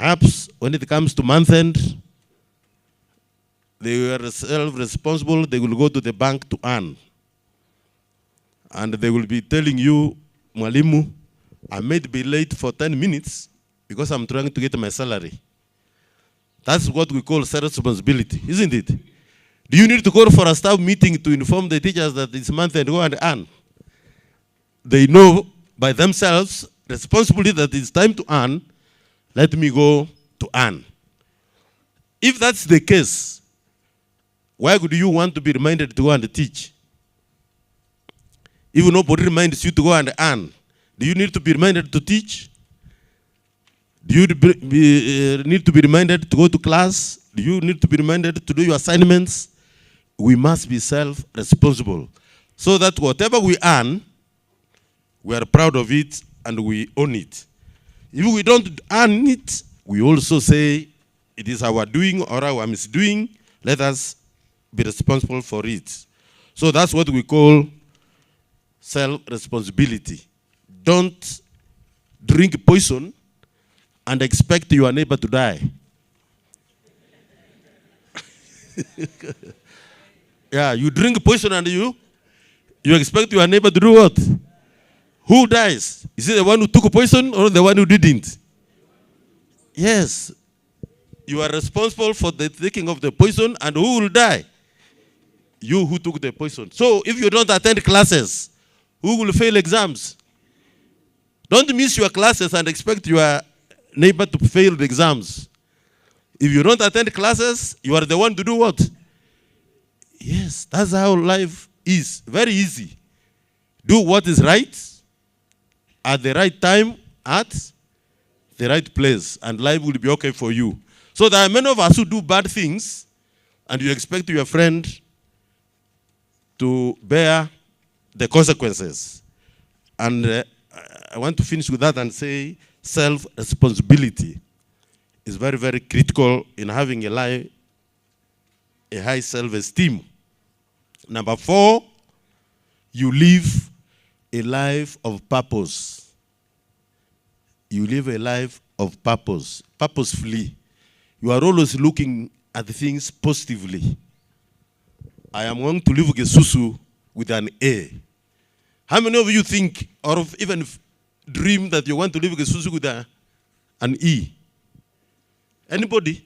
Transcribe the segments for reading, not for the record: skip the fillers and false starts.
Perhaps when it comes to month end, they are self-responsible, they will go to the bank to earn. And they will be telling you, Mwalimu, I may be late for 10 minutes because I'm trying to get my salary. That's what we call self-responsibility, isn't it? Do you need to go for a staff meeting to inform the teachers that it's month and go and earn? They know by themselves responsibly that it's time to earn, let me go to earn. If that's the case, why would you want to be reminded to go and teach? If nobody reminds you to go and earn, do you need to be reminded to teach? Do you need to be reminded to go to class? Do you need to be reminded to do your assignments? We must be self-responsible so that whatever we earn, we are proud of it and we own it. If we don't earn it, we also say it is our doing or our misdoing. Let us be responsible for it. So that's what we call self-responsibility. Don't drink poison and expect your neighbor to die. Yeah, you drink poison and you expect your neighbor to do what? Who dies? Is it the one who took poison or the one who didn't? Yes. You are responsible for the taking of the poison, and who will die? You who took the poison. So if you don't attend classes, who will fail exams? Don't miss your classes and expect your neighbor to fail the exams. If you don't attend classes, you are the one to do what? Yes, that's how life is. Very easy. Do what is right at the right time, at the right place, and life will be okay for you. So there are many of us who do bad things, and you expect your friend to bear the consequences. And I want to finish with that and say self-responsibility is very, very critical in having a high self-esteem. Number 4, you live a life of purpose. You live a life of purpose, purposefully. You are always looking at things positively. I am going to live Gesusu with an A. How many of you think, or even dream that you want to live Gesusu with an E? Anybody?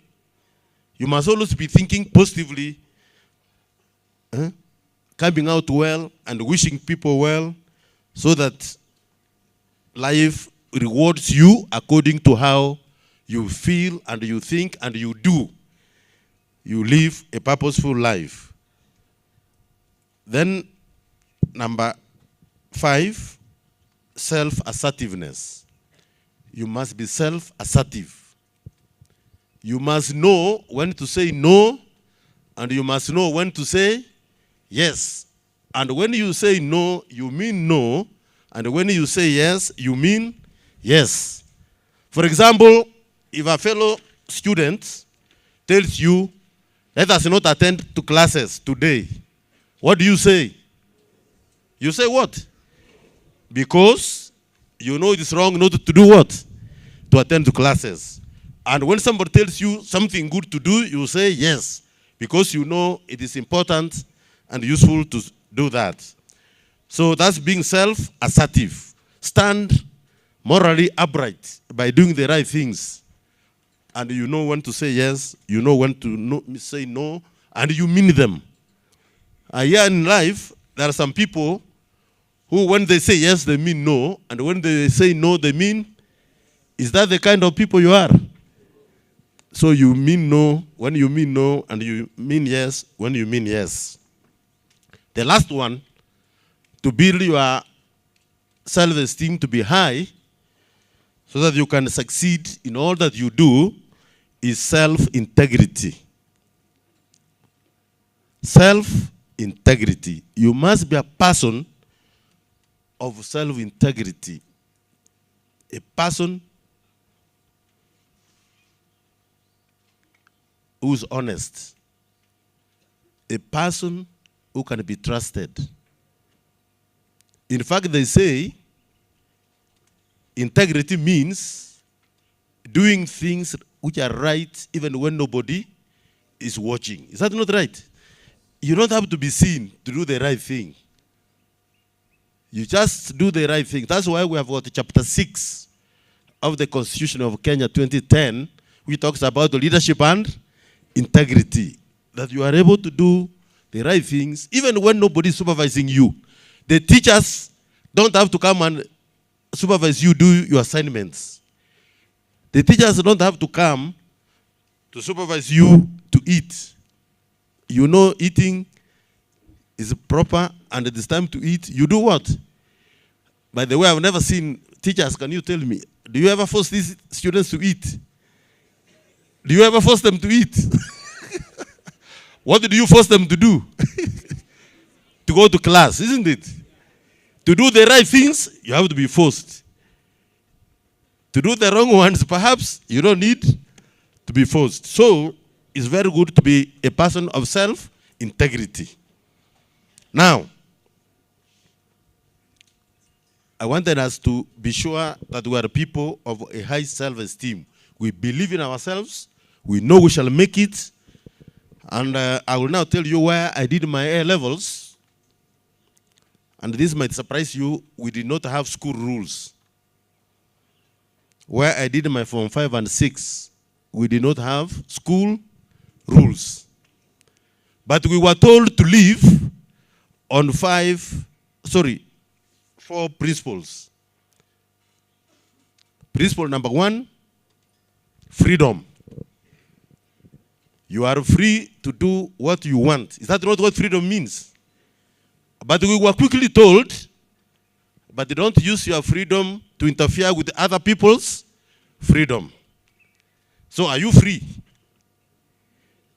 You must always be thinking positively, coming out well and wishing people well, so that life rewards you according to how you feel and you think and you do. You live a purposeful life. Then, number 5, self-assertiveness. You must be self-assertive. You must know when to say no, and you must know when to say yes. And when you say no, you mean no. And when you say yes, you mean yes. For example, if a fellow student tells you, let us not attend to classes today, what do you say? You say what? Because you know it is wrong not to do what? To attend to classes. And when somebody tells you something good to do, you say yes, because you know it is important and useful to do that. So that's being self-assertive. Stand morally upright by doing the right things. And you know when to say yes, you know when to say no, and you mean them. Here in life, there are some people who, when they say yes, they mean no, and when they say no, they mean, is that the kind of people you are? So you mean no when you mean no, and you mean yes when you mean yes. The last one, to build your self-esteem to be high, so that you can succeed in all that you do, is self-integrity. Self-integrity. You must be a person of self-integrity. A person who is honest. A person who can be trusted. In fact, they say integrity means doing things which are right even when nobody is watching. Is that not right? You don't have to be seen to do the right thing. You just do the right thing. That's why we have got chapter 6 of the Constitution of Kenya 2010, which talks about leadership and integrity. That you are able to do the right things even when nobody is supervising you. The teachers don't have to come and supervise you, do your assignments. The teachers don't have to come to supervise you to eat. You know eating is proper and it is time to eat. You do what? By the way, I've never seen teachers, can you tell me, do you ever force these students to eat? Do you ever force them to eat? What do you force them to do? To go to class, isn't it? To do the right things, you have to be forced. To do the wrong ones, perhaps you don't need to be forced. So, it's very good to be a person of self-integrity. Now, I wanted us to be sure that we are people of a high self-esteem. We believe in ourselves. We know we shall make it. And I will now tell you where I did my A levels. And this might surprise you. We did not have school rules. Where I did my Form 5 and 6, we did not have school rules. But we were told to live on 4 principles. Principle number 1, freedom. You are free to do what you want. Is that not what freedom means? But we were quickly told, but don't use your freedom to interfere with other people's freedom. So are you free?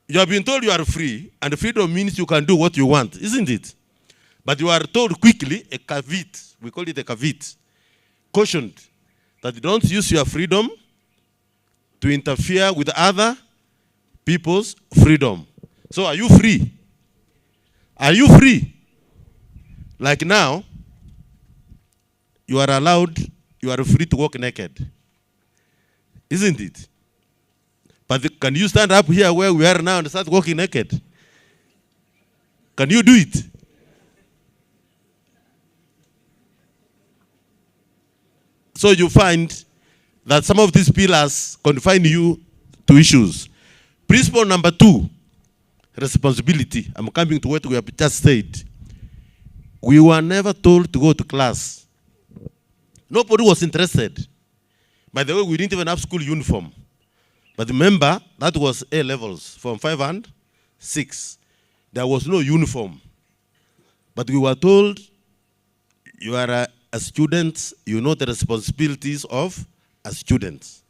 You have been told you are free, and freedom means you can do what you want, isn't it? But you are told quickly, a caveat, we call it a caveat, cautioned that don't use your freedom to interfere with other people's freedom. So are you free? Are you free? Like now, you are allowed, you are free to walk naked. Isn't it? But can you stand up here where we are now and start walking naked? Can you do it? So you find that some of these pillars confine you to issues. Principle number 2, responsibility. I'm coming to what we have just said. We were never told to go to class. Nobody was interested. By the way, we didn't even have school uniform. But remember, that was A levels, from 5 and 6. There was no uniform. But we were told, you are a student, you know the responsibilities of a student.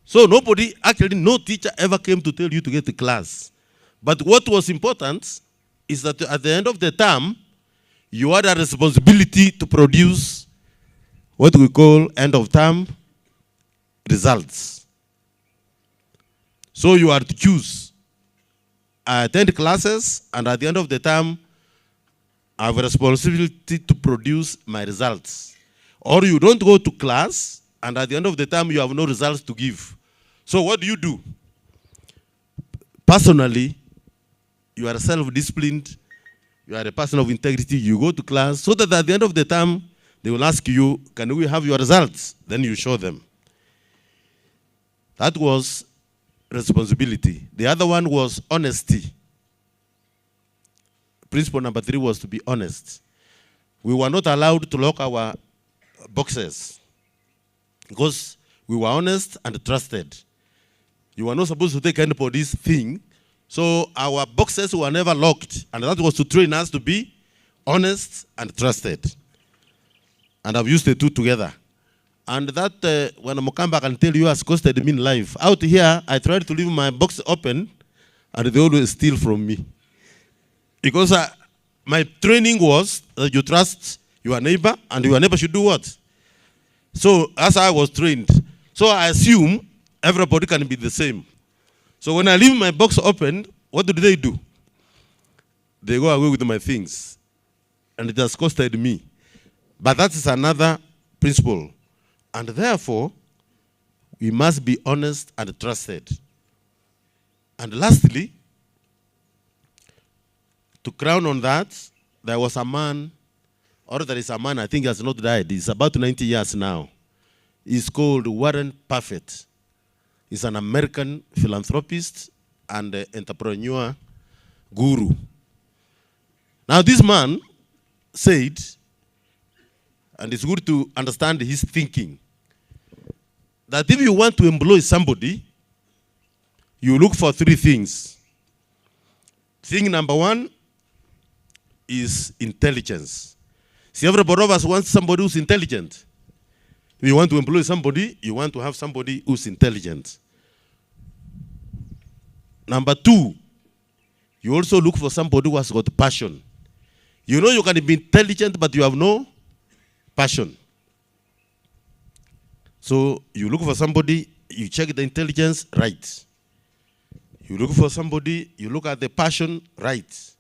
So nobody, actually no teacher ever came to tell you to get to class. But what was important is that at the end of the term, you had a responsibility to produce what we call end of term results. So you are to choose. I attend classes, and at the end of the term, I have a responsibility to produce my results. Or you don't go to class, and at the end of the term, you have no results to give. So what do? Personally, you are self-disciplined, you are a person of integrity, you go to class, so that at the end of the term, they will ask you, can we have your results? Then you show them. That was responsibility. The other one was honesty. Principle number 3 was to be honest. We were not allowed to lock our boxes because we were honest and trusted. You were not supposed to take anybody's thing. So our boxes were never locked, and that was to train us to be honest and trusted. And I've used the two together. And that, when I come back and tell you, has costed me in life. Out here, I tried to leave my box open, and they always steal from me. Because my training was that you trust your neighbor, and your neighbor should do what? So, as I was trained. So I assume everybody can be the same. So when I leave my box open, what do? They go away with my things. And it has costed me. But that is another principle. And therefore, We must be honest and trusted. And lastly, to crown on that, there was a man, or there is a man, I think he has not died. He's about 90 years now. He's called Warren Buffett. He's an American philanthropist and entrepreneur guru. Now this man said, and it's good to understand his thinking, that if you want to employ somebody, you look for three things. Thing number one is intelligence. See, everybody of us wants somebody who's intelligent. If you want to employ somebody, you want to have somebody who's intelligent. Number two, you also look for somebody who has got passion. You know you can be intelligent, but you have no passion. So you look for somebody, you check the intelligence, right. You look for somebody, you look at the passion, right.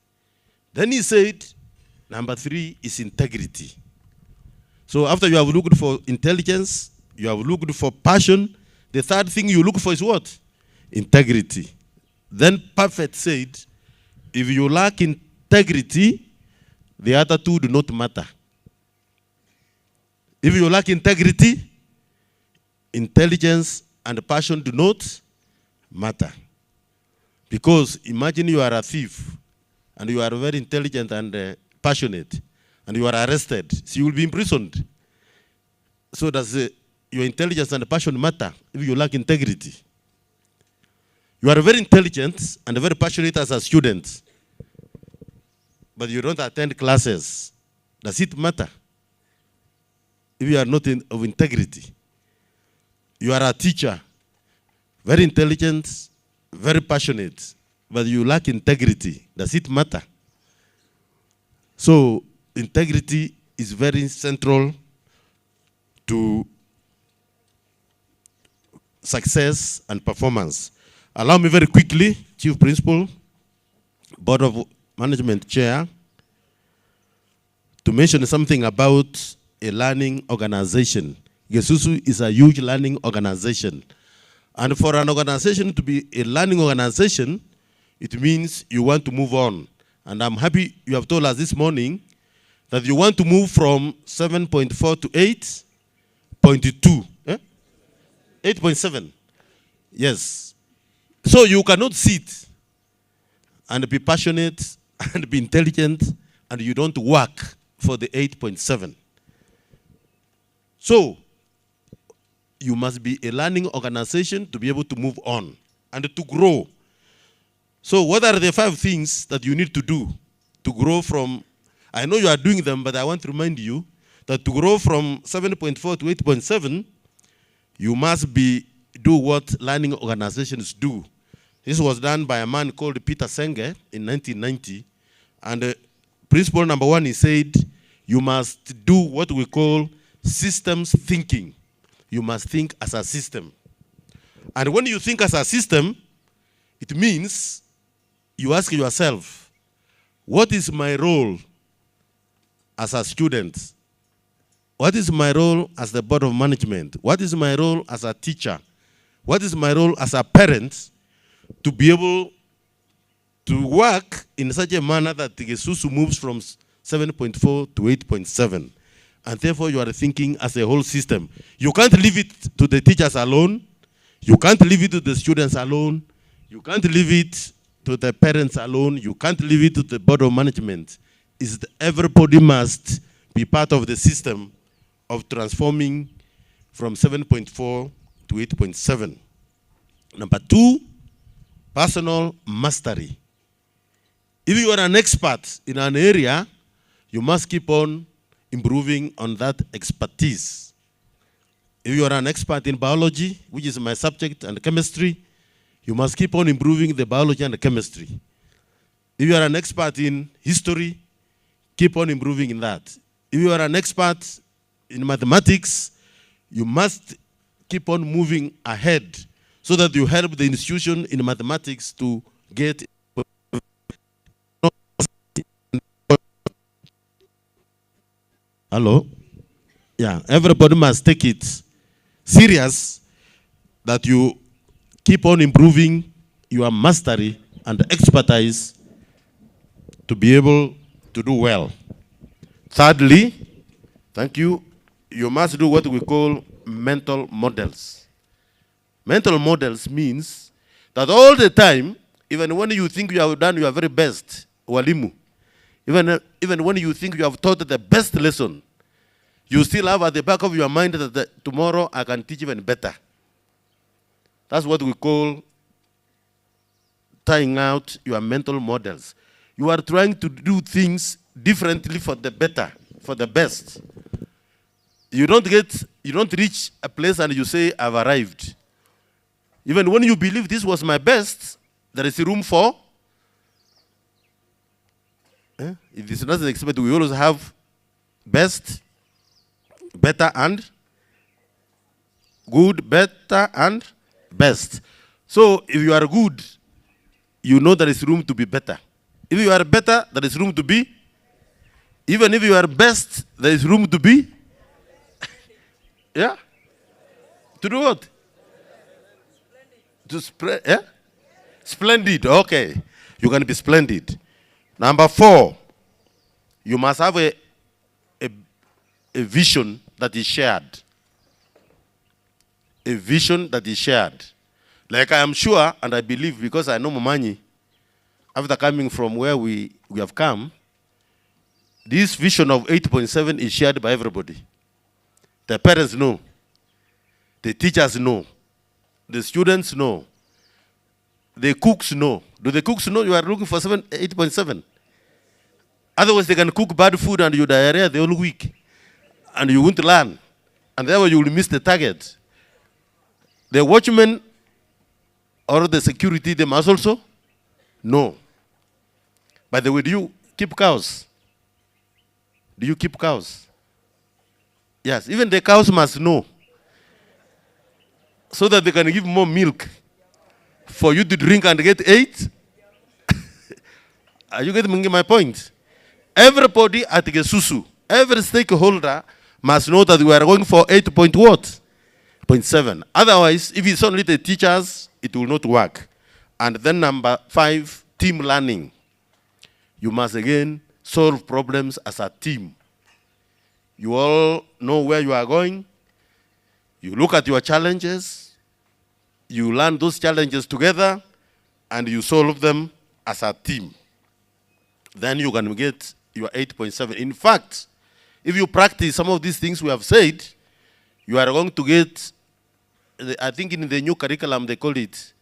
Then he said, number three is integrity. So after you have looked for intelligence, you have looked for passion, the third thing you look for is what? Integrity. Then Buffett said, if you lack integrity, the other two do not matter. If you lack integrity, intelligence and passion do not matter. Because imagine you are a thief, and you are very intelligent and passionate, and you are arrested, so you will be imprisoned. So does your intelligence and passion matter if you lack integrity? You are very intelligent and very passionate as a student, but you don't attend classes. Does it matter if you are not of integrity? You are a teacher, very intelligent, very passionate, but you lack integrity. Does it matter? So integrity is very central to success and performance. Allow me very quickly, Chief Principal, Board of Management Chair, to mention something about a learning organization. Gesusu is a huge learning organization. And for an organization to be a learning organization, it means you want to move on. And I'm happy you have told us this morning that you want to move from 7.4 to 8.2. 8.7. Yes. So you cannot sit and be passionate and be intelligent and you don't work for the 8.7. So you must be a learning organization to be able to move on and to grow. So what are the 5 things that you need to do to grow from, I know you are doing them, but I want to remind you that to grow from 7.4 to 8.7, you must do what learning organizations do. This was done by a man called Peter Senge in 1990. And principle number 1, he said, you must do what we call systems thinking. You must think as a system. And when you think as a system, it means you ask yourself, what is my role as a student? What is my role as the board of management? What is my role as a teacher? What is my role as a parent to be able to work in such a manner that the Gesusu moves from 7.4 to 8.7? And therefore, you are thinking as a whole system. You can't leave it to the teachers alone. You can't leave it to the students alone. You can't leave it to the parents alone. You can't leave it to the board of management. Everybody must be part of the system of transforming from 7.4 to 8.7. Number 2, personal mastery. If you are an expert in an area, you must keep on improving on that expertise. If you are an expert in biology, which is my subject, and chemistry, you must keep on improving the biology and the chemistry. If you are an expert in history, keep on improving in that. If you are an expert in mathematics, you must keep on moving ahead so that you help the institution in mathematics to get. Hello? Yeah, everybody must take it serious that you keep on improving your mastery and expertise to be able to do well. Thirdly, thank you, you must do what we call mental models. Mental models means that all the time, even when you think you have done your very best, walimu, even when you think you have taught the best lesson, you still have at the back of your mind that tomorrow I can teach even better. That's what we call tying out your mental models. You are trying to do things differently for the better, for the best. You don't reach a place and you say, I've arrived. Even when you believe this was my best, there is room for. If this is not expected, we always have best, better and good, better and best. So if you are good, you know there is room to be better. If you are better, there is room to be. Even if you are best, there is room to be. Yeah? To do what? To spread, yeah? Splendid, okay. You can be splendid. Number 4, you must have a vision that is shared. A vision that is shared. Like I am sure, and I believe, because I know Momanyi, after coming from where we have come, this vision of 8.7 is shared by everybody. The parents know. The teachers know. The students know. The cooks know. Do the cooks know you are looking for 8.7? Otherwise, they can cook bad food and you diarrhea the whole week. And you won't learn. And therefore, you will miss the target. The watchmen or the security, they must also know. By the way, do you keep cows? Do you keep cows? Yes, even the cows must know. So that they can give more milk for you to drink and get 8. Are you getting my point? Everybody at Gesusu, every stakeholder must know that we are going for 8.7. Otherwise, if it's only the teachers, it will not work. And then number 5, team learning. You must again solve problems as a team. You all know where you are going. You look at your challenges. You learn those challenges together, and you solve them as a team. Then you can get your 8.7. In fact, if you practice some of these things we have said, you are going to get, I think in the new curriculum they call it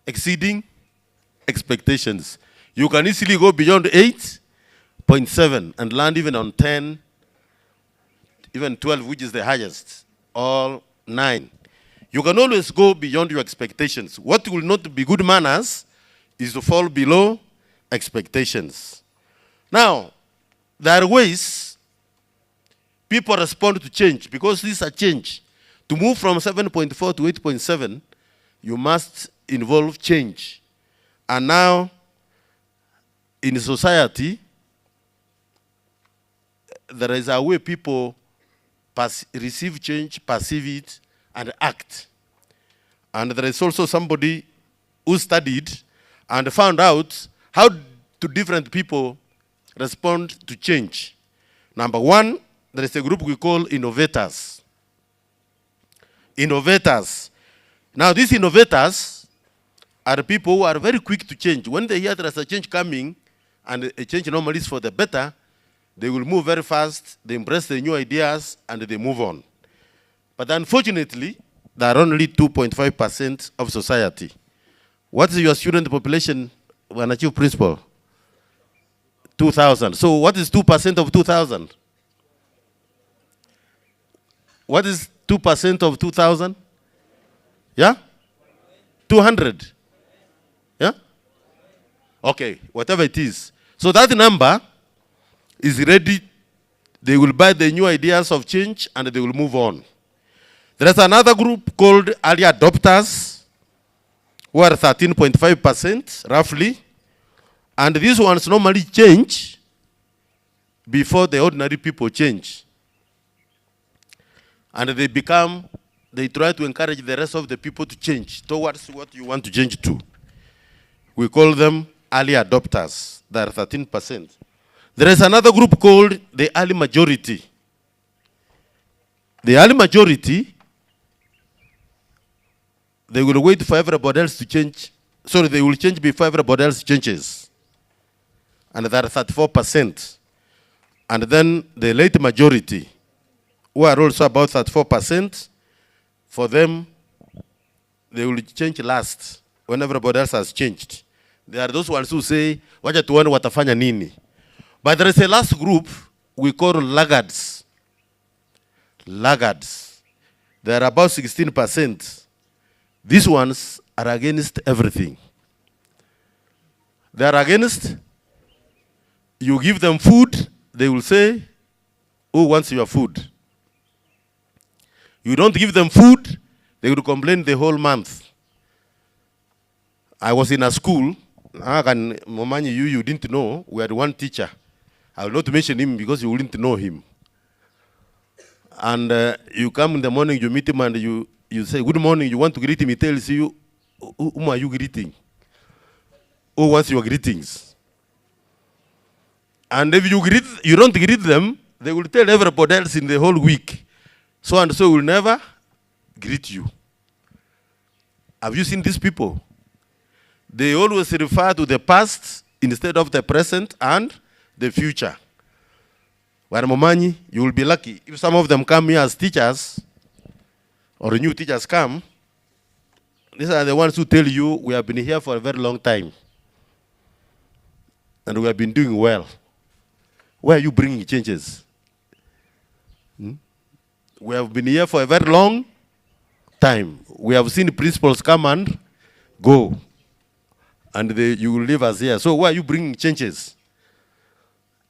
exceeding expectations. You can easily go beyond 8.7 and land even on 10, even 12, which is the highest, or 9. You can always go beyond your expectations. What will not be good manners is to fall below expectations. Now, there are ways people respond to change, because this is a change. To move from 7.4 to 8.7, you must involve change. And now, in society, there is a way people receive change, perceive it, and act. And there is also somebody who studied and found out how do different people respond to change. Number 1, there is a group we call innovators. Innovators. Now, these innovators are people who are very quick to change. When they hear there is a change coming, and a change normally is for the better, they will move very fast, they embrace the new ideas, and they move on. But unfortunately, there are only 2.5% of society. What is your student population when achieve principal? 2,000. So what is 2% of 2,000? What is 2% of 2,000? Yeah? 200. Yeah? Okay, whatever it is. So that number is ready. They will buy the new ideas of change and they will move on. There is another group called early adopters, who are 13.5% roughly. And these ones normally change before the ordinary people change. And they become they try to encourage the rest of the people to change towards what you want to change to. We call them early adopters. They are 13%. There is another group called the early majority. The early majority, they will wait for everybody else to change. Sorry, they will change before everybody else changes. And they are 34%. And then the late majority, who are also about 34%, for them, they will change last when everybody else has changed. There are those ones who say, wacha tuone watafanya nini. But there is a last group we call laggards. Laggards. They are about 16%. These ones are against everything. They are against, you give them food, they will say, who wants your food? You don't give them food, they will complain the whole month. I was in a school, Momanyi, you didn't know, we had one teacher. I will not mention him because you wouldn't know him. And you come in the morning, you meet him and you say, good morning, you want to greet him, he tells you, whom are you greeting? Who wants your greetings? And if you don't greet them, they will tell everybody else in the whole week. So and so will never greet you. Have you seen these people? They always refer to the past instead of the present and the future. Waramomanyi, you will be lucky. If some of them come here as teachers, or new teachers come, these are the ones who tell you, we have been here for a very long time. And we have been doing well. Where are you bringing changes? We have been here for a very long time. We have seen principals come and go. And you will leave us here. So why are you bringing changes?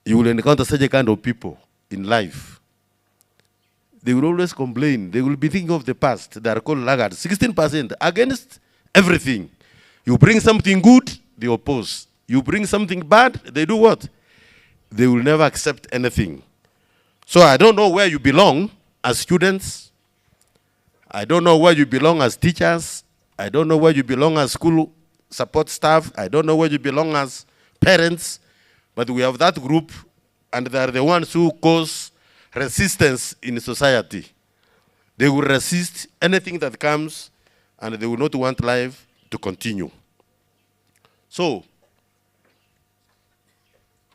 You will encounter such a kind of people in life. They will always complain. They will be thinking of the past. They are called laggards. 16% against everything. You bring something good, they oppose. You bring something bad, they do what? They will never accept anything. So I don't know where you belong as students. I don't know where you belong as teachers. I don't know where you belong as school support staff. I don't know where you belong as parents. But we have that group, and they are the ones who cause resistance in society. They will resist anything that comes, and they will not want life to continue. So,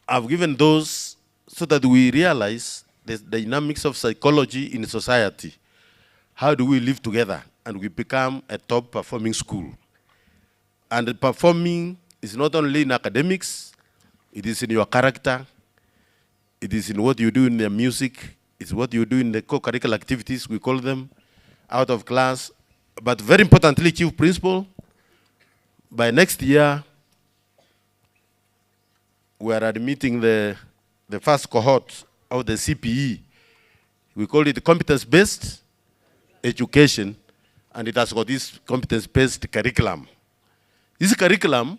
I've given those so that we realize the dynamics of psychology in society. How do we live together and we become a top performing school? And performing is not only in academics, it is in your character, it is in what you do in the music, it's what you do in the co-curricular activities, we call them, out of class. But very importantly, Chief Principal, by next year, we are admitting the first cohort of the CPE. We call it competence-based education, and it has got this competence-based curriculum. This curriculum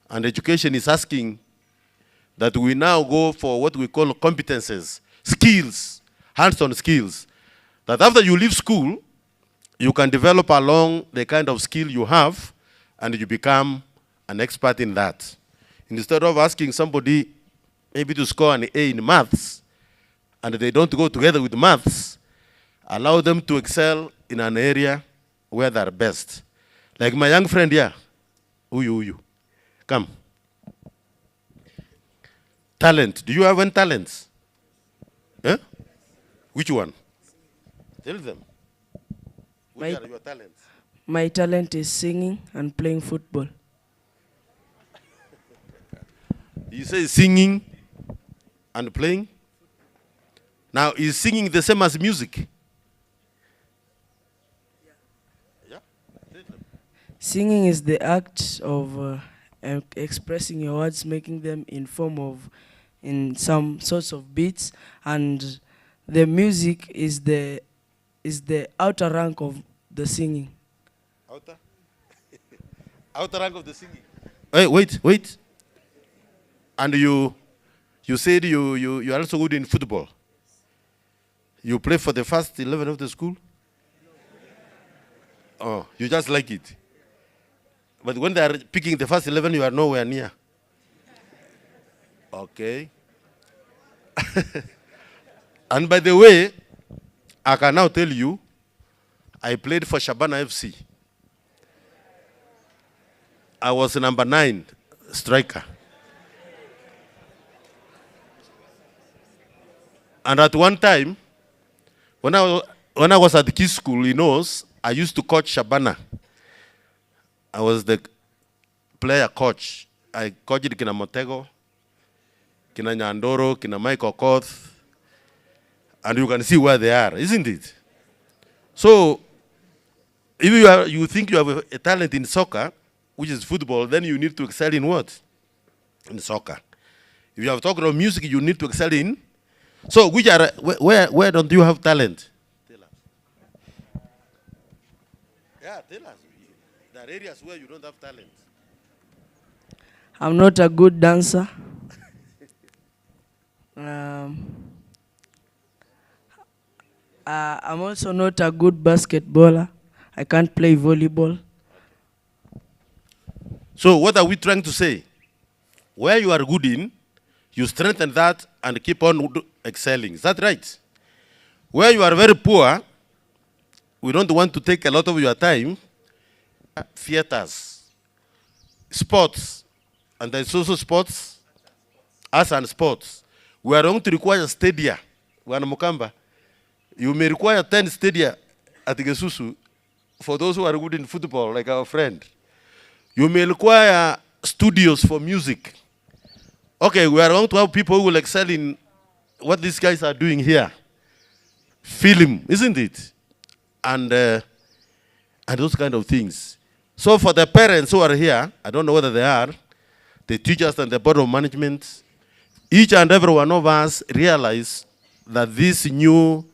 and education is asking that we now go for what we call competences, skills, hands-on skills, that after you leave school, you can develop along the kind of skill you have, and you become an expert in that. Instead of asking somebody maybe to score an A in maths, and they don't go together with maths, allow them to excel in an area where they're best. Like my young friend here, Uyu, come. Talent, do you have any talents? Huh? Which one? Tell them. Which are your talents? My talent is singing and playing football. You say singing and playing? Now, is singing the same as music? Yeah? Singing is the act of expressing your words, making them in some sorts of beats, and the music is the outer rank of the singing. Outer? Outer rank of the singing. Hey, wait. And you said you are also good in football. You play for the first 11 of the school? No, Oh, you just like it. But when they are picking the first 11, you are nowhere near. Okay. And by the way, I can now tell you, I played for Shabana FC. I was number 9 striker. And at one time, when I was at the key school, he knows, I used to coach Shabana. I was the player coach. I coached Kina Motego, Kina Nyandoro, Kina Michael Koth, and you can see where they are, isn't it? So, if you think you have a talent in soccer, which is football, then you need to excel in what? In soccer. If you have talked about music, you need to excel in. So, where don't you have talent? Tell us. Yeah, tell us. There are areas where you don't have talent. I'm not a good dancer. I'm also not a good basketballer. I can't play volleyball. So what are we trying to say? Where you are good in, you strengthen that and keep on excelling. Is that right? Where you are very poor, we don't want to take a lot of your time. Theaters, sports, and there's also sports, arts and sports. We are going to require stadia. Mukamba, you may require 10 stadia at Gesusu for those who are good in football, like our friend. You may require studios for music. Okay, we are going to have people who will excel in what these guys are doing here. Film, isn't it? And those kind of things. So for the parents who are here, I don't know whether they are, the teachers and the board of management, each and every one of us realize that this new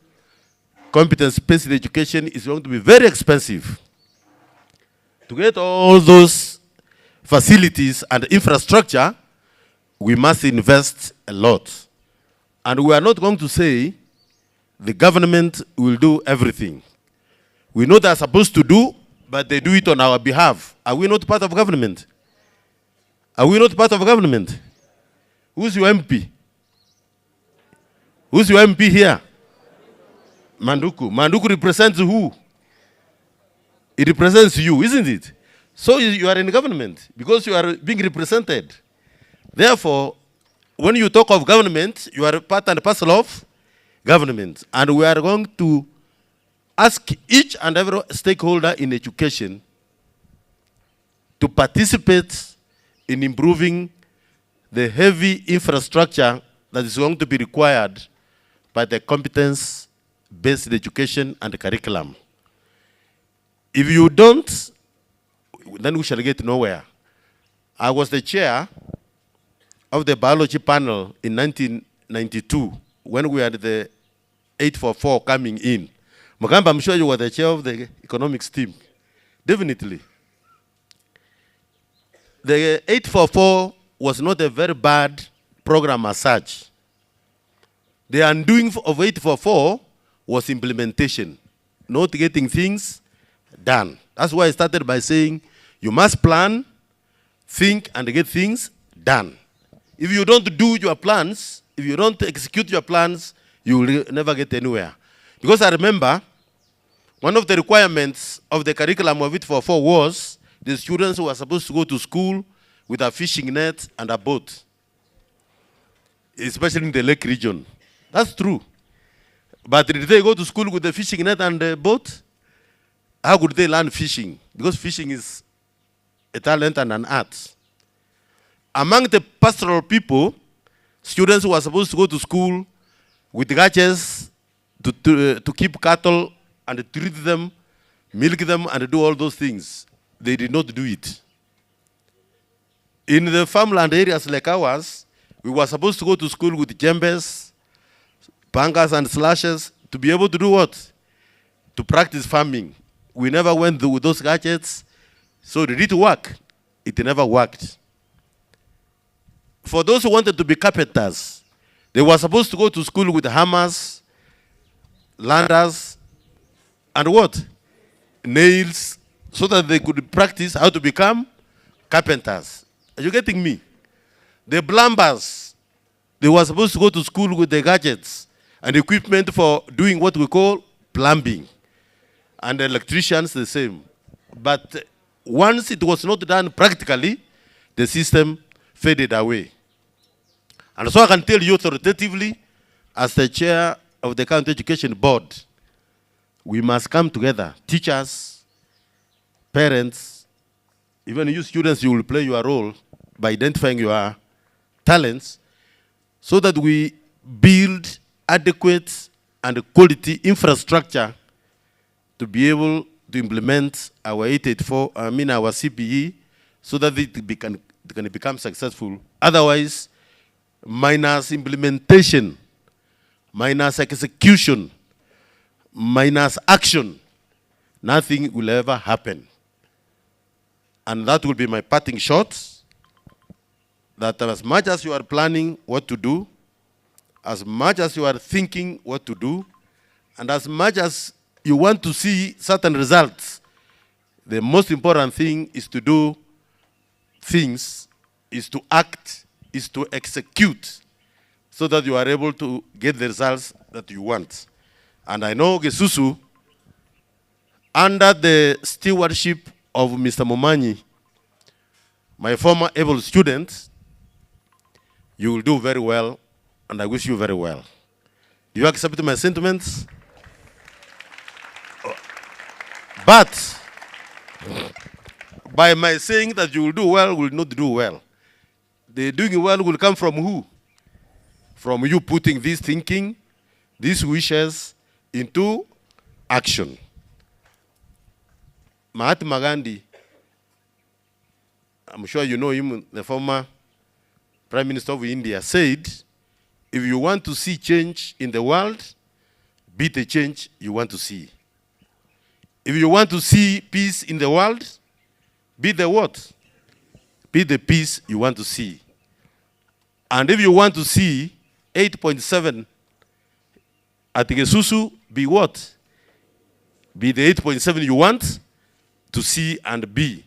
competence-based education is going to be very expensive. To get all those facilities and infrastructure, we must invest a lot. And we are not going to say the government will do everything. We know they are supposed to do, but they do it on our behalf. Are we not part of government? Are we not part of government? Who's your MP? Who's your MP here? Manduku. Manduku represents who? It represents you, isn't it? So you are in government because you are being represented. Therefore, when you talk of government, you are part and parcel of government. And we are going to ask each and every stakeholder in education to participate in improving the heavy infrastructure that is going to be required by the competence-based education and curriculum. If you don't, then we shall get nowhere. I was the chair of the biology panel in 1992 when we had the 844 coming in. Mugamba, I'm sure you were the chair of the economics team. Definitely. The 844 was not a very bad program as such. The undoing of 844 was implementation, not getting things done. That's why I started by saying you must plan, think, and get things done. If you don't do your plans, if you don't execute your plans, you will never get anywhere. Because I remember one of the requirements of the curriculum of 844 was the students who were supposed to go to school with a fishing net and a boat, especially in the lake region. That's true. But did they go to school with a fishing net and a boat? How could they learn fishing? Because fishing is a talent and an art. Among the pastoral people, students who were supposed to go to school with gadgets to keep cattle and treat them, milk them, and do all those things, they did not do it. In the farmland areas like ours, we were supposed to go to school with jembes, pangas, and slashes to be able to do what? To practice farming. We never went with those gadgets. So did it work? It never worked. For those who wanted to be carpenters, they were supposed to go to school with hammers, ladders, and what? Nails, so that they could practice how to become carpenters. Are you getting me? The plumbers, they were supposed to go to school with the gadgets and equipment for doing what we call plumbing. And the electricians, the same. But once it was not done practically, the system faded away. And so I can tell you authoritatively, as the chair of the County Education Board, we must come together, teachers, parents, even you students, you will play your role by identifying your talents so that we build adequate and quality infrastructure to be able to implement our 884, our CPE, so that it can become successful. Otherwise, minus implementation, minus execution, minus action, nothing will ever happen. And that will be my parting shot, that as much as you are planning what to do, as much as you are thinking what to do, and as much as you want to see certain results, the most important thing is to do things, is to act, is to execute, so that you are able to get the results that you want. And I know Gesusu, under the stewardship of Mr. Momanyi, my former able student, you will do very well, and I wish you very well. Do you accept my sentiments? But by my saying that you will do well, will not do well. The doing well will come from who? From you putting this thinking, these wishes into action. Mahatma Gandhi, I'm sure you know him, the former Prime Minister of India, said, if you want to see change in the world, be the change you want to see. If you want to see peace in the world, be the what? Be the peace you want to see. And if you want to see 8.7 at Gesusu, be what? Be the 8.7 you want to see and be.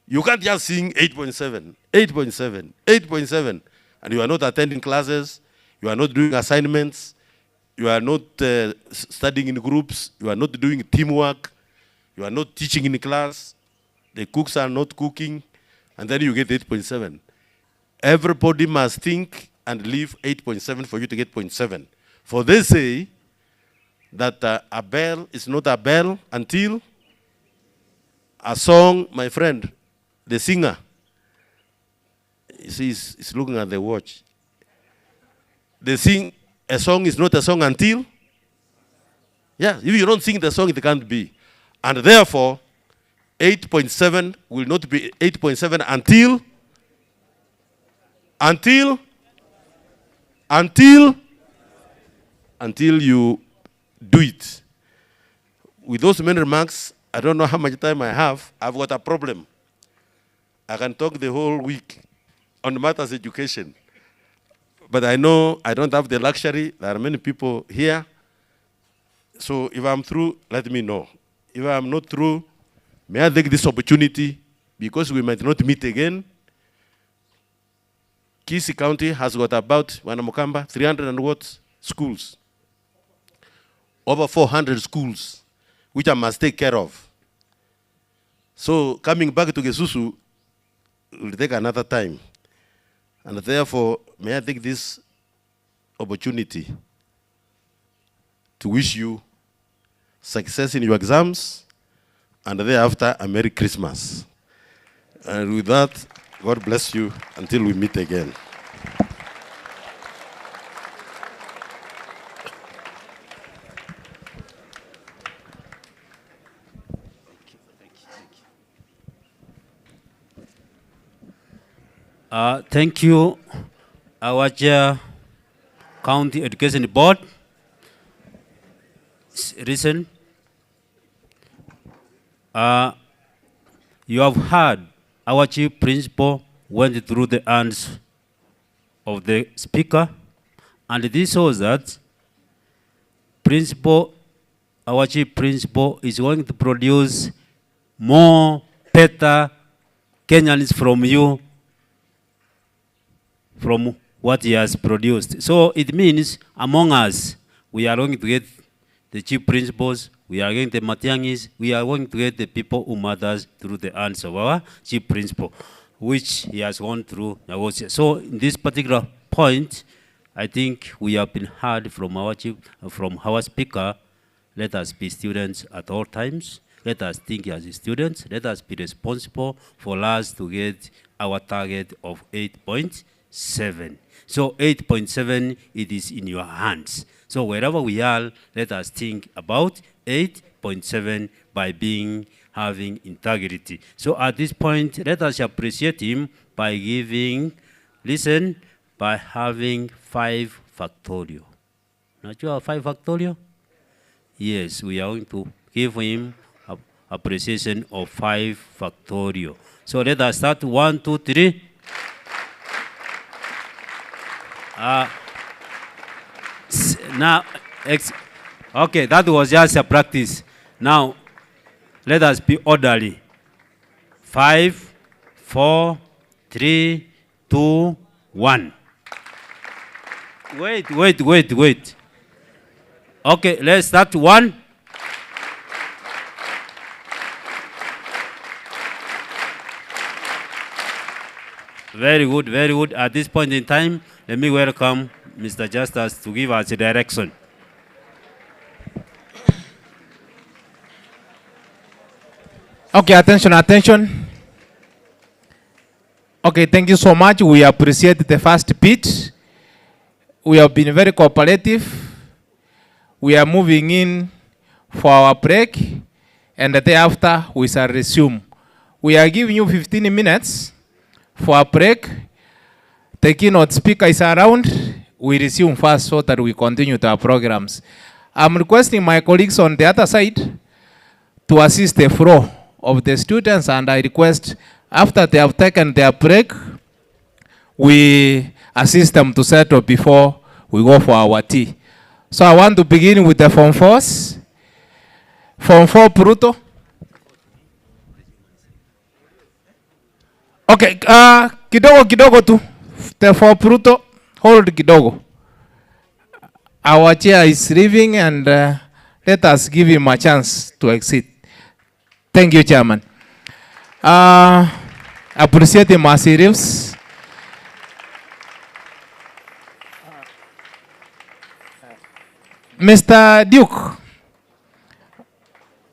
You can't just sing 8.7, 8.7, 8.7, and you are not attending classes, you are not doing assignments, you are not studying in groups, you are not doing teamwork, you are not teaching in class, the cooks are not cooking, and then you get 8.7. Everybody must think and leave 8.7 for you to get 0.7. For they say that a bell is not a bell until a song, my friend, the singer, he's looking at the watch. A song is not a song until, if you don't sing the song, it can't be. And therefore, 8.7 will not be 8.7 until you do it. With those many remarks, I don't know how much time I have. I've got a problem. I can talk the whole week on matters education. But I know I don't have the luxury. There are many people here. So if I'm through, let me know. If I'm not through, may I take this opportunity, because we might not meet again. Kisii County has got about, Wanamukamba, 300 and what schools? Over 400 schools, which I must take care of. So coming back to Gesusu will take another time. And therefore, may I take this opportunity to wish you success in your exams, and thereafter a Merry Christmas. And with that, God bless you until we meet again. Thank you, our Chair, County Education Board. Listen, you have heard our Chief Principal went through the hands of the Speaker, and this shows that our Chief Principal is going to produce more better Kenyans from you, from what he has produced. So it means among us, we are going to get the chief principals, we are going to the Matiangis, we are going to get the people who matters through the hands of our chief principal, which he has gone through negotiation. So in this particular point, I think we have been heard from our speaker. Let us be students at all times. Let us think as students. Let us be responsible for us to get our target of 8.7. So 8.7, it is in your hands. So wherever we are, let us think about 8.7 by having integrity. So at this point, let us appreciate him by by having 5 factorial. Not you have 5 factorial? Yes, we are going to give him appreciation of 5 factorial. So let us start 1, 2, 3. Now, okay, that was just a practice. Now, let us be orderly. 5, 4, 3, 2, 1. Wait. Okay, let's start 1. Very good. At this point in time, let me welcome Mr. Justice to give us a direction. Okay, attention. Okay, thank you so much. We appreciate the first bit. We have been very cooperative. We are moving in for our break, and the day after we shall resume. We are giving you 15 minutes for a break. The keynote speaker is around. We resume first so that we continue to our programs. I'm requesting my colleagues on the other side to assist the flow of the students, and I request after they have taken their break, we assist them to settle before we go for our tea. So I want to begin with the Form 4s. Form 4 Bruto. Okay, kidogo tu. The 4 Bruto, hold kidogo. Our chair is leaving, and let us give him a chance to exit. Thank you, Chairman. Appreciate him as he leaves. Mr. Duke,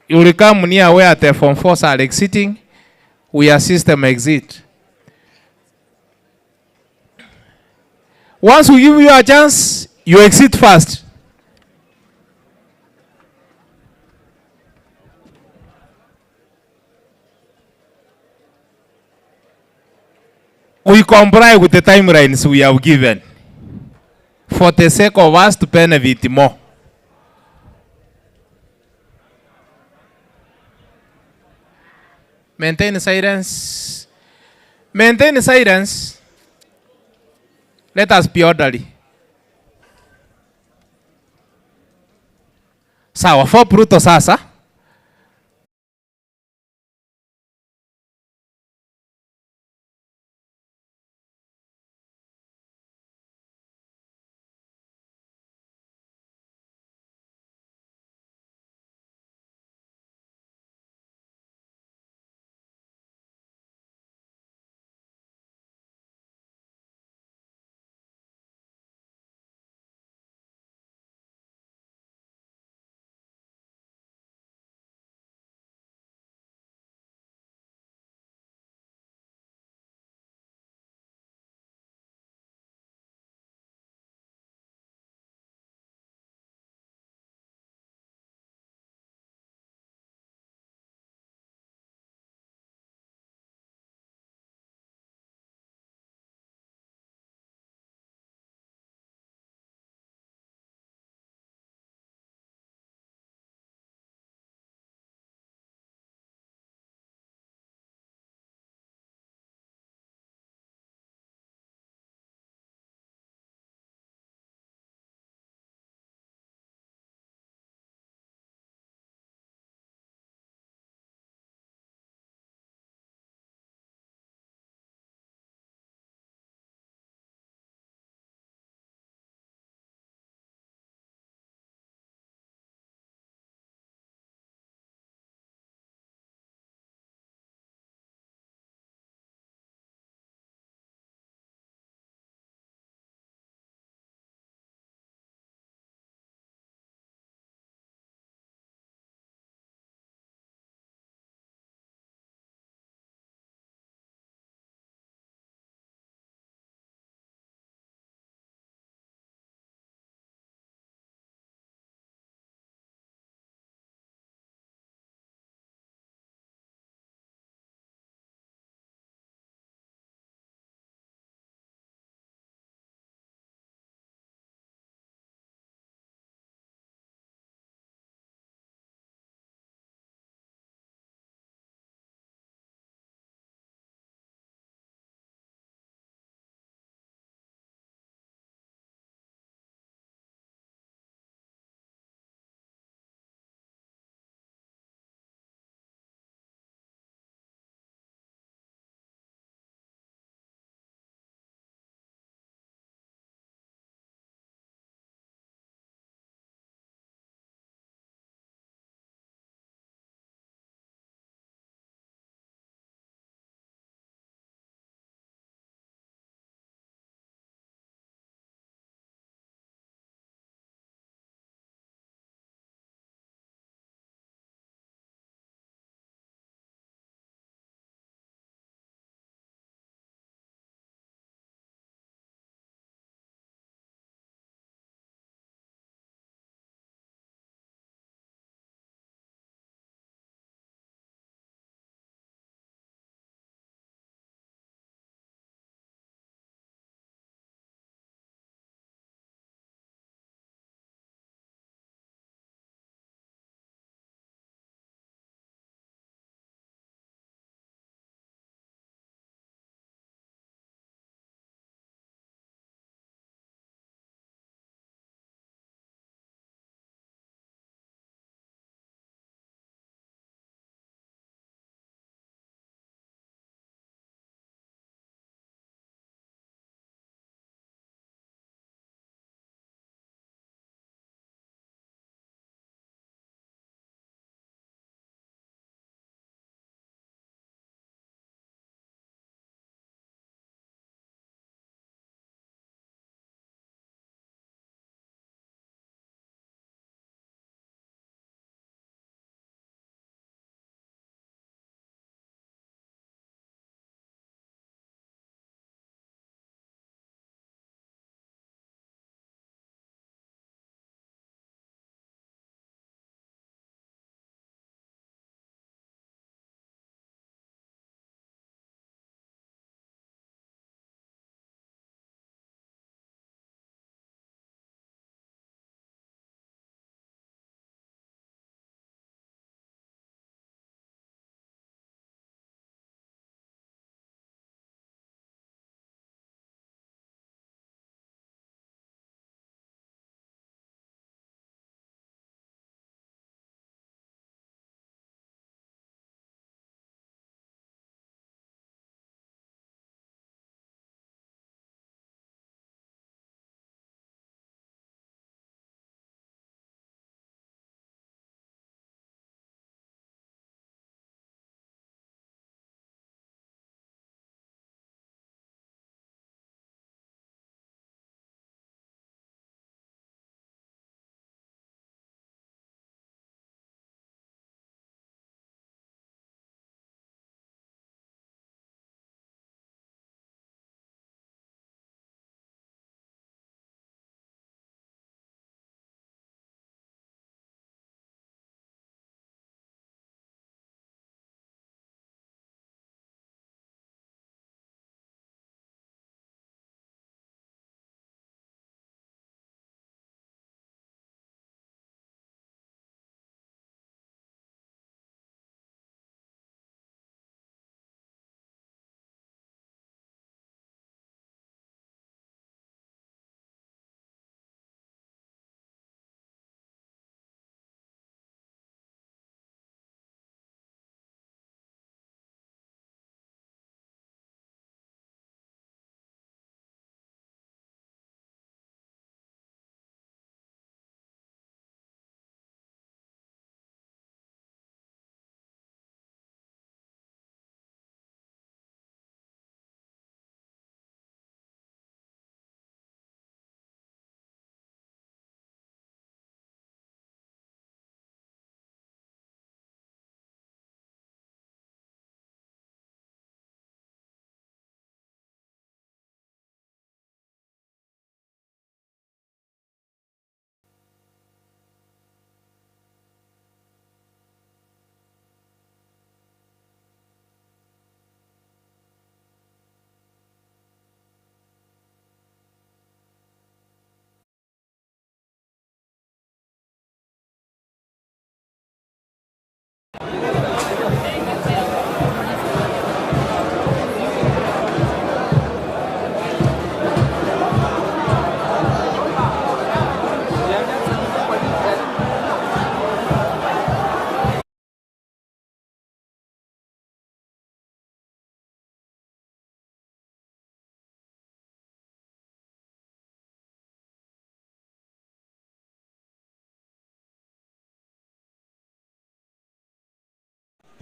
you will come near where the Form 4s are exiting. We assist them exit. Once we give you a chance, you exit first. We comply with the timelines we have given for the sake of us to benefit more. Maintain silence. Maintain silence. Let us be orderly. Sawa, 4 Bruto sasa.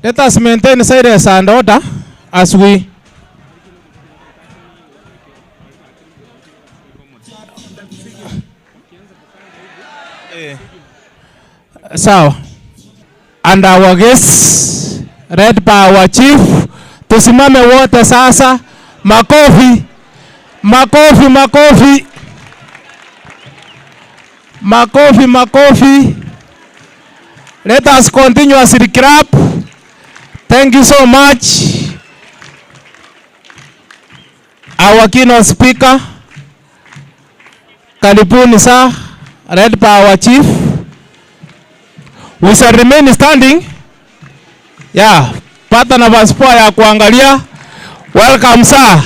Let us maintain silence and order as we sawa. And our guests read by our chief. Tusimame wote sasa. Makofi. Makofi, makofi. Makofi, makofi. Let us continuously clap. Thank you so much. Our keynote speaker, karibuni sir, read by our chief. We shall remain standing. Yeah, pata nafasi poa ya kuangalia. Welcome sir.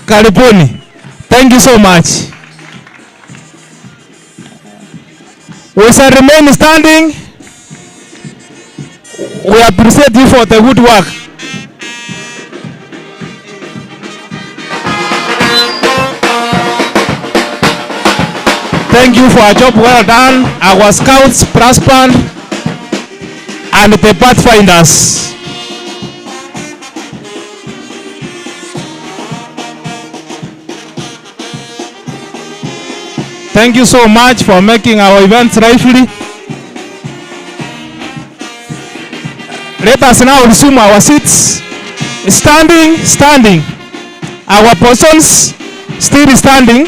Karibuni. Thank you so much. We shall remain standing. We appreciate you for the good work. Thank you for a job well done, our scouts, brass band, and the pathfinders. Thank you so much for making our events lively. Let us now resume our seats. Standing, standing. Our persons still standing.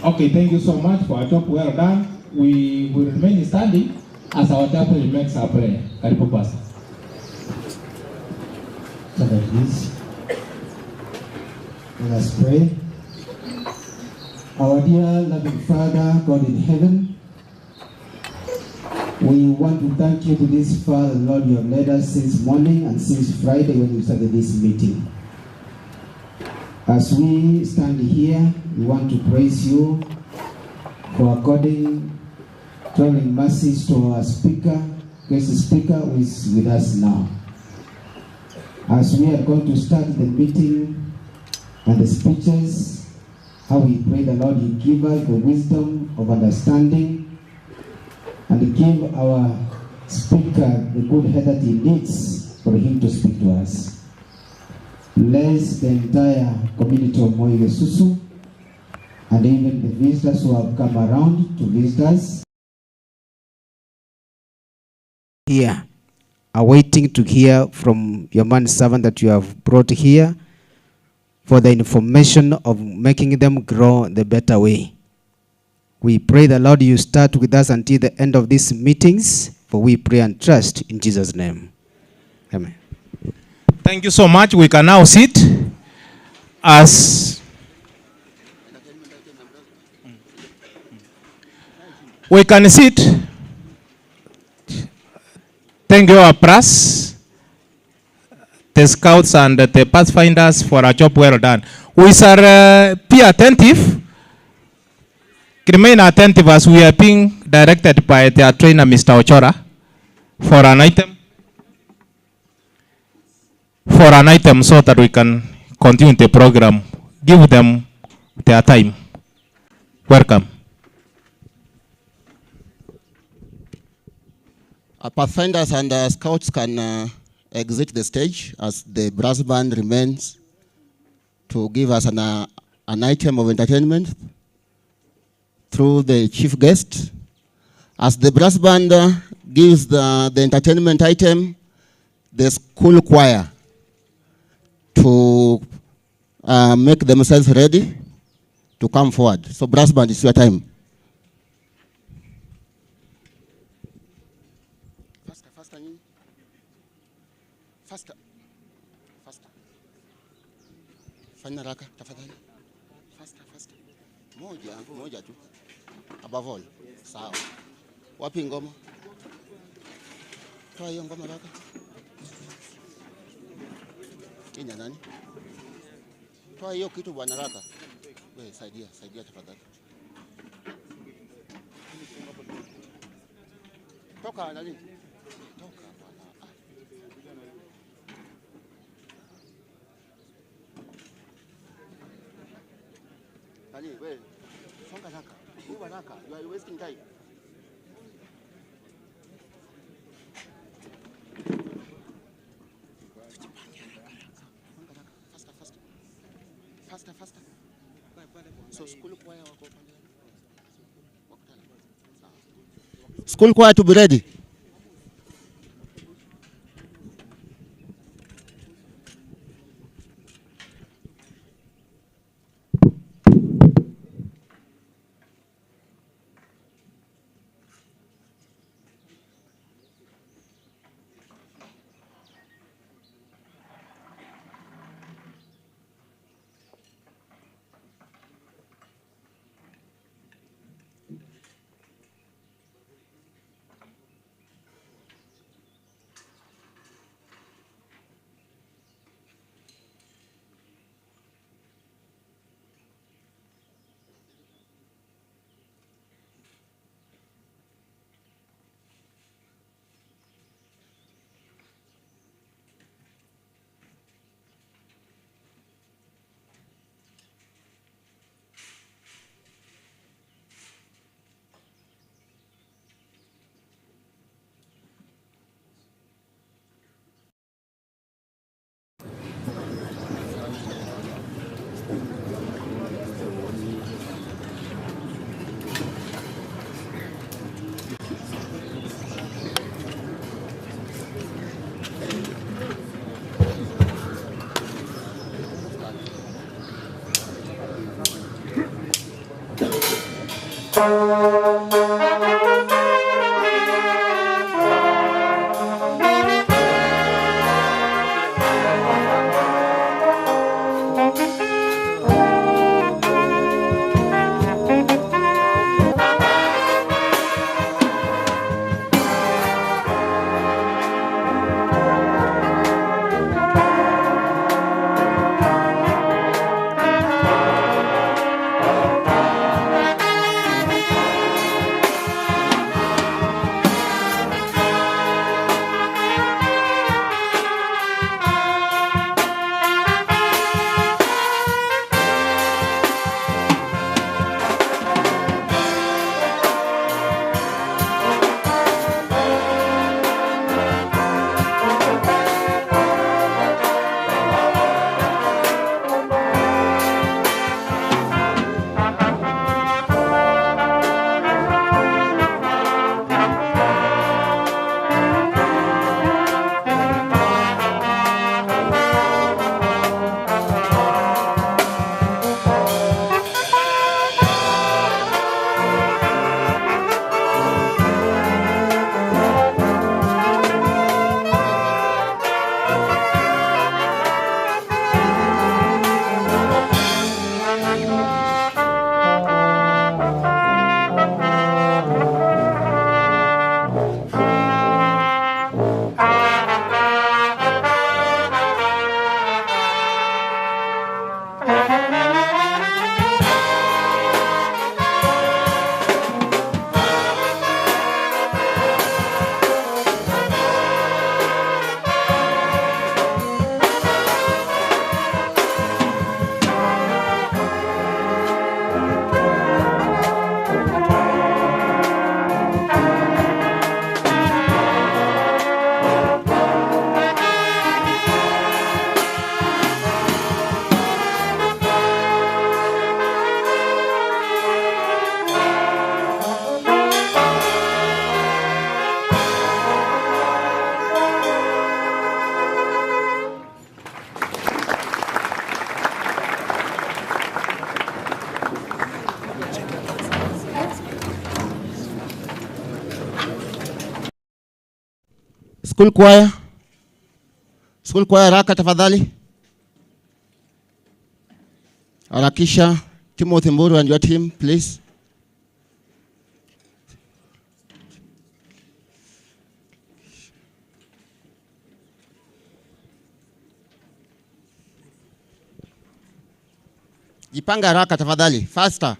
Okay, thank you so much for a job well done. We will remain standing as our chaplain makes our prayer. Karibu Pastor. Father, please, let us pray. Our dear loving Father, God in heaven, we want to thank you to this far, Lord. You have led us since morning and since Friday when we started this meeting. As we stand here, we want to praise you for according traveling mercies to our speaker, guest speaker who is with us now. As we are going to start the meeting and the speeches, how we pray the Lord you give us the wisdom of understanding and give our speaker the good head that he needs for him to speak to us. Bless the entire community of Moi Gesusu and even the visitors who have come around to visit us here, awaiting to hear from your man servant that you have brought here for the information of making them grow the better way. We pray the Lord you start with us until the end of these meetings, for we pray and trust in Jesus' name. Amen. Thank you so much. We can now sit as we can sit. Thank you, our press, the scouts and the pathfinders for a job well done. We shall be attentive, remain attentive as we are being directed by their trainer, Mr. Ochora, for an item so that we can continue the program. Give them their time. Welcome. Pathfinders and scouts can exit the stage as the brass band remains to give us an item of entertainment through the chief guest. As the brass band gives the entertainment item, the school choir to make themselves ready to come forward. So brass band, it's your time. Faster. Fanya haraka tafadhali. Faster. Moja tu. Above all. Sawa. Wapi ngoma? Toa hiyo ngoma haraka. Kenya nani? Toa hiyo kitu bwana haraka. Wewe saidia tafadhali. Toka nani? Well, you are wasting time. Faster. So school choir wako pande. School choir to be ready. School choir. School choir haraka tafadhali. Harakisha. Timothy Mburu and your team, please. Jipanga haraka tafadhali. Faster.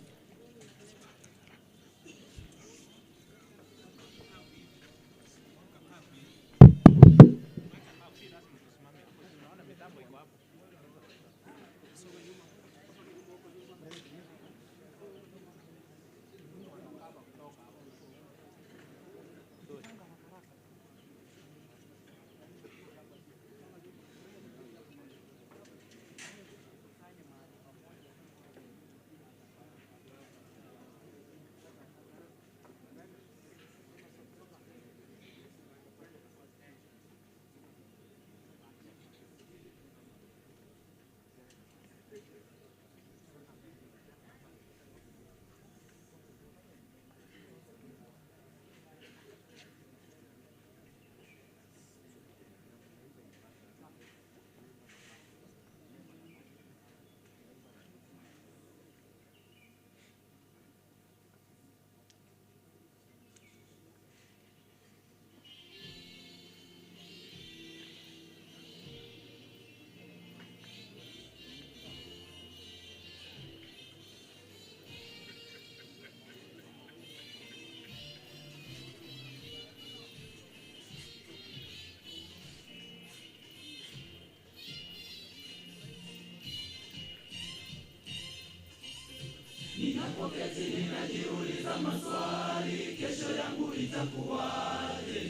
Ninapoketi ninajiuliza maswali, kesho yangu itakuwaje?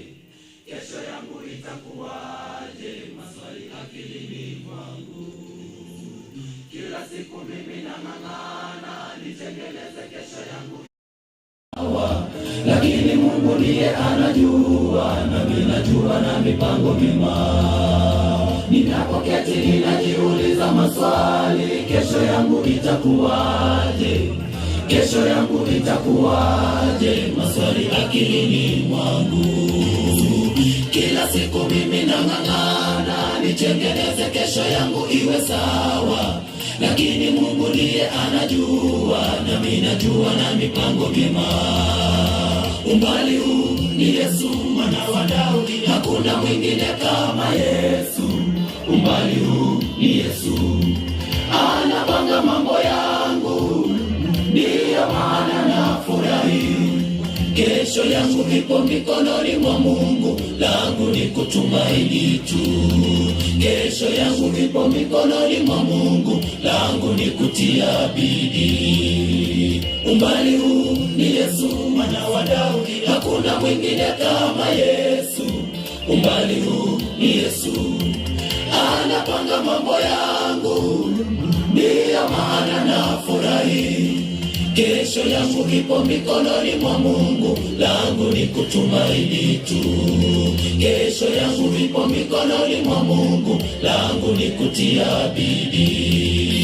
Kesho yangu itakuwaje? Maswali akilini mwangu. Kila siku mimi nang'ang'ana nitengeneze kesho yangu. Lakini Mungu ndiye anajua, nami najua na mipango mema. Ninapoketi ninajiuliza maswali, kesho yangu itakuwaje? Kesho yangu itakuwaje? Maswali akilini mwangu. Kila siku mimi nang'ang'ana nitengeneze kesho yangu iwe sawa, lakini Mungu ndiye anajua, nami najua na mipango mema. Umbali huu ni Yesu mwana wa Daudi, hakuna mwingine kama Yesu. Umbali huu ni Yesu, anapanga mambo yangu, ndiyo maana nafurahi. Kesho yangu ipo mikononi mwa Mungu, langu ni kutumaini tu. Kesho yangu ipo mikononi mwa Mungu, langu ni kutia bidii. Umbali huu ni Yesu mwana wa Daudi, hakuna mwingine kama Yesu. Umbali huu ni Yesu, anapanga mambo yangu, ndiyo maana nafurahi. Kesho yangu ipo mikononi mwa Mungu, langu ni kutumaini tu. Kesho yangu ipo mikononi mwa Mungu, langu ni kutia bidii.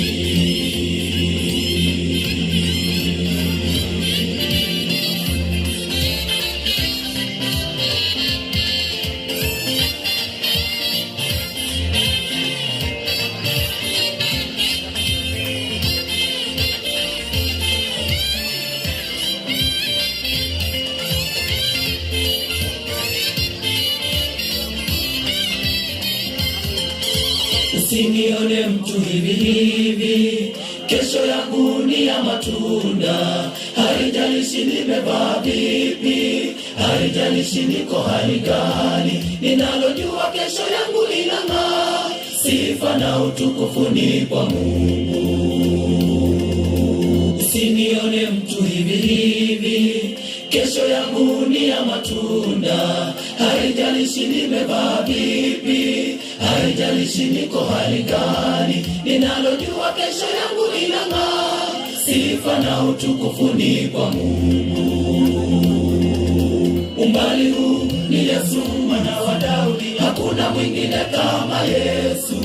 Usinione mtu hivi hivi, kesho yangu ni ya matunda. Haijalishi nimevaa vipi, haijalishi niko hali gani, ninalojua kesho yangu inang'aa. Sifa na utukufu ni kwa Mungu. Usinione mtu hivi hivi, kesho yangu ni ya matunda. Haijalishi nimevaa vipi, haijalishi niko hali gani, ninalojua kesho yangu inang'aa. Sifa na utukufu ni kwa Mungu. Umbali huu ni Yesu mwana wa Daudi, hakuna mwingine kama Yesu.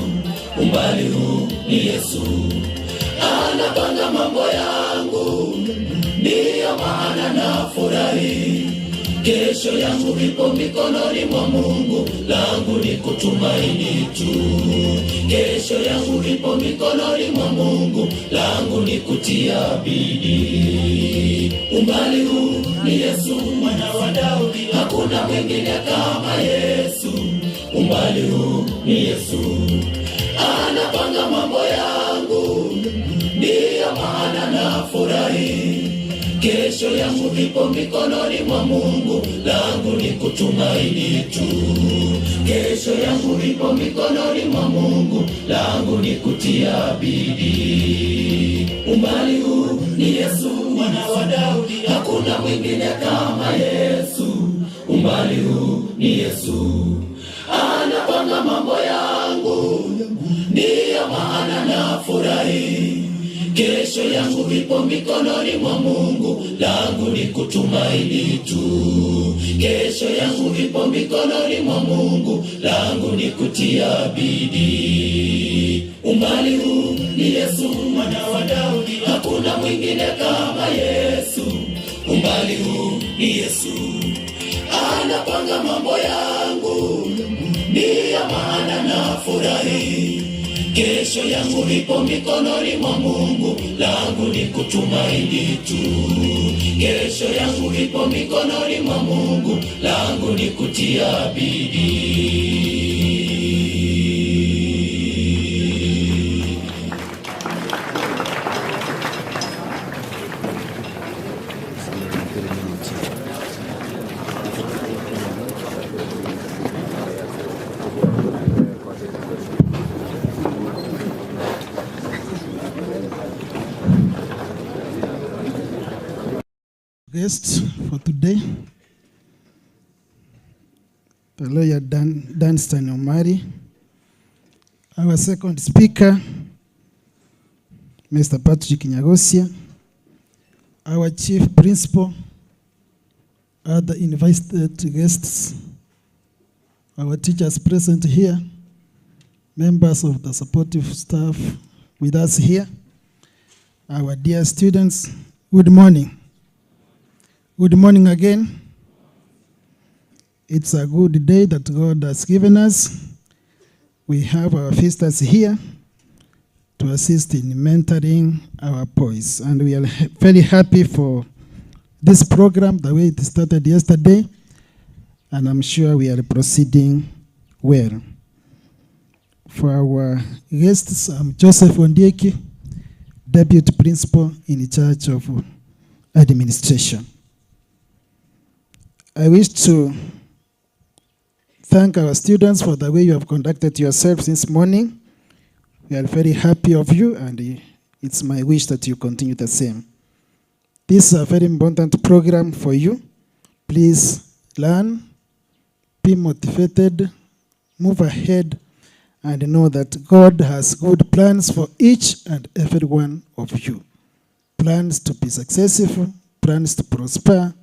Umbali huu ni Yesu, anapanga mambo yangu, ndiyo maana nafurahi. Kesho yangu ipo mikononi mwa Mungu, langu ni kutumaini tu. Kesho yangu ipo mikononi mwa Mungu, langu ni kutia bidii. Umbali huu ni Yesu mwana wa Daudi, hakuna mwingine kama Yesu. Umbali huu ni Yesu, anapanga mambo yangu, ndiyo maana nafurahi. Kesho yangu ipo mikononi mwa Mungu, langu ni kutumaini tu. Kesho yangu ipo mikononi mwa Mungu, langu ni kutia bidii. Umbali huu ni Yesu mwana wa Daudi, hakuna mwingine kama Yesu. Umbali huu ni Yesu, anapanga mambo yangu, ndiyo maana nafurahi. Kesho yangu ipo mikononi mwa Mungu, langu ni kutumaini tu. Kesho yangu ipo mikononi mwa Mungu, langu ni kutia bidii. Umbali huu ni Yesu mwana wa Daudi, hakuna mwingine kama Yesu. Umbali huu ni Yesu, anapanga mambo yangu, ndiyo maana nafurahi. Kesho yangu ipo mikononi mwa Mungu, langu ni kutumaini tu. Kesho yangu ipo mikononi mwa Mungu, langu ni kutia bidii. Guest for today, the lawyer Dunstan Omari. Our second speaker, Mr. Patrick Nyagosia. Our chief principal, other invited guests, our teachers present here, members of the supportive staff with us here, our dear students, good morning. Good morning again. It's a good day that God has given us. We have our visitors here to assist in mentoring our boys. And we are very happy for this program, the way it started yesterday. And I'm sure we are proceeding well. For our guests, I'm Joseph Ondieki, Deputy Principal in charge of administration. I wish to thank our students for the way you have conducted yourselves this morning. We are very happy of you, and it's my wish that you continue the same. This is a very important program for you. Please learn, be motivated, move ahead, and know that God has good plans for each and every one of you. Plans to be successful, plans to prosper,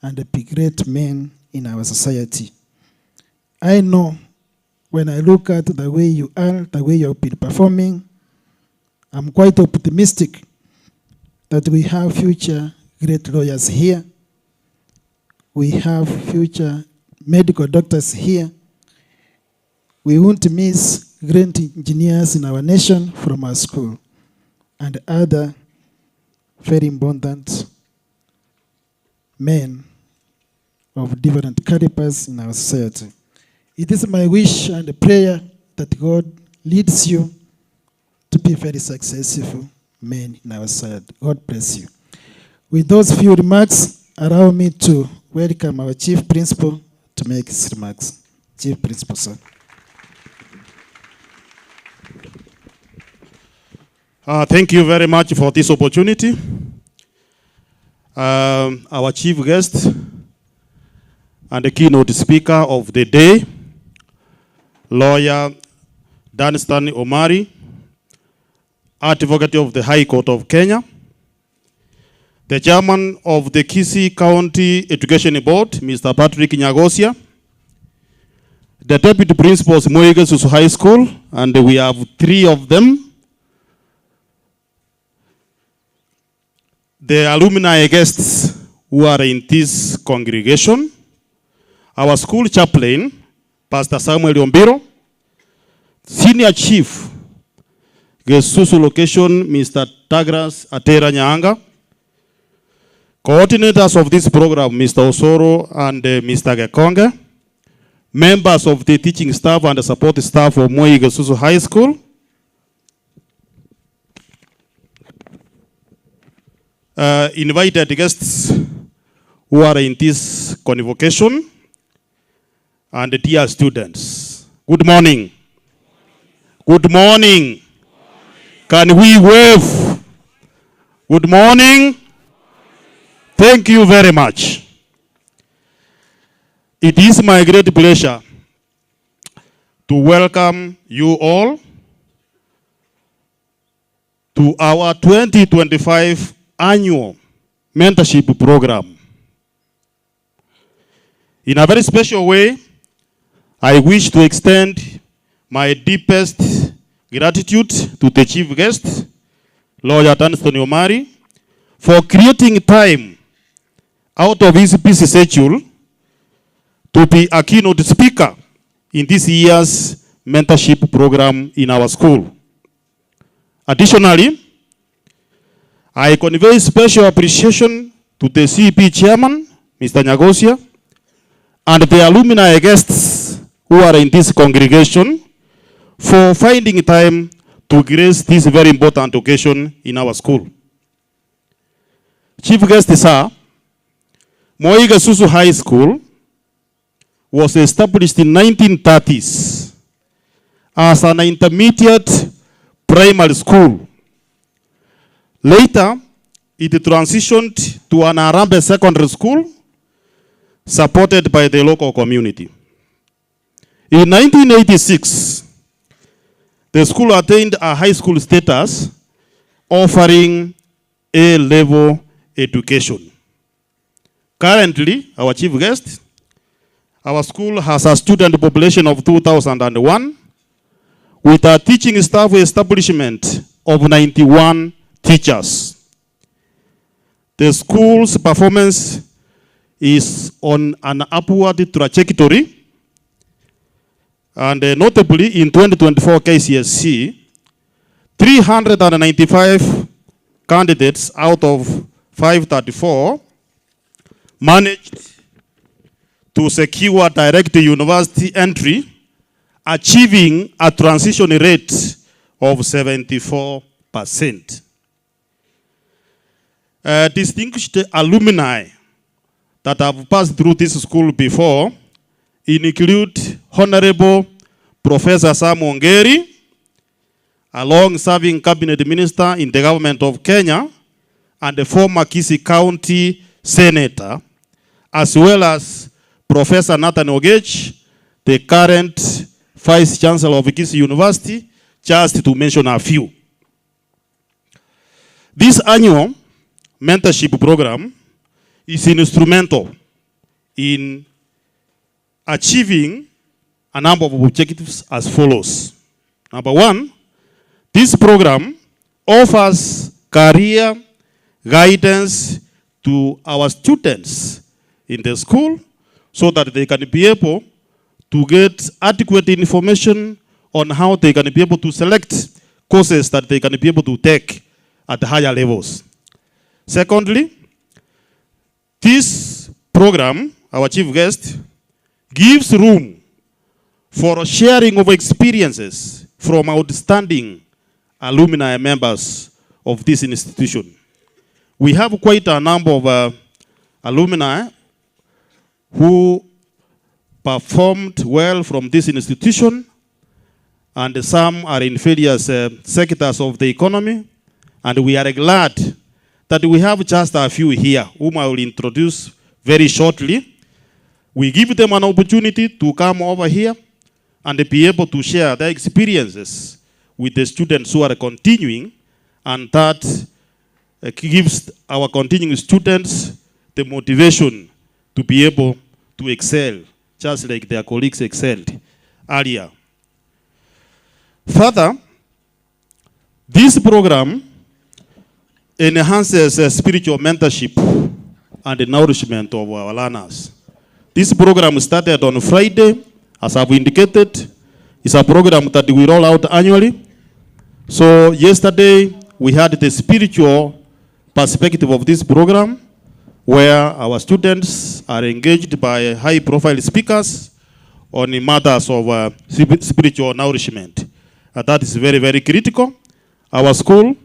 and be great men in our society. I know when I look at the way you are, the way you've been performing, I'm quite optimistic that we have future great lawyers here. We have future medical doctors here. We won't miss great engineers in our nation from our school and other very important men of different calibers in our society. It is my wish and prayer that God leads you to be very successful men in our society. God bless you. With those few remarks, allow me to welcome our Chief Principal to make his remarks. Chief Principal, sir. Thank you very much for this opportunity. Our chief guest and the keynote speaker of the day, lawyer Dunstan Omari, advocate of the High Court of Kenya, the chairman of the Kisii County Education Board, Mr. Patrick Nyagosia, the deputy principals, Moi Gesusu High School, and we have 3 of them, the alumni guests who are in this congregation, our school chaplain, Pastor Samuel Yombiro, Senior Chief, Gesusu Location, Mr. Tagras Atera Nyanga, coordinators of this program, Mr. Osoro and Mr. Gekonge, members of the teaching staff and the support staff of Moi Gesusu High School, invited guests who are in this convocation, and dear students. Good morning. Good morning. Can we wave? Good morning. Thank you very much. It is my great pleasure to welcome you all to our 2025 annual mentorship program. In a very special way, I wish to extend my deepest gratitude to the chief guest, Lawyer Anthony Omari, for creating time out of his busy schedule to be a keynote speaker in this year's mentorship program in our school. Additionally, I convey special appreciation to the CEP chairman, Mr. Nyagosia, and the alumni guests who are in this congregation for finding time to grace this very important occasion in our school. Chief guest, sir, Moi Gesusu High School was established in 1930s as an intermediate primary school. Later, it transitioned to an Arambe secondary school supported by the local community. In 1986, the school attained a high school status, offering A-level education. Currently, our chief guest, our school has a student population of 2001 with a teaching staff establishment of 91 teachers. The school's performance is on an upward trajectory, and notably in 2024 KCSE, 395 candidates out of 534 managed to secure direct university entry, achieving a transition rate of 74%. Distinguished alumni that have passed through this school before include Honorable Professor Sam Ongeri, a long-serving cabinet minister in the government of Kenya and a former Kisii County senator, as well as Professor Nathan Ogech, the current Vice Chancellor of Kisii University, just to mention a few. This annual mentorship program is instrumental in achieving a number of objectives as follows. Number one, this program offers career guidance to our students in the school so that they can be able to get adequate information on how they can be able to select courses that they can be able to take at higher levels. Secondly, this program, our chief guest, gives room for sharing of experiences from outstanding alumni members of this institution. We have quite a number of alumni who performed well from this institution, and some are in various sectors of the economy, and we are glad that we have just a few here whom I will introduce very shortly. We give them an opportunity to come over here and be able to share their experiences with the students who are continuing, and that gives our continuing students the motivation to be able to excel, just like their colleagues excelled earlier. Further, this program enhances spiritual mentorship and the nourishment of our learners. This program started on Friday, as I've indicated. It's a program that we roll out annually. So yesterday, we had the spiritual perspective of this program, where our students are engaged by high-profile speakers on the matters of spiritual nourishment. That is very, very critical. Our school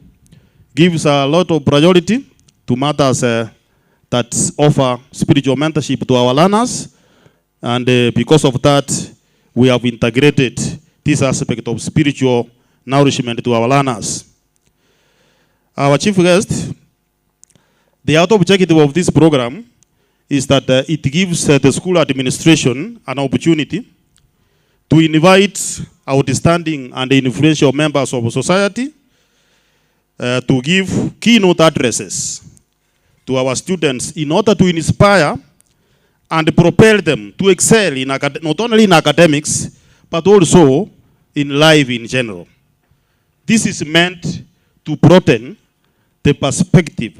gives a lot of priority to matters that offer spiritual mentorship to our learners. And because of that, we have integrated this aspect of spiritual nourishment to our learners. Our chief guest, the other objective of this program is that it gives the school administration an opportunity to invite outstanding and influential members of society to give keynote addresses to our students in order to inspire and propel them to excel in not only in academics, but also in life in general. This is meant to broaden the perspective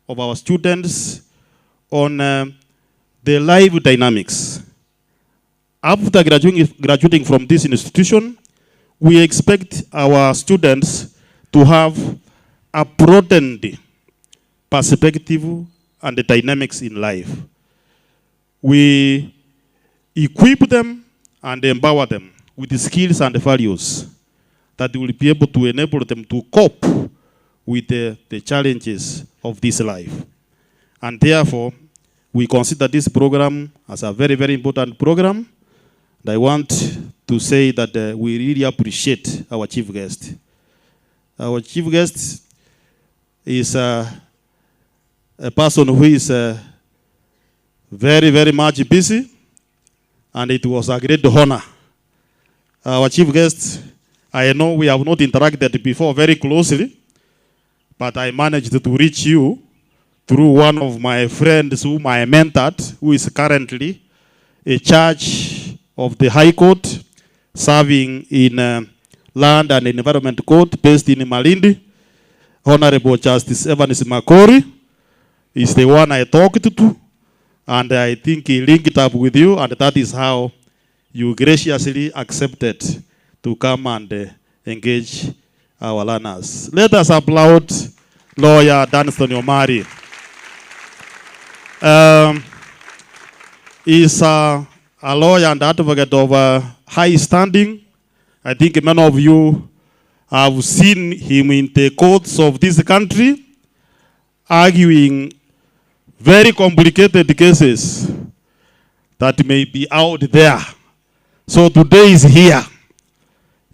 of our students on the life dynamics. After graduating from this institution, we expect our students to have a broadened perspective and the dynamics in life. We equip them and empower them with the skills and the values that will be able to enable them to cope with the challenges of this life. And therefore, we consider this program as a very, very important program. And I want to say that we really appreciate our chief guest. Our chief guest is a person who is very, very much busy, and it was a great honor. Our chief guest, I know we have not interacted before very closely, but I managed to reach you through one of my friends whom I mentored, who is currently a judge of the High Court, serving in Land and Environment Court based in Malindi. Honorable Justice Evans Makori is the one I talked to, and I think he linked up with you, and that is how you graciously accepted to come and engage our learners. Let us applaud lawyer Dunstan Omari. He's a lawyer and advocate of high standing. I think many of you have seen him in the courts of this country arguing very complicated cases that may be out there. So today is here.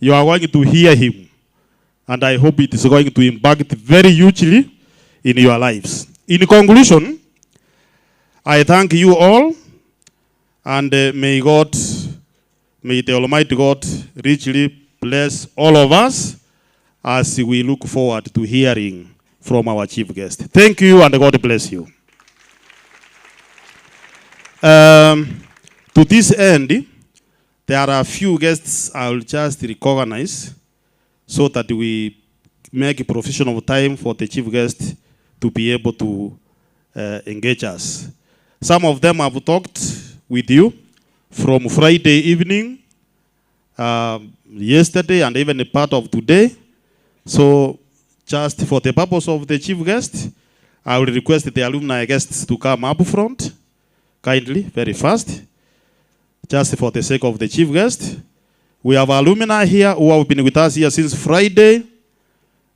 You are going to hear him. And I hope it is going to impact very hugely in your lives. In conclusion, I thank you all, and may the Almighty God richly bless all of us as we look forward to hearing from our chief guest. Thank you, and God bless you. To this end, there are a few guests I will just recognize so that we make a provision of time for the chief guest to be able to engage us. Some of them have talked with you from Friday evening, yesterday, and even a part of today. So just for the purpose of the chief guest, I will request the alumni guests to come up front, kindly, very fast, just for the sake of the chief guest. We have alumni here who have been with us here since Friday.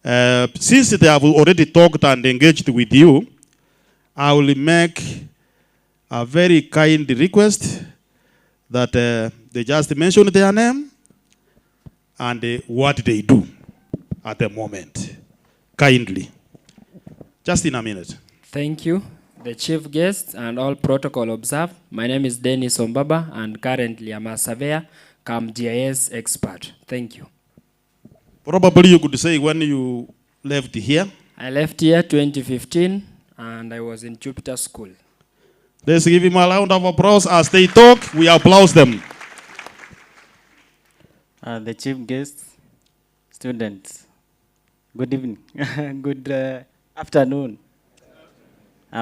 Since they have already talked and engaged with you, I will make a very kind request that they just mention their name and what they do at the moment. Kindly. Just in a minute. Thank you, the chief guest and all protocol observed. My name is Dennis Ombaba, and currently I'm a surveyor, GIS expert. Thank you. Probably you could say when you left here. I left here 2015, and I was in Jupiter School. Let's give him a round of applause as they talk. We applaud them. The chief guest, students, good evening, good afternoon.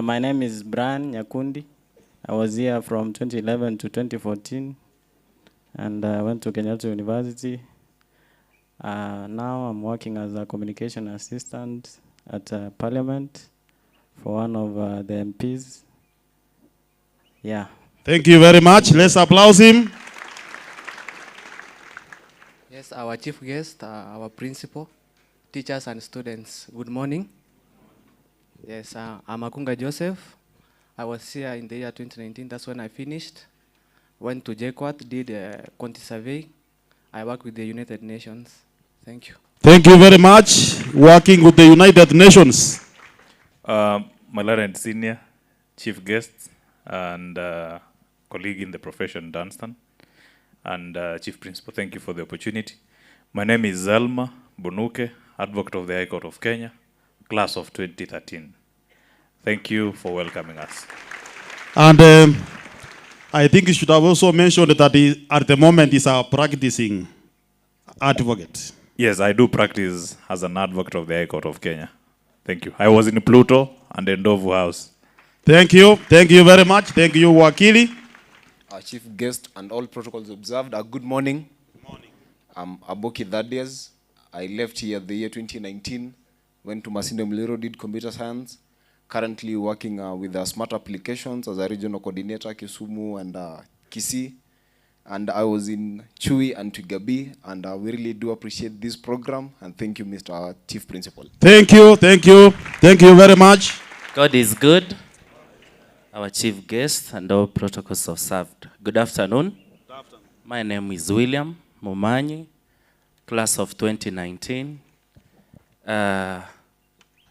My name is Brian Nyakundi. I was here from 2011 to 2014, and I went to Kenyatta University. Now I'm working as a communication assistant at Parliament for one of the MPs. Yeah. Thank you very much. Let's applaud him. Yes, our chief guest, our principal, teachers and students, good morning. Yes, I'm Akunga Joseph. I was here in the year 2019, that's when I finished. Went to JKUAT, did a quantity survey. I work with the United Nations. Thank you. Thank you very much. Working with the United Nations. Malaran Senior, chief guest, and colleague in the profession, Dunstan, and chief principal, thank you for the opportunity. My name is Zelma Bunuke, advocate of the High Court of Kenya, class of 2013. Thank you for welcoming us. And I think you should have also mentioned that at the moment is a practicing advocate. Yes, I do practice as an advocate of the High Court of Kenya. Thank you. I was in Pluto and Endovu House. Thank you. Thank you very much. Thank you, Wakili. Our chief guest and all protocols observed. Good morning. Good morning. I'm Aboki Thaddeus. I left here the year 2019, went to Masinde Muliro, did computer science. Currently working with smart applications as a regional coordinator, Kisumu and Kisii. And I was in Chui and Twigabi, and we really do appreciate this program. And thank you, Mr. Chief Principal. Thank you, thank you, thank you very much. God is good. Our chief guest and all protocols observed. Good afternoon. Good afternoon. My name is William Mumanyi, class of 2019.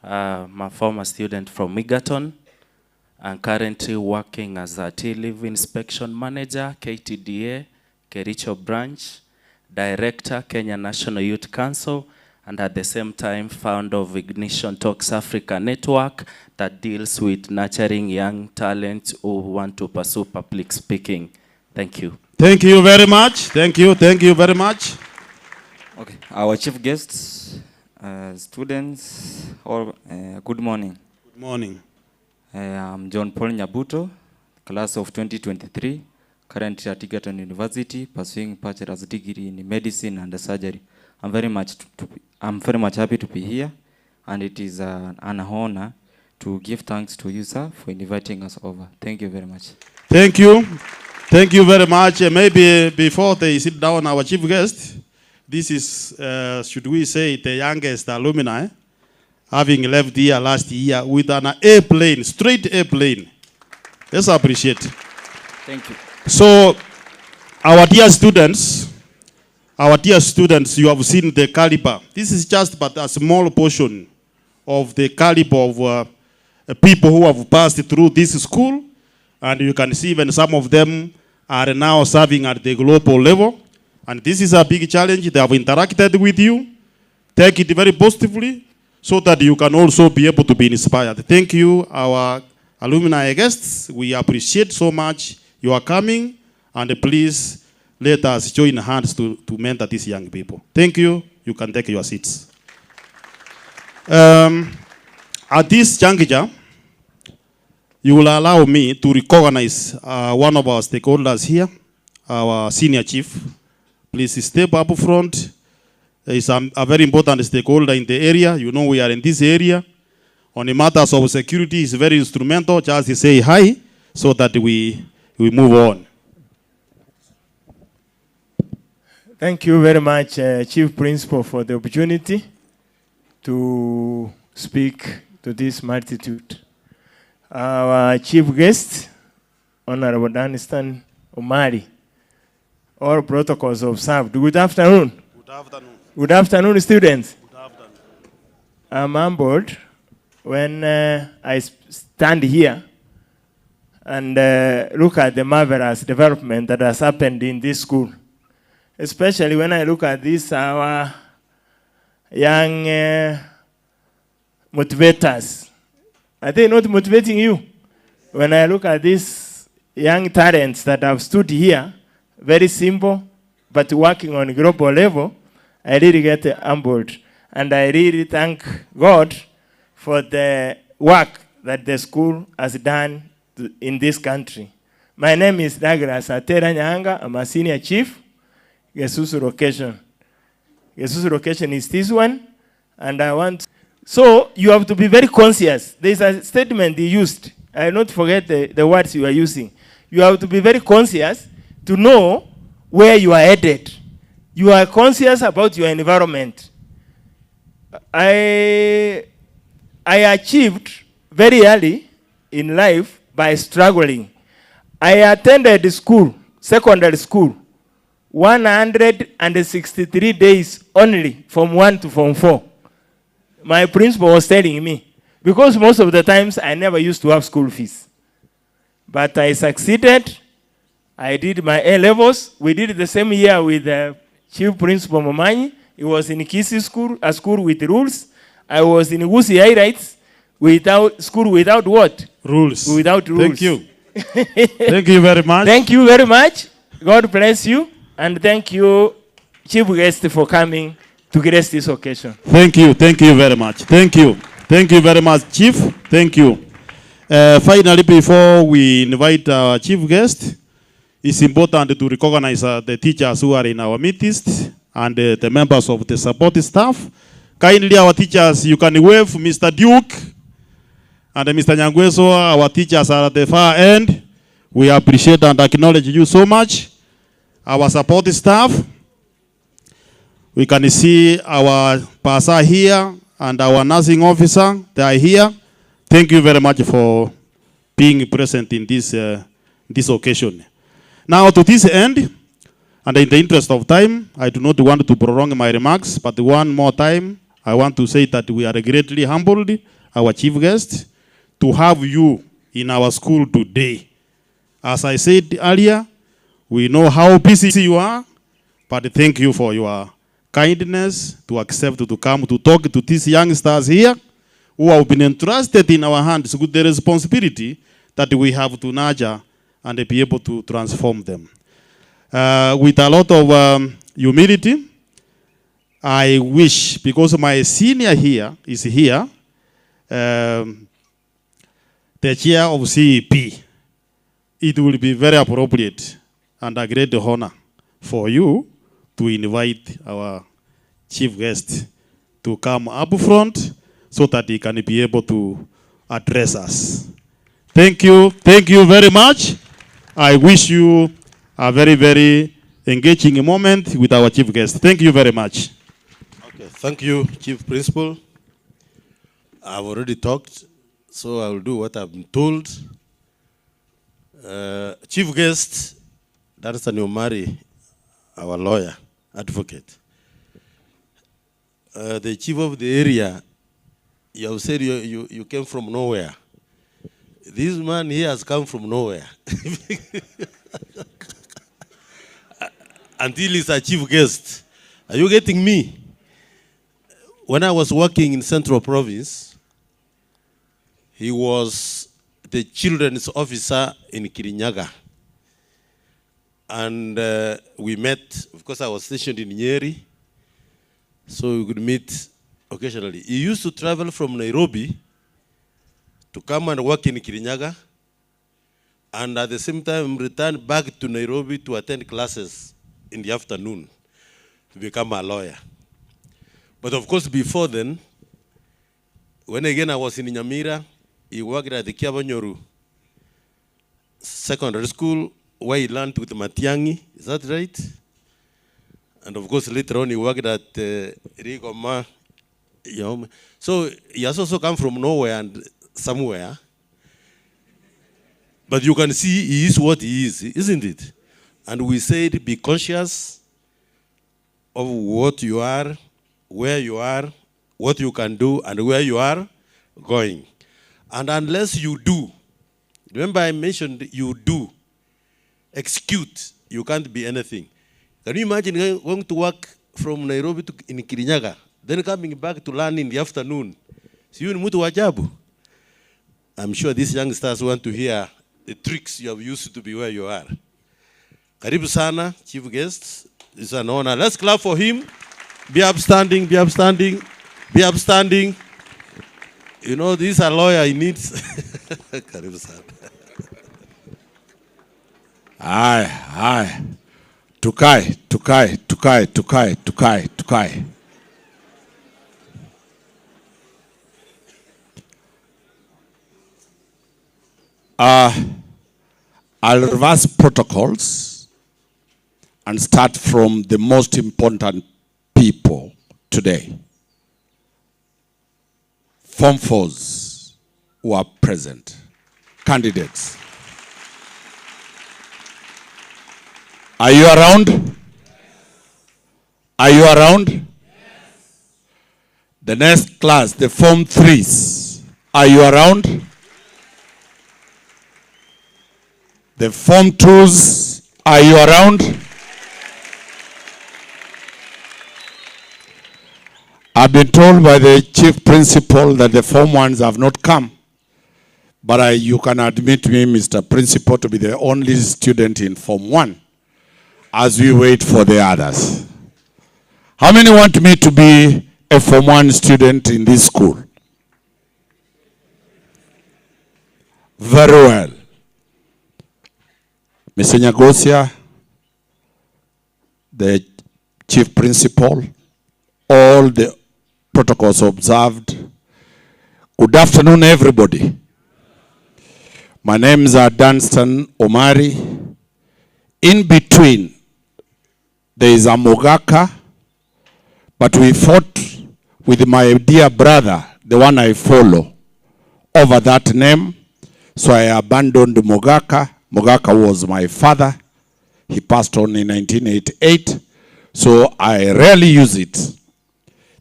I'm a former student from Egerton. I'm currently working as a tea leave inspection manager, KTDA, Kericho branch, director, Kenya National Youth Council, and at the same time, founder of Ignition Talks Africa Network that deals with nurturing young talent who want to pursue public speaking. Thank you. Thank you very much. Thank you very much. Okay, our chief guests, students, all good morning. Good morning. I'm John Paul Nyabuto, class of 2023, currently at Egerton University, pursuing bachelor's degree in medicine and surgery. I'm very much happy to be here, and it is an honor to give thanks to you, sir, for inviting us over. Thank you very much. Thank you. Thank you very much. Maybe before they sit down, our chief guest, this is, should we say, the youngest alumni, having left here last year with an airplane, straight airplane. Let's appreciate. Thank you. So, our dear students, you have seen the caliber. This is just but a small portion of the caliber of people who have passed through this school. And you can see even some of them are now serving at the global level. And this is a big challenge. They have interacted with you. Take it very positively so that you can also be able to be inspired. Thank you, our alumni guests. We appreciate so much you are coming. And please, let us join hands to mentor these young people. Thank you. You can take your seats. At this juncture, you will allow me to recognize one of our stakeholders here, our senior chief. Please step up front. He's a very important stakeholder in the area. You know we are in this area. On the matters of security, he's very instrumental. Just say hi so that we move on. Thank you very much, Chief Principal, for the opportunity to speak to this multitude. Our chief guest, Honorable Dunstan Omari, all protocols observed. Good afternoon. Good afternoon. Good afternoon, students. Good afternoon. I'm humbled when I stand here and look at the marvelous development that has happened in this school. Especially when I look at this, our young motivators. Are they not motivating you? When I look at these young talents that have stood here, very simple, but working on a global level, I really get humbled. And I really thank God for the work that the school has done in this country. My name is Douglas Atera Nyanga. I'm a senior chief, Gesusu location. Gesusu location is this one, and I want. So you have to be very conscious. There is a statement you used. I will not forget the words you are using. You have to be very conscious to know where you are headed. You are conscious about your environment. I achieved very early in life by struggling. I attended school, secondary school, 163 days only from 1 to form 4. My principal was telling me, because most of the times I never used to have school fees. But I succeeded. I did my A-levels. We did the same year with Chief Principal Momanyi. He was in Kisi school, a school with rules. I was in Wusi Highlights, without school without what? Rules. Without rules. Thank you. Thank you very much. Thank you very much. God bless you. And thank you, Chief Guest, for coming to grace this occasion. Thank you. Thank you very much. Thank you. Thank you very much, Chief. Thank you. Finally, before we invite our chief guest, it's important to recognize the teachers who are in our midst and the members of the support staff. Kindly, our teachers, you can wave Mr. Duke and Mr. Nyangweso. Our teachers are at the far end. We appreciate and acknowledge you so much. Our support staff, we can see our pastor here and our nursing officer. They are here. Thank you very much for being present in this occasion. Now, to this end, and in the interest of time, I do not want to prolong my remarks, but one more time, I want to say that we are greatly humbled, our chief guest, to have you in our school today. As I said earlier, we know how busy you are, but thank you for your kindness to accept to come to talk to these youngsters here who have been entrusted in our hands with the responsibility that we have to nurture and be able to transform them. With a lot of humility, I wish, because my senior here is here, the chair of CEP, it will be very appropriate and a great honor for you to invite our chief guest to come up front so that he can be able to address us. Thank you. Thank you very much. I wish you a very, very engaging moment with our chief guest. Thank you very much. Okay, thank you, Chief Principal. I've already talked, so I will do what I've been told. Chief guest, that's Omari, our lawyer, advocate. The chief of the area, you have said you came from nowhere. This man here has come from nowhere. Until he's a chief guest. Are you getting me? When I was working in Central Province, he was the children's officer in Kirinyaga. And we met, of course I was stationed in Nyeri, so we could meet occasionally. He used to travel from Nairobi to come and work in Kirinyaga, and at the same time return back to Nairobi to attend classes in the afternoon to become a lawyer. But of course, before then, when again I was in Nyamira, he worked at the Kiabanyoru Secondary School, where he learned with Matiangi. Is that right? And of course, later on, he worked at Rigoma. So he has also come from nowhere and somewhere. But you can see he is what he is, isn't it? And we said, be conscious of what you are, where you are, what you can do, and where you are going. And unless you do, remember I mentioned you do, execute, you can't be anything. Can you imagine going to work from Nairobi to in Kirinyaga, then coming back to learn in the afternoon? So you mutu wajabu. I'm sure these youngsters want to hear the tricks you have used to be where you are. Karibu sana, chief guest. It's an honor. Let's clap for him. Be upstanding, be upstanding, be upstanding. You know, this a lawyer, he needs. Karibu sana. Haya. Tukae. I'll reverse protocols and start from the most important people today. Form 4s who are present. Candidates. Are you around? Are you around? Yes. The next class, the Form 3s. Are you around? The Form 2s, are you around? I've been told by the chief principal that the Form 1s have not come. But you can admit me, Mr. Principal, to be the only student in Form 1 as we wait for the others. How many want me to be a Form 1 student in this school? Very well. Mr. Nyagosia, the chief principal, all the protocols observed. Good afternoon, everybody. My name is Dunstan Omari. In between, there is a Mogaka, but we fought with my dear brother, the one I follow, over that name. So I abandoned Mogaka. Mogaka was my father. He passed on in 1988. So I rarely use it.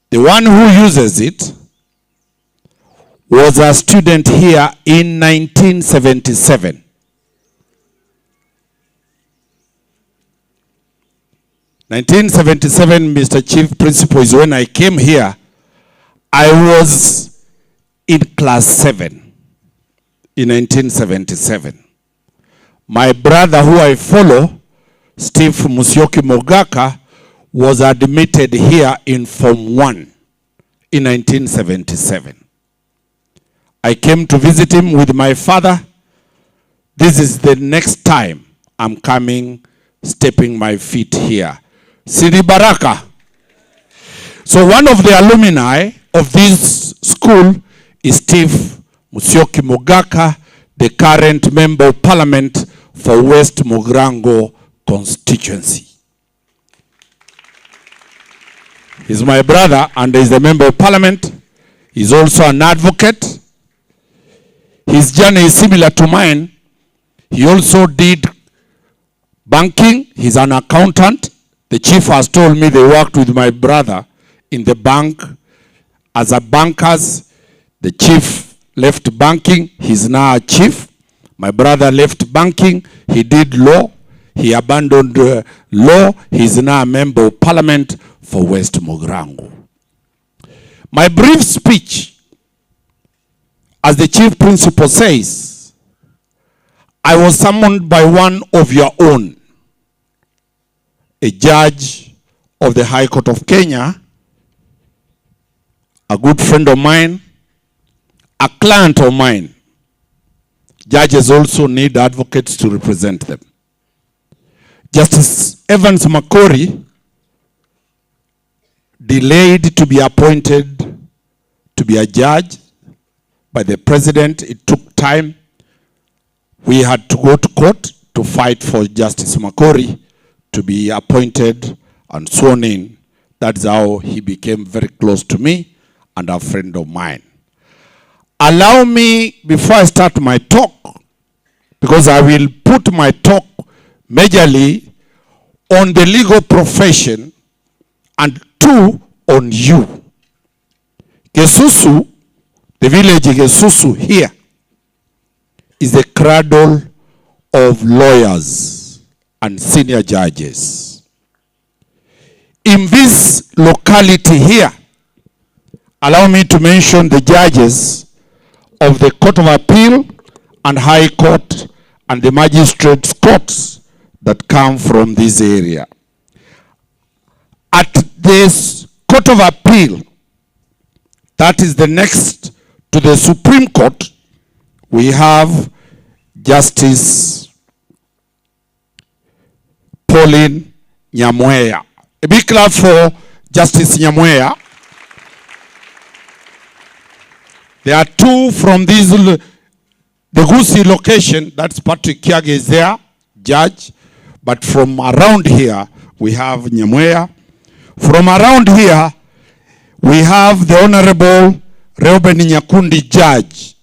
The one who uses it was a student here in 1977. Mr. Chief Principal, is when I came here. I was in class 7 in 1977. My brother, who I follow, Steve Musyoki Mogaka, was admitted here in Form 1 in 1977. I came to visit him with my father. This is the next time I'm coming, stepping my feet here. Sidi Baraka. So one of the alumni of this school is Steve Musyoki Mogaka, the current member of parliament for West Mogrango constituency. He's my brother and is a member of parliament. He's also an advocate. His journey is similar to mine. He also did banking. He's an accountant. The chief has told me they worked with my brother in the bank as a bankers. The chief left banking. He's now a chief. My brother left banking. He did law. He abandoned law. He's now a member of parliament for West Mogrango. My brief speech, as the chief principal says, I was summoned by one of your own, a judge of the High Court of Kenya, a good friend of mine, a client of mine. Judges also need advocates to represent them. Justice Evans Makori delayed to be appointed to be a judge by the president. It took time. We had to go to court to fight for Justice Makori to be appointed and sworn in. That's how he became very close to me and a friend of mine. Allow me, before I start my talk, because I will put my talk majorly on the legal profession and 2 on you. Gesusu, the village Gesusu here, is the cradle of lawyers and senior judges. In this locality here, allow me to mention the judges of the Court of Appeal and High Court and the magistrates' courts that come from this area. At this Court of Appeal, that is the next to the Supreme Court, we have Justice Pauline Nyamweya. A big clap for Justice Nyamweya. There are two from the Gusii location, that's Patrick Kiage is there, judge. But from around here, we have Nyamweya. From around here, we have the Honorable Reuben Nyakundi, judge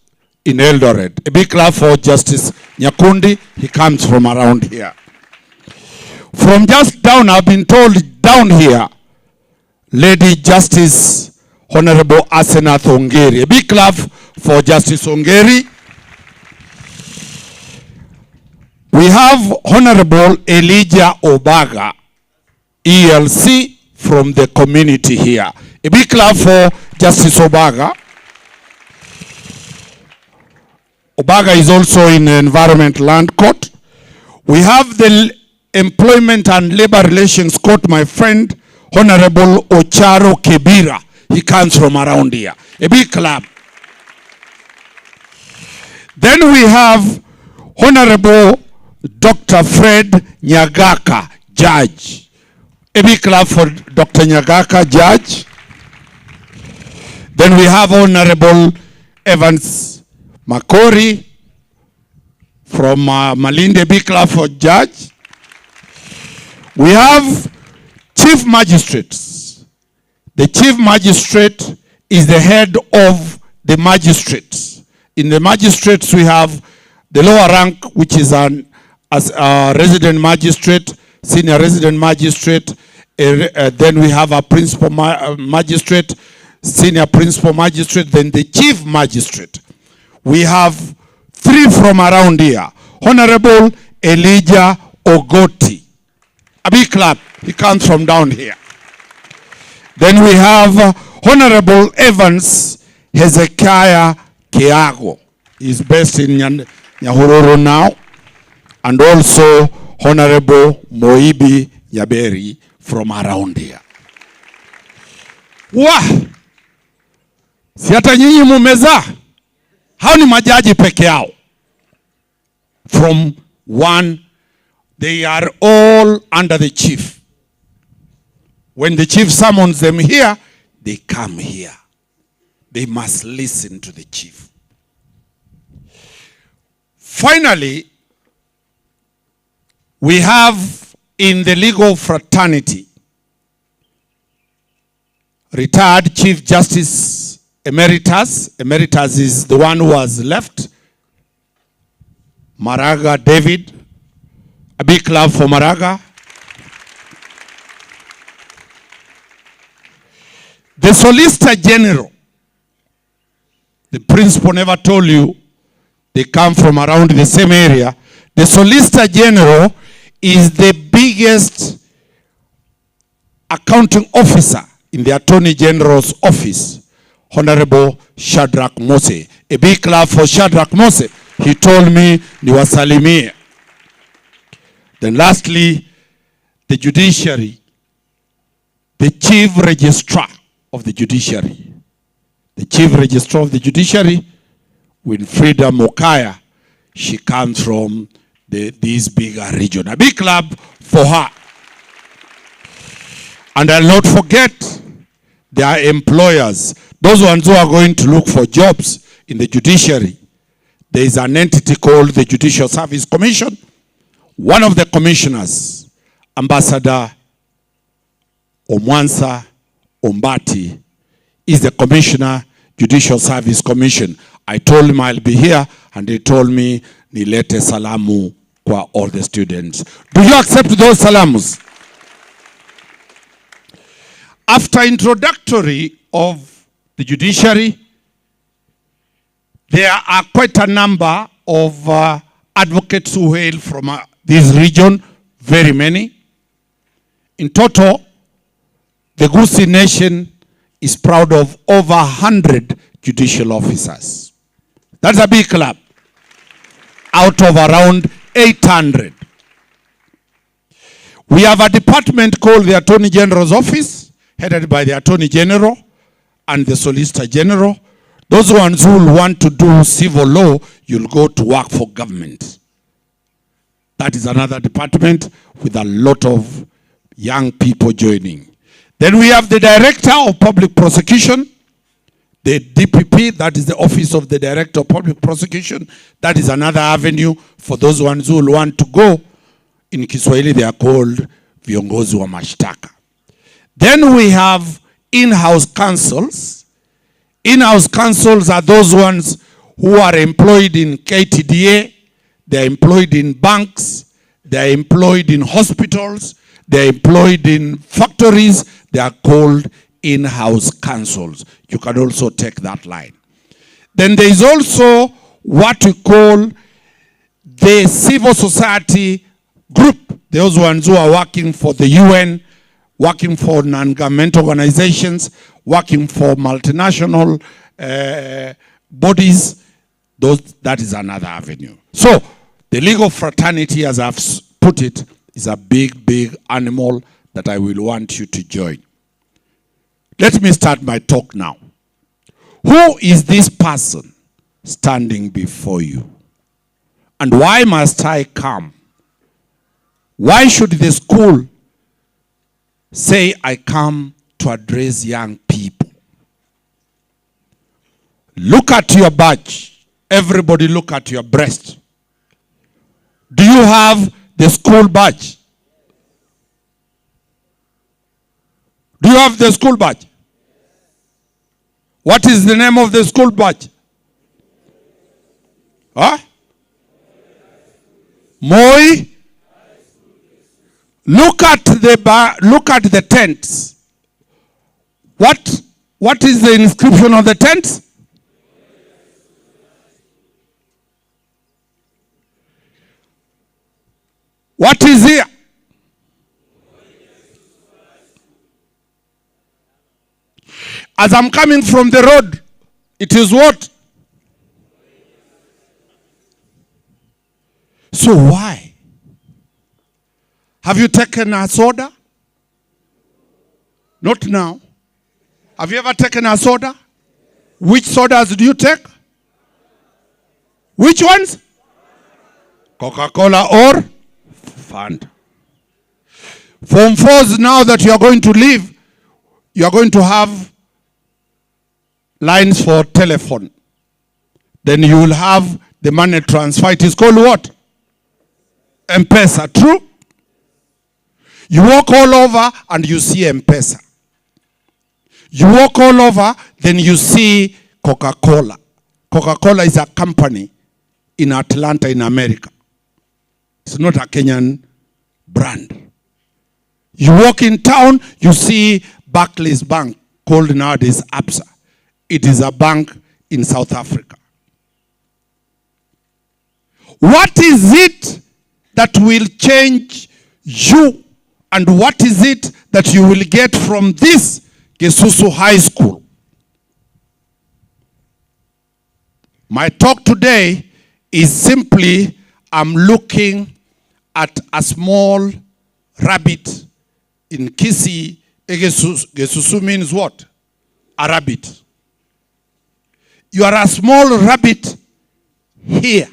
in Eldoret. A big clap for Justice Nyakundi. He comes from around here. From just down, I've been told down here, Lady Justice Honorable Asenath Ongeri. A big clap for Justice Ongeri. We have Honorable Elijah Obaga, ELC, from the community here. A big clap for Justice Obaga. Obaga is also in the Environment Land Court. We have the Employment and Labor Relations Court, my friend, Honorable Ocharo Kebira. He comes from around here. A big clap. Then we have Honorable Dr. Fred Nyagaka, judge. A big clap for Dr. Nyagaka, judge. Then we have Honorable Evans Makori from Malindi. A big clap for judge. We have chief magistrates. The chief magistrate is the head of the magistrates. In the magistrates, we have the lower rank, which is a resident magistrate, senior resident magistrate. Then we have a principal magistrate, senior principal magistrate, then the chief magistrate. We have three from around here. Honorable Elijah Ogoti. A big clap. He comes from down here. Then we have Honorable Evans Hezekiah Kiago. He's based in Nyahururu now. And also Honorable Moibi Yaberi from around here. Wah! Si hata nyinyi mumeza? Hao ni majaji peke yao. From one, they are all under the chief. When the chief summons them here, they come here. They must listen to the chief. Finally, we have in the legal fraternity, retired Chief Justice Emeritus. Emeritus is the one who has left. Maraga David. A big clap for Maraga. The Solicitor General. The principal never told you they come from around the same area. The Solicitor General is the biggest accounting officer in the Attorney General's office, Honorable Shadrach Mose. A big clap for Shadrach Mose. He told me niwasalimie. Then lastly, the judiciary, the chief registrar of the judiciary. The chief registrar of the judiciary, Winfrida Mokaya, she comes from this bigger region. A big clap for her. And I'll not forget their employers, those ones who are going to look for jobs in the judiciary. There is an entity called the Judicial Service Commission. One of the commissioners, Ambassador Omwansa Ombati, is the Commissioner, Judicial Service Commission. I told him I'll be here, and he told me, nilete salamu kwa all the students. Do you accept those salamus? After introductory of the judiciary, there are quite a number of advocates who hail from this region, very many. In total, the Gusii Nation is proud of over 100 judicial officers. That's a big clap. Out of around 800. We have a department called the Attorney General's Office, headed by the Attorney General and the Solicitor General. Those ones who will want to do civil law, you'll go to work for government. That is another department with a lot of young people joining. Then we have the Director of Public Prosecution, the DPP, that is the Office of the Director of Public Prosecution. That is another avenue for those ones who will want to go. In Kiswahili, they are called viongozi wa mashtaka. Then we have in-house counsels. In-house counsels are those ones who are employed in KTDA, they are employed in banks, they are employed in hospitals, they are employed in factories. They are called in-house counsels. You can also take that line. Then there is also what we call the civil society group. Those ones who are working for the UN, working for non-governmental organizations, working for multinational bodies. That is another avenue. So the legal fraternity, as I've put it, is a big, big animal that I will want you to join. Let me start my talk now. Who is this person standing before you? And why must I come? Why should the school say I come to address young people? Look at your badge. Everybody look at your breast. Do you have the school badge? Do you have the school badge? What is the name of the school badge? Huh? Moi. Look at the tents. What is the inscription on the tents? What is here? As I'm coming from the road, it is what? So why? Have you taken a soda? Not now. Have you ever taken a soda? Which sodas do you take? Which ones? Coca-Cola or Fanta. Form 4s, now that you are going to leave, you are going to have lines for telephone. Then you will have the money transfer. It is called what? M-Pesa, true? You walk all over and you see M-Pesa. You walk all over, then you see Coca-Cola. Coca-Cola is a company in Atlanta in America. It's not a Kenyan brand. You walk in town, you see Barclays Bank, called nowadays ABSA. It is a bank in South Africa. What is it that will change you? And what is it that you will get from this Gesusu High School? My talk today is simply, I'm looking at a small rabbit in Kisii. Gesusu means what? A rabbit. You are a small rabbit here.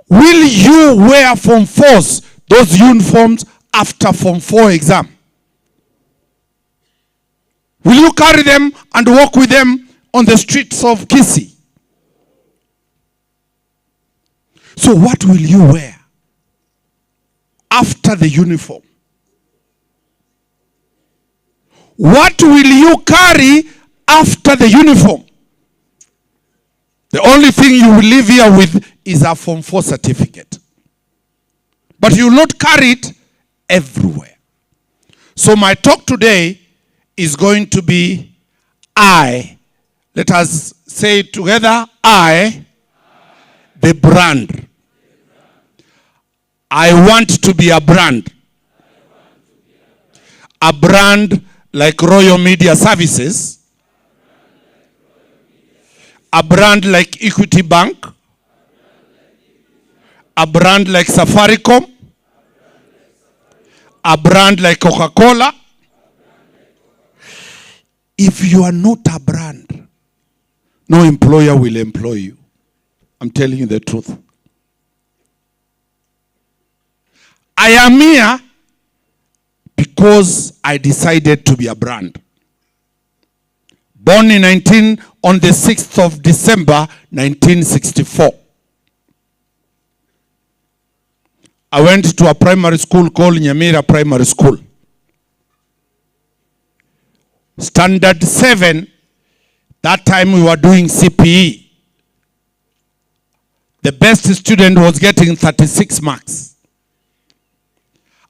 Will you wear Form 4s, those uniforms, after Form 4 exam? Will you carry them and walk with them on the streets of Kisii? So what will you wear after the uniform? What will you carry after the uniform? The only thing you will leave here with is a Form 4 certificate. But you will not carry it everywhere. So my talk today is going to be I. Let us say it together. I, the brand. I want to be a brand. A brand like Royal Media Services. A brand like Equity Bank. A brand like Safaricom. A brand like Coca-Cola. If you are not a brand, no employer will employ you. I'm telling you the truth. I am here because I decided to be a brand. Born on the 6th of December, 1964. I went to a primary school called Nyamira Primary School. Standard 7, that time we were doing CPE. The best student was getting 36 marks.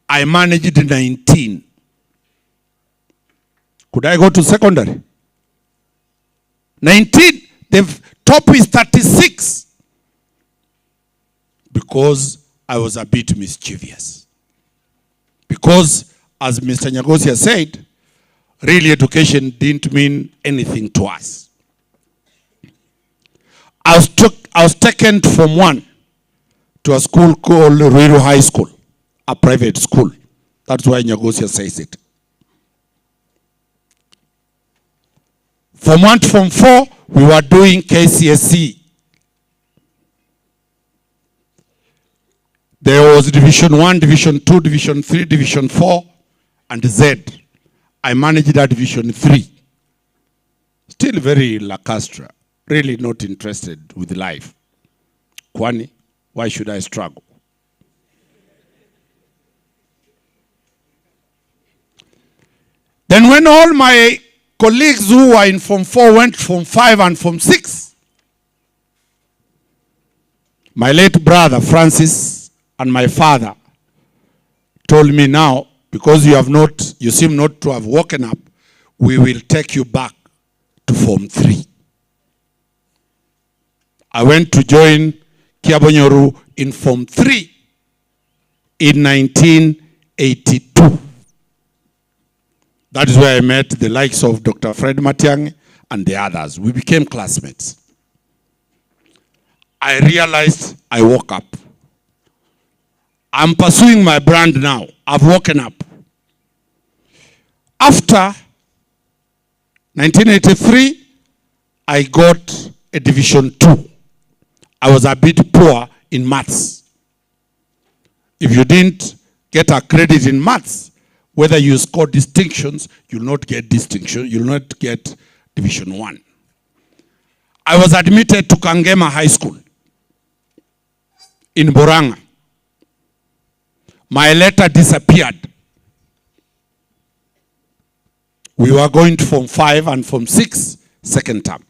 I managed 19. Could I go to secondary? 19. The top is 36. Because I was a bit mischievous. Because, as Mr. Nyagosia said, really education didn't mean anything to us. I was taken from one to a school called Ruiru High School, a private school. That's why Nyagosia says it. From 1 to Form 4, we were doing KCSE. There was Division 1, Division 2, Division 3, Division 4, and Z. I managed that Division 3. Still very lackluster. Really not interested with life. Kwani, why should I struggle? Then when all my colleagues who were in Form 4 went Form 5 and Form 6, my late brother Francis and my father told me, now, because you seem not to have woken up, we will take you back to Form 3. I went to join Kiabonyoru in Form 3 in 1982. That is where I met the likes of Dr. Fred Matiang'i and the others. We became classmates. I realized I woke up. I'm pursuing my brand now. I've woken up. After 1983, I got a Division 2. I was a bit poor in maths. If you didn't get a credit in maths, whether you score distinctions, you'll not get distinction, you'll not get Division 1. I was admitted to Kangema High School in Boranga. My letter disappeared. We were going to Form 5 and Form 6, second term.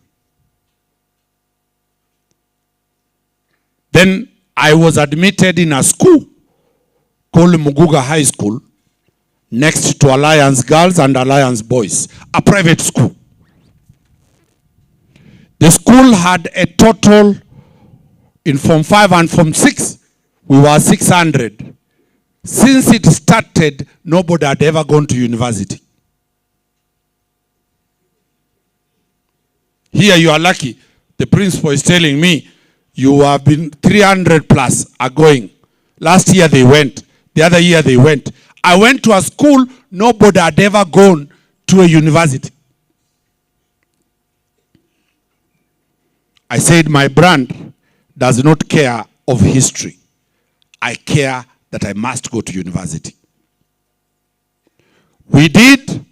Then I was admitted in a school called Muguga High School, next to Alliance Girls and Alliance Boys, a private school. The school had a total, in Form 5 and Form 6, we were 600. Since it started, nobody had ever gone to university. Here you are lucky. The principal is telling me, you have been 300 plus are going. Last year they went. The other year they went. I went to a school, nobody had ever gone to a university. I said my brand does not care of history. I care that I must go to university. We did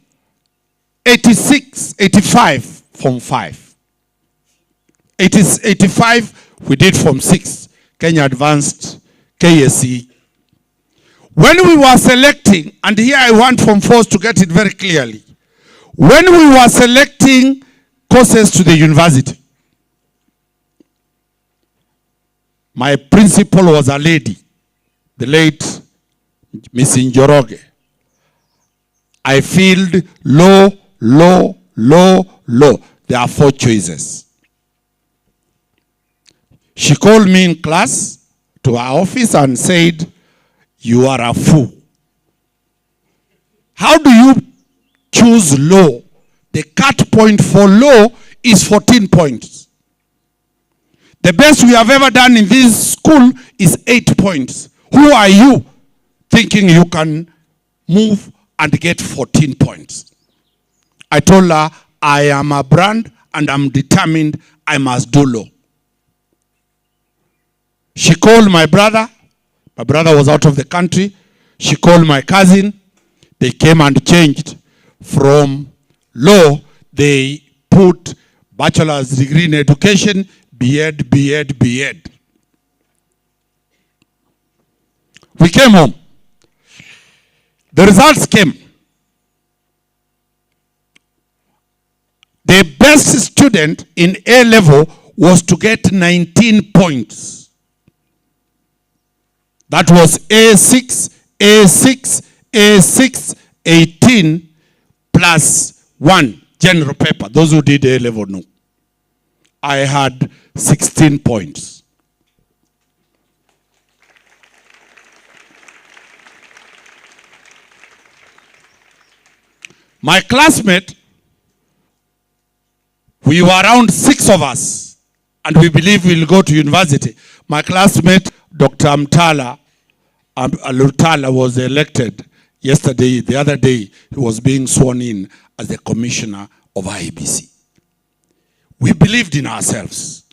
85 Form 5. 85 we did Form 6, Kenya Advanced, KSE. When we were selecting, and here I want Form 4s to get it very clearly, when we were selecting courses to the university, my principal was a lady, the late Miss Njoroge. I filled low, low, low, low. There are 4 choices. She called me in class to her office and said, you are a fool. How do you choose low? The cut point for low is 14 points. The best we have ever done in this school is 8 points. Who are you thinking you can move and get 14 points? I told her, I am a brand and I'm determined I must do law. She called my brother. My brother was out of the country. She called my cousin. They came and changed from law. They put bachelor's degree in education, B.Ed. We came home. The results came. The best student in A level was to get 19 points. That was A6, 18 plus 1 general paper. Those who did A level know. I had 16 points. My classmate, we were around 6 of us, and we believe we'll go to university. My classmate, Dr. Alutala, was elected yesterday. The other day, he was being sworn in as the commissioner of IEBC. We believed in ourselves.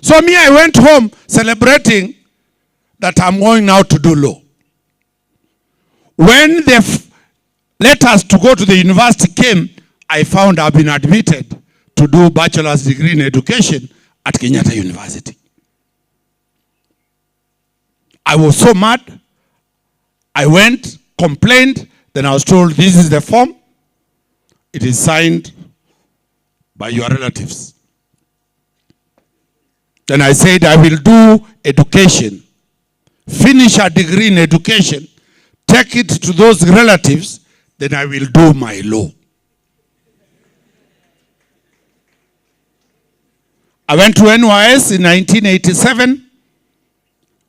So me, I went home celebrating that I'm going now to do law. When the letters to go to the university came, I found I've been admitted to do bachelor's degree in education at Kenyatta University. I was so mad. I went, complained, then I was told this is the form. It is signed by your relatives. Then I said I will do education, finish a degree in education, take it to those relatives, then I will do my law. I went to NYS in 1987.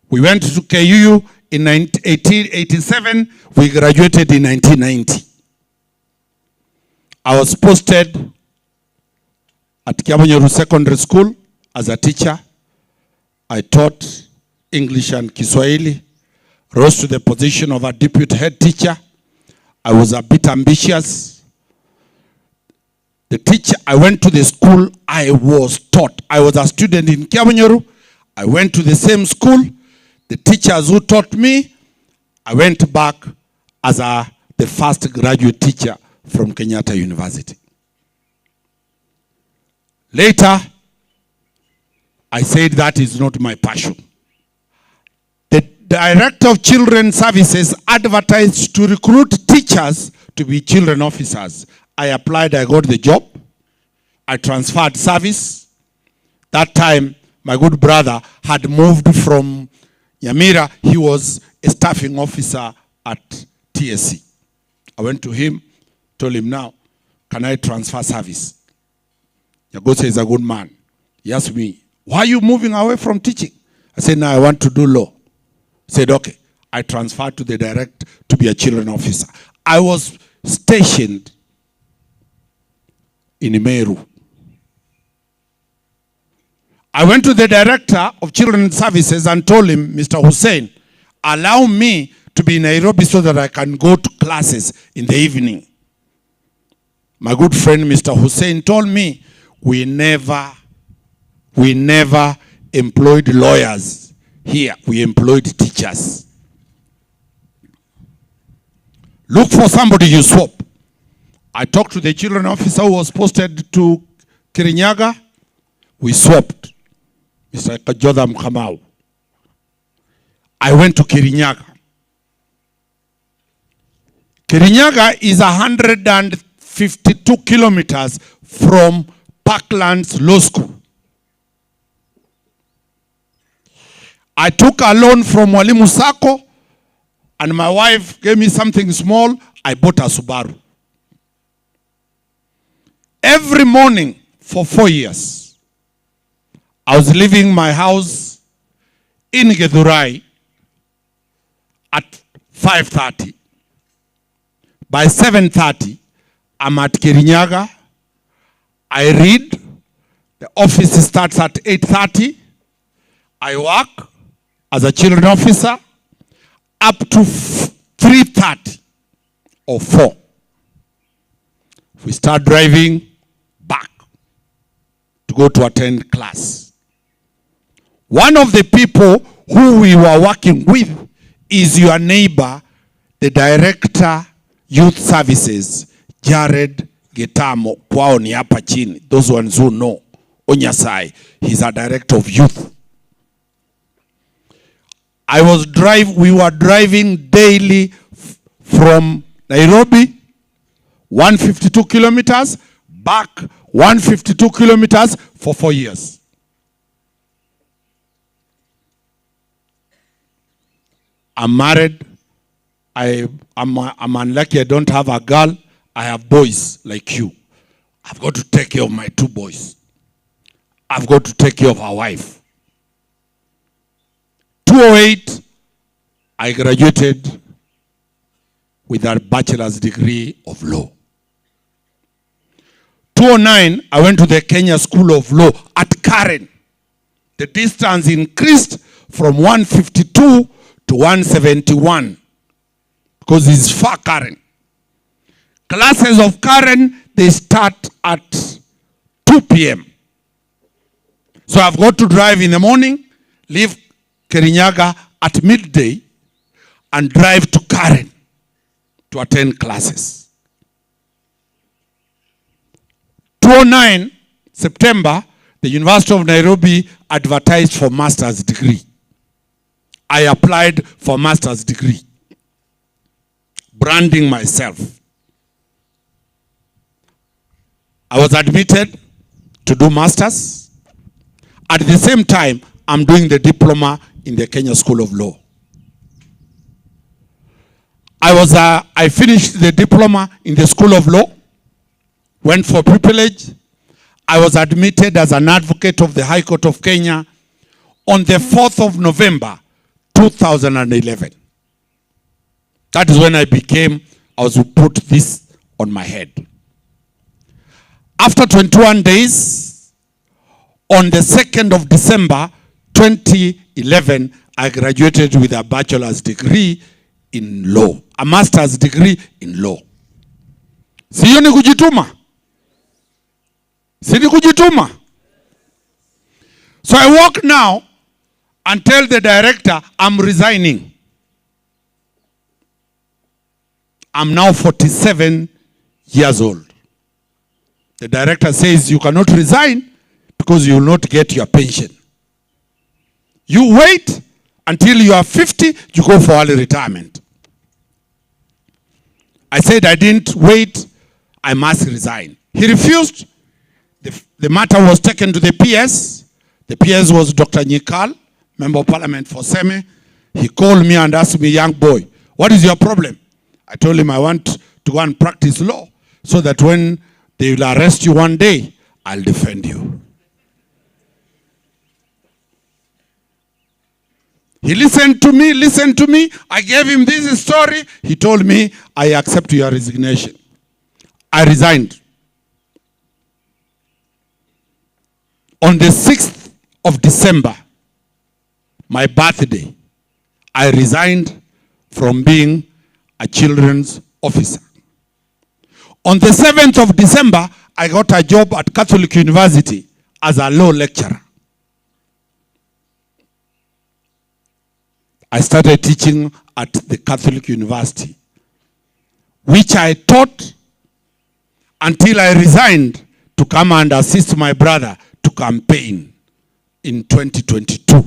We went to KUU in 1887. We graduated in 1990. I was posted at Kiamunyeru Secondary School as a teacher. I taught English and Kiswahili, rose to the position of a deputy head teacher. I was a bit ambitious. The teacher, I went to the school I was taught. I was a student in Kiamunyeru. I went to the same school. The teachers who taught me, I went back as the first graduate teacher from Kenyatta University. Later, I said that is not my passion. The Director of Children's Services advertised to recruit teachers to be children officers. I applied, I got the job. I transferred service. That time, my good brother had moved from Nyamira. He was a staffing officer at TSC. I went to him, told him, now, can I transfer service? Nyagosa is a good man. He asked me, why are you moving away from teaching? I said, no, I want to do law. He said, okay. I transferred to the direct to be a children officer. I was stationed in Meru. I went to the director of children's services and told him, Mr. Hussein, allow me to be in Nairobi so that I can go to classes in the evening. My good friend, Mr. Hussein, told me, we never employed lawyers here. We employed teachers. Look for somebody you swap. I talked to the children officer who was posted to Kirinyaga. We swapped. Mr. Kajodham Kamau. I went to Kirinyaga. Kirinyaga is 152 kilometers from Parklands Law School. I took a loan from Walimu Sacco, and my wife gave me something small. I bought a Subaru. Every morning for 4 years, I was leaving my house in Githurai at 5:30. By 7:30, I'm at Kirinyaga. I read. The office starts at 8:30. I work as a children officer up to 3:30 or 4. We start driving back to go to attend class. One of the people who we were working with is your neighbor, the Director, Youth Services, Jared Getamo. Kwao ni hapa chini. Those ones who know. Onyasai, he's a Director of Youth. We were driving daily from Nairobi, 152 kilometers, back 152 kilometers for 4 years. I'm married. I'm unlucky I don't have a girl. I have boys like you. I've got to take care of my 2 boys. I've got to take care of our wife. 2008, I graduated with a bachelor's degree of law. 2009, I went to the Kenya School of Law at Karen. The distance increased from 152 to 171 because it's far Karen. Classes of Karen, they start at 2 p.m. So I've got to drive in the morning, leave Kirinyaga at midday, and drive to Karen to attend classes. 2009, September, the University of Nairobi advertised for master's degree. I applied for master's degree, branding myself. I was admitted to do masters. At the same time, I'm doing the diploma in the Kenya School of Law. I finished the diploma in the School of Law, went for pupillage. I was admitted as an advocate of the High Court of Kenya on the 4th of November, 2011. That is when I was put this on my head. After 21 days, on the 2nd of December, 2011, I graduated with a bachelor's degree in law, a master's degree in law. Siyo ni kujituma? Si ni kujituma? So I walk now and tell the director I'm resigning. I'm now 47 years old. The director says you cannot resign because you will not get your pension. You wait until you are 50, you go for early retirement. I said I didn't wait, I must resign. He refused. The matter was taken to the PS. The PS was Dr. Nyikal, Member of Parliament for Seme. He called me and asked me, young boy, what is your problem? I told him I want to go and practice law so that when they will arrest you one day, I'll defend you. He listened to me. I gave him this story. He told me, I accept your resignation. I resigned. On the 6th of December, my birthday, I resigned from being a children's officer. On the 7th of December, I got a job at Catholic University as a law lecturer. I started teaching at the Catholic University, which I taught until I resigned to come and assist my brother to campaign in 2022.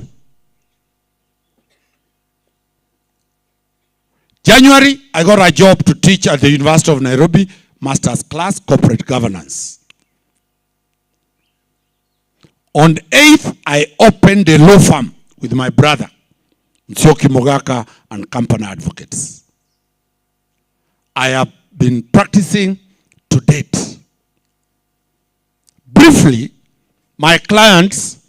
January, I got a job to teach at the University of Nairobi, master's class, corporate governance. On the 8th, I opened a law firm with my brother, Msioki Mogaka and Company Advocates. I have been practicing to date. Briefly, my clients,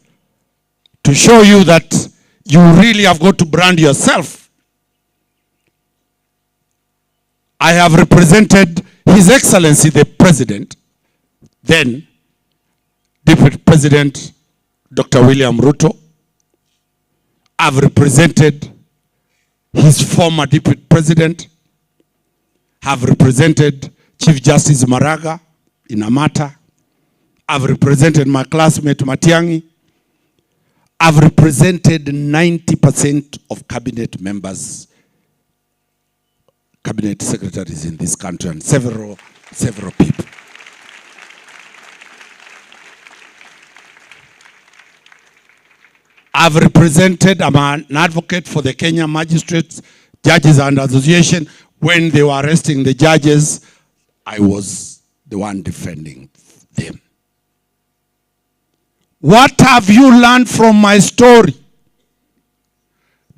to show you that you really have got to brand yourself, I have represented His Excellency the President, then Deputy President Dr. William Ruto. I've represented his former Deputy President, have represented Chief Justice Maraga in a matter. I've represented my classmate Matiangi. I've represented 90% of cabinet members, cabinet secretaries in this country, and several people. I've represented, I'm an advocate for the Kenya Magistrates, Judges and Association. When they were arresting the judges, I was the one defending them. What have you learned from my story?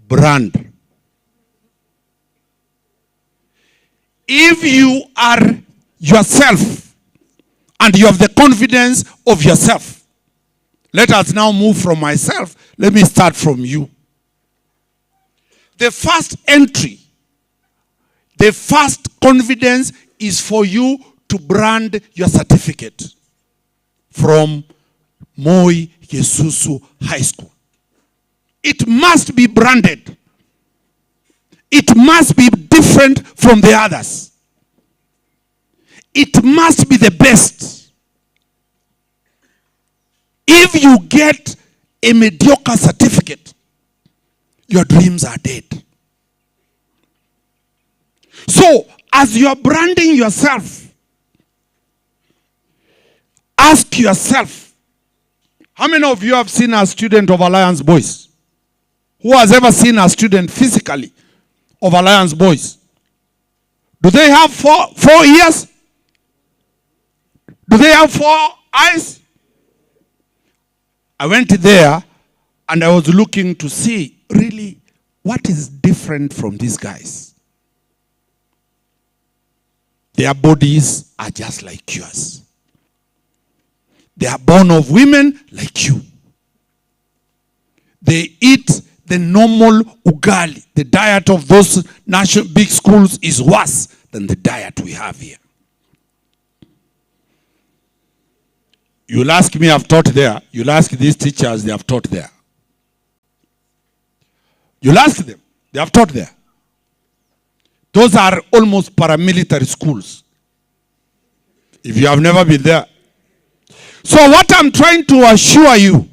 Brand. If you are yourself and you have the confidence of yourself, let us now move from myself. Let me start from you. The first entry, the first confidence is for you to brand your certificate from Moi Gesusu High School. It must be branded. It must be different from the others. It must be the best. If you get a mediocre certificate, your dreams are dead. So, as you are branding yourself, ask yourself, how many of you have seen a student of Alliance Boys? Who has ever seen a student physically of Alliance Boys? Do they have four ears? Do they have 4 eyes? I went there and I was looking to see really what is different from these guys. Their bodies are just like yours. They are born of women like you. They eat the normal ugali. The diet of those national big schools is worse than the diet we have here. You'll ask me, I've taught there. You'll ask these teachers, they have taught there. You'll ask them, they have taught there. Those are almost paramilitary schools. If you have never been there. So what I'm trying to assure you,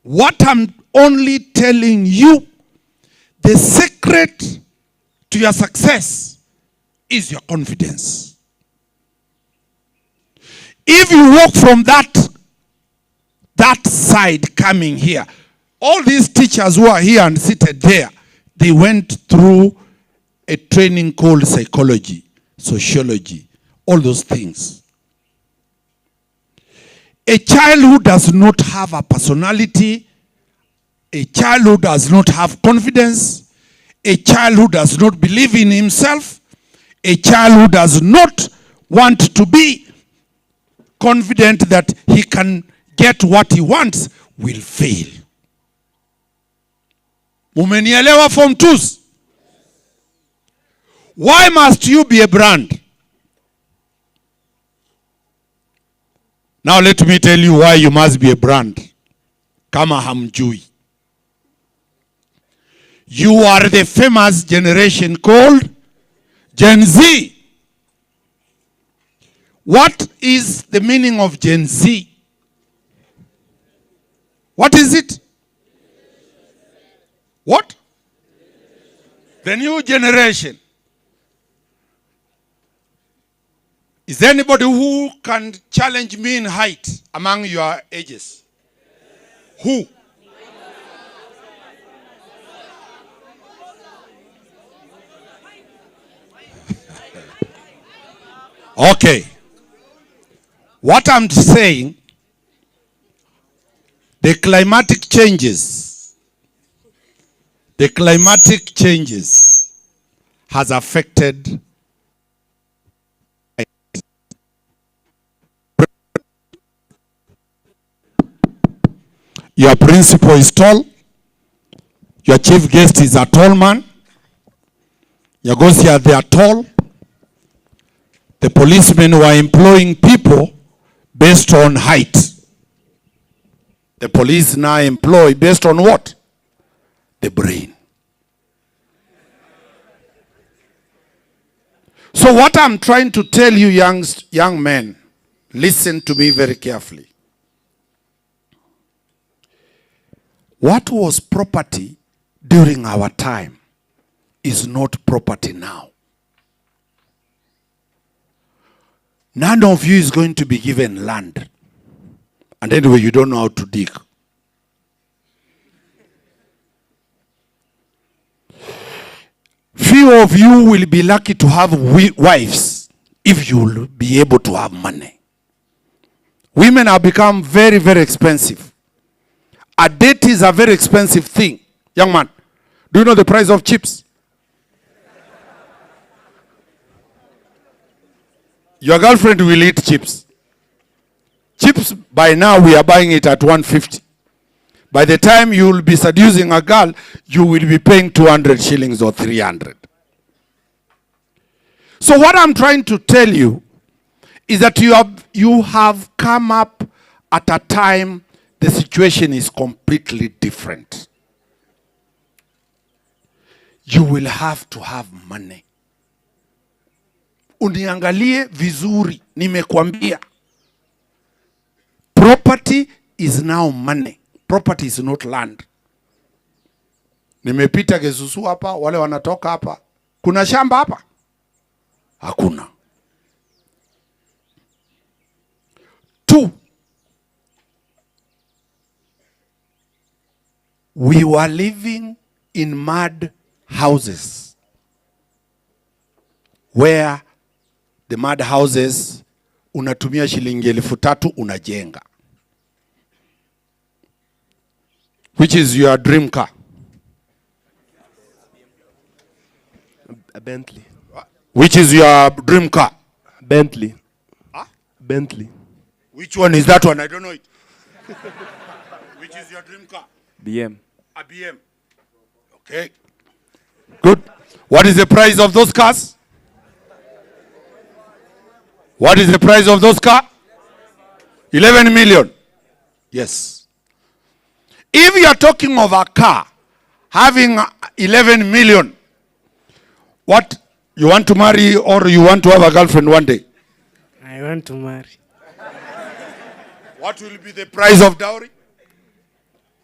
what I'm only telling you, the secret to your success is your confidence. If you walk from that side coming here, all these teachers who are here and seated there, they went through a training called psychology, sociology, all those things. A child who does not have a personality, a child who does not have confidence, a child who does not believe in himself, a child who does not want to be confident that he can get what he wants will fail. Mumenielewa form 2s? Why must you be a brand? Now let me tell you why you must be a brand. Kama hamjui. You are the famous generation called Gen Z. What is the meaning of Gen Z? What is it? What? The new generation. Is there anybody who can challenge me in height among your ages? Who? Okay. What I'm saying, the climatic changes has affected your principal is tall, your chief guest is a tall man, your Gosia, they are tall. The policemen were employing people based on height. The police now employ based on what? The brain. So what I'm trying to tell you, young men, listen to me very carefully. What was property during our time is not property now. None of you is going to be given land. And anyway, you don't know how to dig. Few of you will be lucky to have wives if you will be able to have money. Women have become very, very expensive. A date is a very expensive thing. Young man, do you know the price of chips? Your girlfriend will eat chips. Chips, by now, we are buying it at 150. By the time you will be seducing a girl, you will be paying 200 shillings or 300. So what I'm trying to tell you is that you have come up at a time the situation is completely different. You will have to have money. Uniangalie vizuri, nimekwambia. Property is now money. Property is not land. Nimepita Gesusu hapa, wale wanatoka hapa. Kuna shamba hapa? Hakuna. 2. We were living in mud houses, where the mud houses unatumia shilingi 3,000 unajenga. Which is your dream car? A Bentley. Which is your dream car? Bentley. Huh? Bentley. Which one is that one? I don't know it. Which is your dream car? BM. A BM. Okay. Good. What is the price of those cars? What is the price of those cars? 11 million. Yes. If you are talking of a car having 11 million, what, you want to marry or you want to have a girlfriend one day? I want to marry. What will be the price of dowry?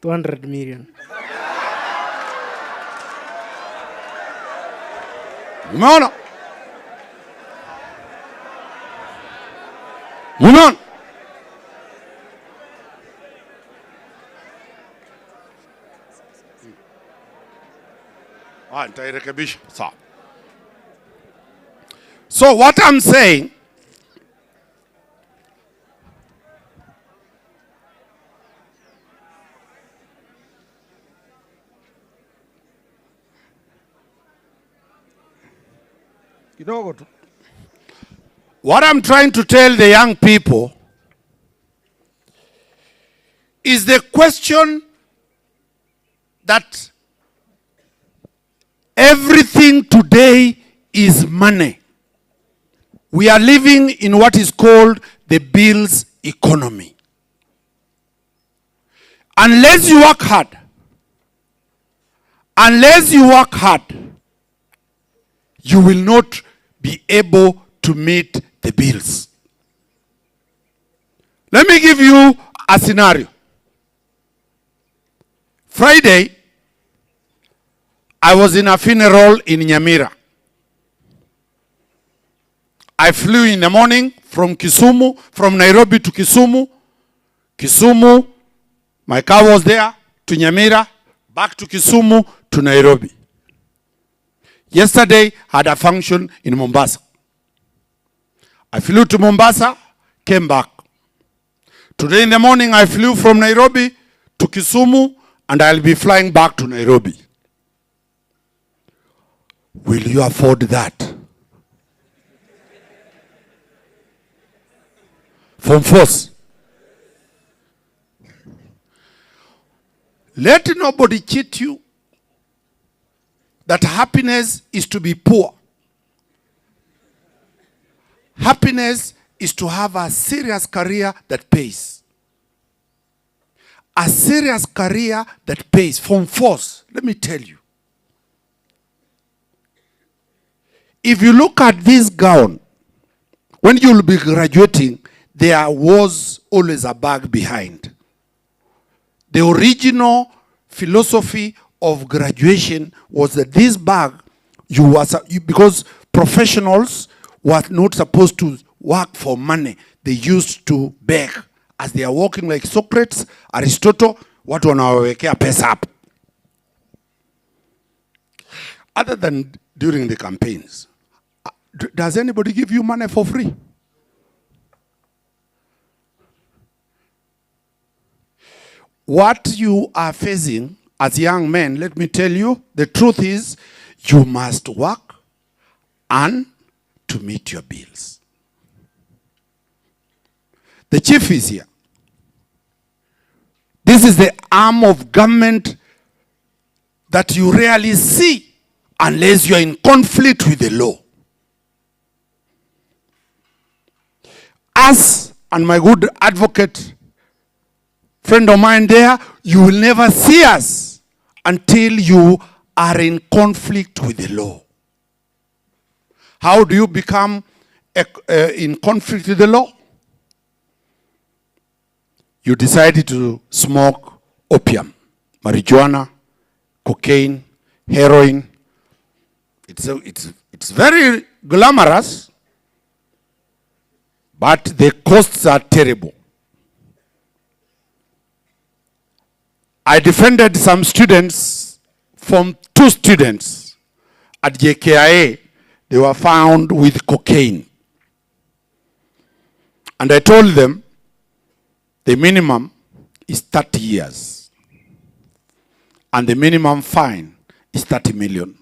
200 million. Umeona? Umeona? Nitairekebisha. Sawa. So what I'm saying, what I'm trying to tell the young people is the question that everything today is money. We are living in what is called the bills economy. Unless you work hard, you will not be able to meet the bills. Let me give you a scenario. Friday, I was in a funeral in Nyamira. I flew in the morning from Kisumu, from Nairobi to Kisumu. Kisumu, my car was there, to Nyamira, back to Kisumu, to Nairobi. Yesterday, had a function in Mombasa. I flew to Mombasa, came back. Today in the morning, I flew from Nairobi to Kisumu, and I'll be flying back to Nairobi. Will you afford that? From force. Let nobody cheat you that happiness is to be poor. Happiness is to have a serious career that pays. A serious career that pays from force. Let me tell you. If you look at this gown, when you'll be graduating, there was always a bag behind. The original philosophy of graduation was that this bag, because professionals were not supposed to work for money. They used to beg. As they are walking like Socrates, Aristotle, watu wanawawekea pesa hapo. Other than during the campaigns, does anybody give you money for free? What you are facing as young men, let me tell you, the truth is you must work and to meet your bills. The chief is here. This is the arm of government that you rarely see unless you are in conflict with the law. Us and my good advocate, friend of mine there, you will never see us until you are in conflict with the law. How do you become in conflict with the law? You decided to smoke opium, marijuana, cocaine, heroin. It's very glamorous, but the costs are terrible. I defended some students, from 2 students at JKIA. They were found with cocaine. And I told them the minimum is 30 years. And the minimum fine is 30 million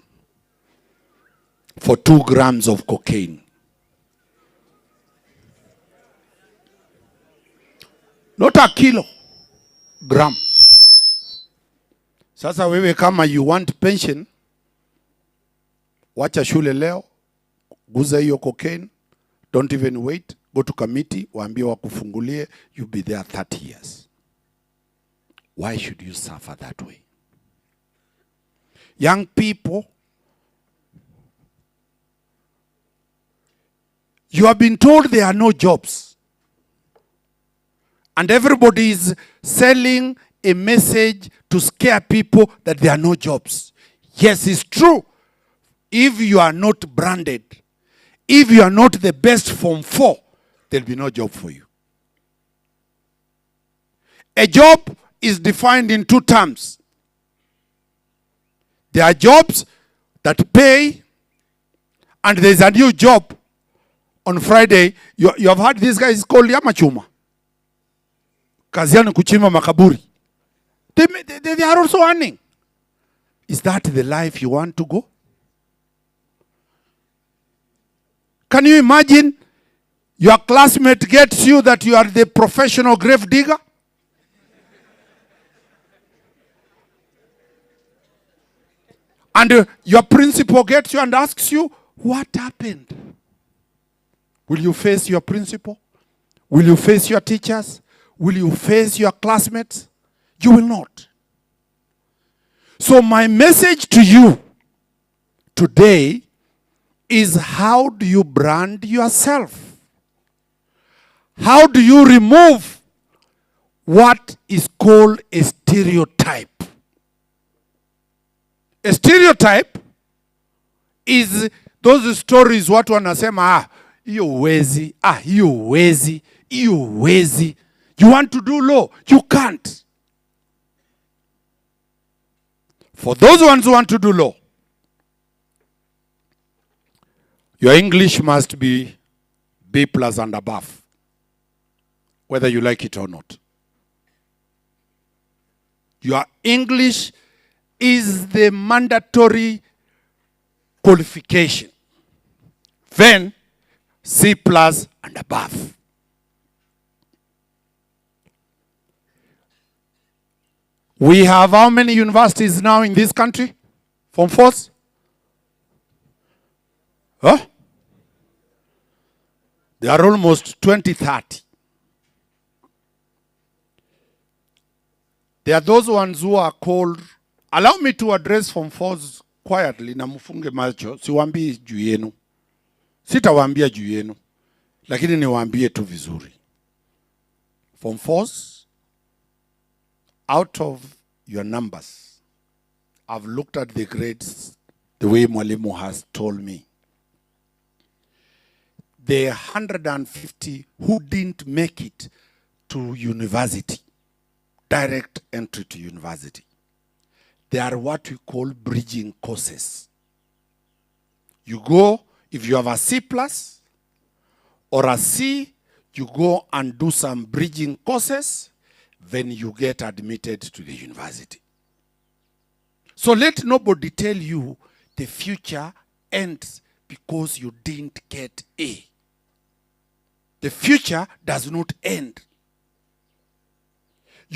for 2 grams of cocaine. Not a kilo, gram. Sasa wewe kama you want pension, wacha shule leo, guza hiyo cocaine, don't even wait, go to committee, waambie wakufungulie, you'll be there 30 years. Why should you suffer that way? Young people, you have been told there are no jobs. And everybody is selling a message to scare people that there are no jobs. Yes, it's true. If you are not branded, if you are not the best Form 4, there'll be no job for you. A job is defined in 2 terms. There are jobs that pay, and there's a new job on Friday. You have heard this guy is called Yamachuma. Kaziani kuchima makaburi. They are also earning. Is that the life you want to go? Can you imagine your classmate gets you that you are the professional grave digger? And your principal gets you and asks you, what happened? Will you face your principal? Will you face your teachers? Will you face your classmates? You will not. So my message to you today is, how do you brand yourself? How do you remove what is called a stereotype? A stereotype is those stories watu wanasema, hiyo uwezi, hiyo uwezi, hiyo uwezi. You want to do law, you can't. For those ones who want to do law, your English must be B+ and above, whether you like it or not. Your English is the mandatory qualification. Then C+ and above. We have how many universities now in this country? Form 4s? Huh? There are almost 20, 30. There are those ones who are called, allow me to address Form 4s quietly, na mfunge macho, siwambi juu yenu. Sitawaambia juu yenu, lakini niwaambie tu vizuri. Form 4s, out of your numbers, I've looked at the grades the way Mwalimu has told me. The 150 who didn't make it to university, direct entry to university, they are what we call bridging courses. You go, if you have a C plus or a C, you go and do some bridging courses, then you get admitted to the university. So let nobody tell you the future ends because you didn't get A. The future does not end.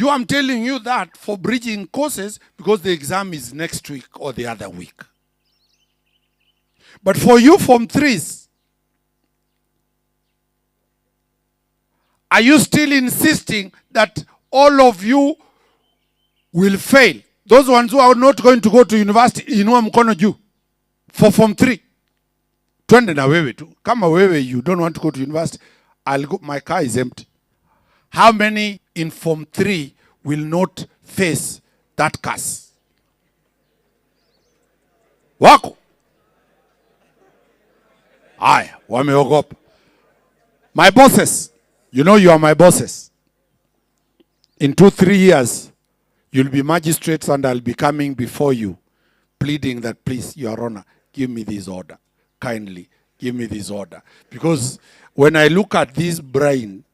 I'm telling you that for bridging courses because the exam is next week or the other week. But for you Form 3s, are you still insisting that all of you will fail? Those ones who are not going to go to university, inua mkono juu. For Form 3. Twende na wewe tu. Kama wewe you don't want to go to university, I'll go, my car is empty. How many in Form 3 will not face that curse? Wako? Aya, wameogopa. My bosses, you know you are my bosses. In 2-3 years, you'll be magistrates and I'll be coming before you, pleading that please, Your Honor, give me this order. Kindly, give me this order. Because when I look at this brain,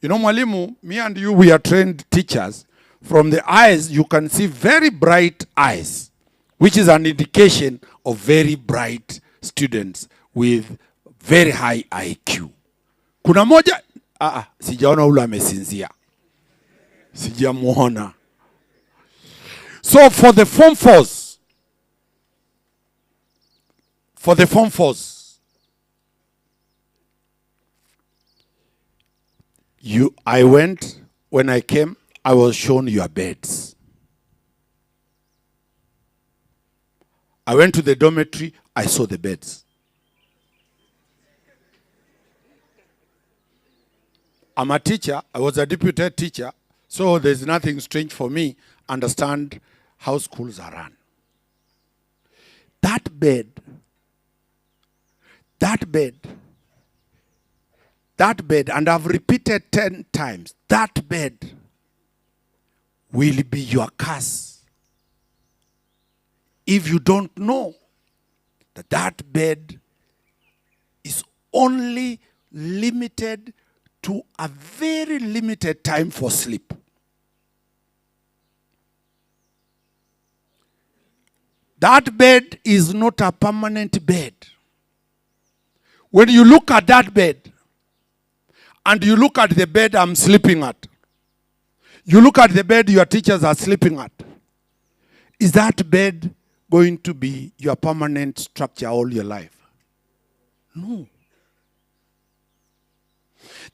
you know, Mwalimu, me and you, we are trained teachers. From the eyes, you can see very bright eyes, which is an indication of very bright students with very high IQ. Kuna moja, sijaona ule amesinzia. Sijamuona. So for the Form 4s, I went, when I came, I was shown your beds. I went to the dormitory, I saw the beds. I'm a teacher, I was a deputy teacher, so there's nothing strange for me. Understand how schools are run. That bed, and I've repeated 10 times, that bed will be your curse. If you don't know that that bed is only limited to a very limited time for sleep. That bed is not a permanent bed. When you look at that bed, and you look at the bed I'm sleeping at, you look at the bed your teachers are sleeping at, is that bed going to be your permanent structure all your life? No.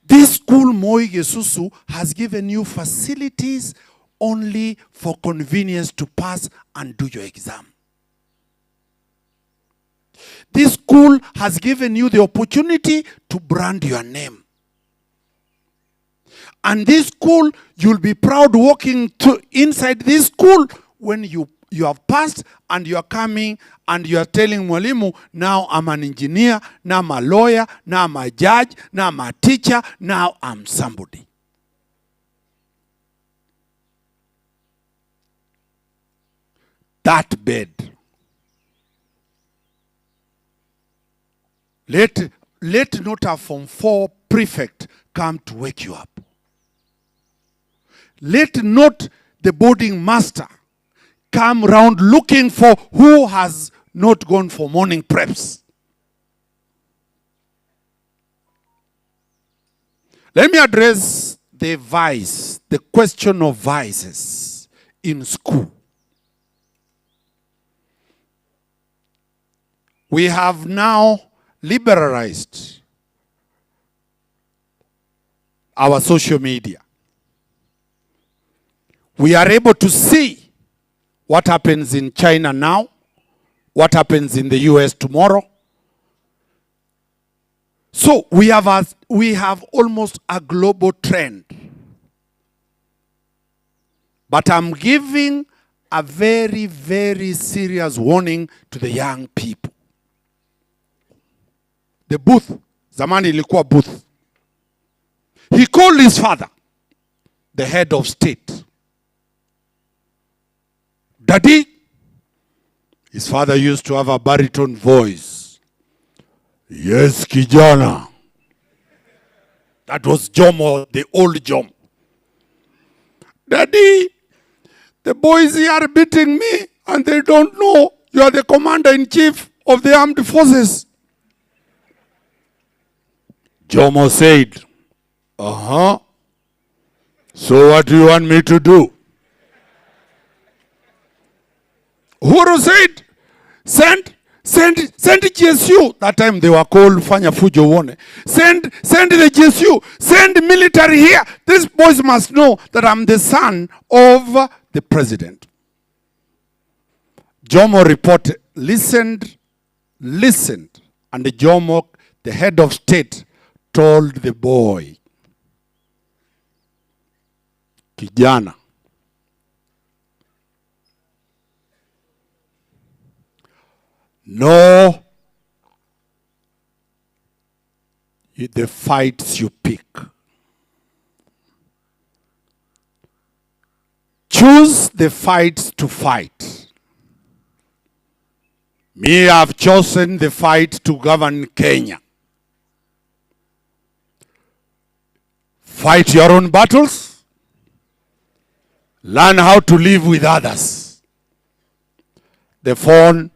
This school, Moi Gesusu, has given you facilities only for convenience to pass and do your exam. This school has given you the opportunity to brand your name. And this school, you'll be proud walking inside this school when you have passed and you are coming and you are telling Mwalimu, now I'm an engineer, now I'm a lawyer, now I'm a judge, now I'm a teacher, now I'm somebody. That bed. Let not a Form 4 prefect come to wake you up. Let not the boarding master come round looking for who has not gone for morning preps. Let me address the vice, the question of vices in school. We have now liberalized our social media. We are able to see what happens in China now, what happens in the US tomorrow. So we have almost a global trend. But I'm giving a very, very serious warning to the young people. The booth, zamani ilikuwa booth. He called his father, the head of state. Daddy, his father used to have a baritone voice. Yes, kijana. That was Jomo, the old Jomo. Daddy, the boys here are beating me and they don't know you are the commander-in-chief of the armed forces. Jomo said, so what do you want me to do? Uhuru said, send GSU. That time they were called Fanya Fujo Wone. Send the GSU. Send military here. These boys must know that I'm the son of the president. Jomo reported, listened, and Jomo, the head of state, told the boy, kijana, know the fights you pick. Choose the fights to fight. Me, I've chosen the fight to govern Kenya. Fight your own battles. Learn how to live with others. The phone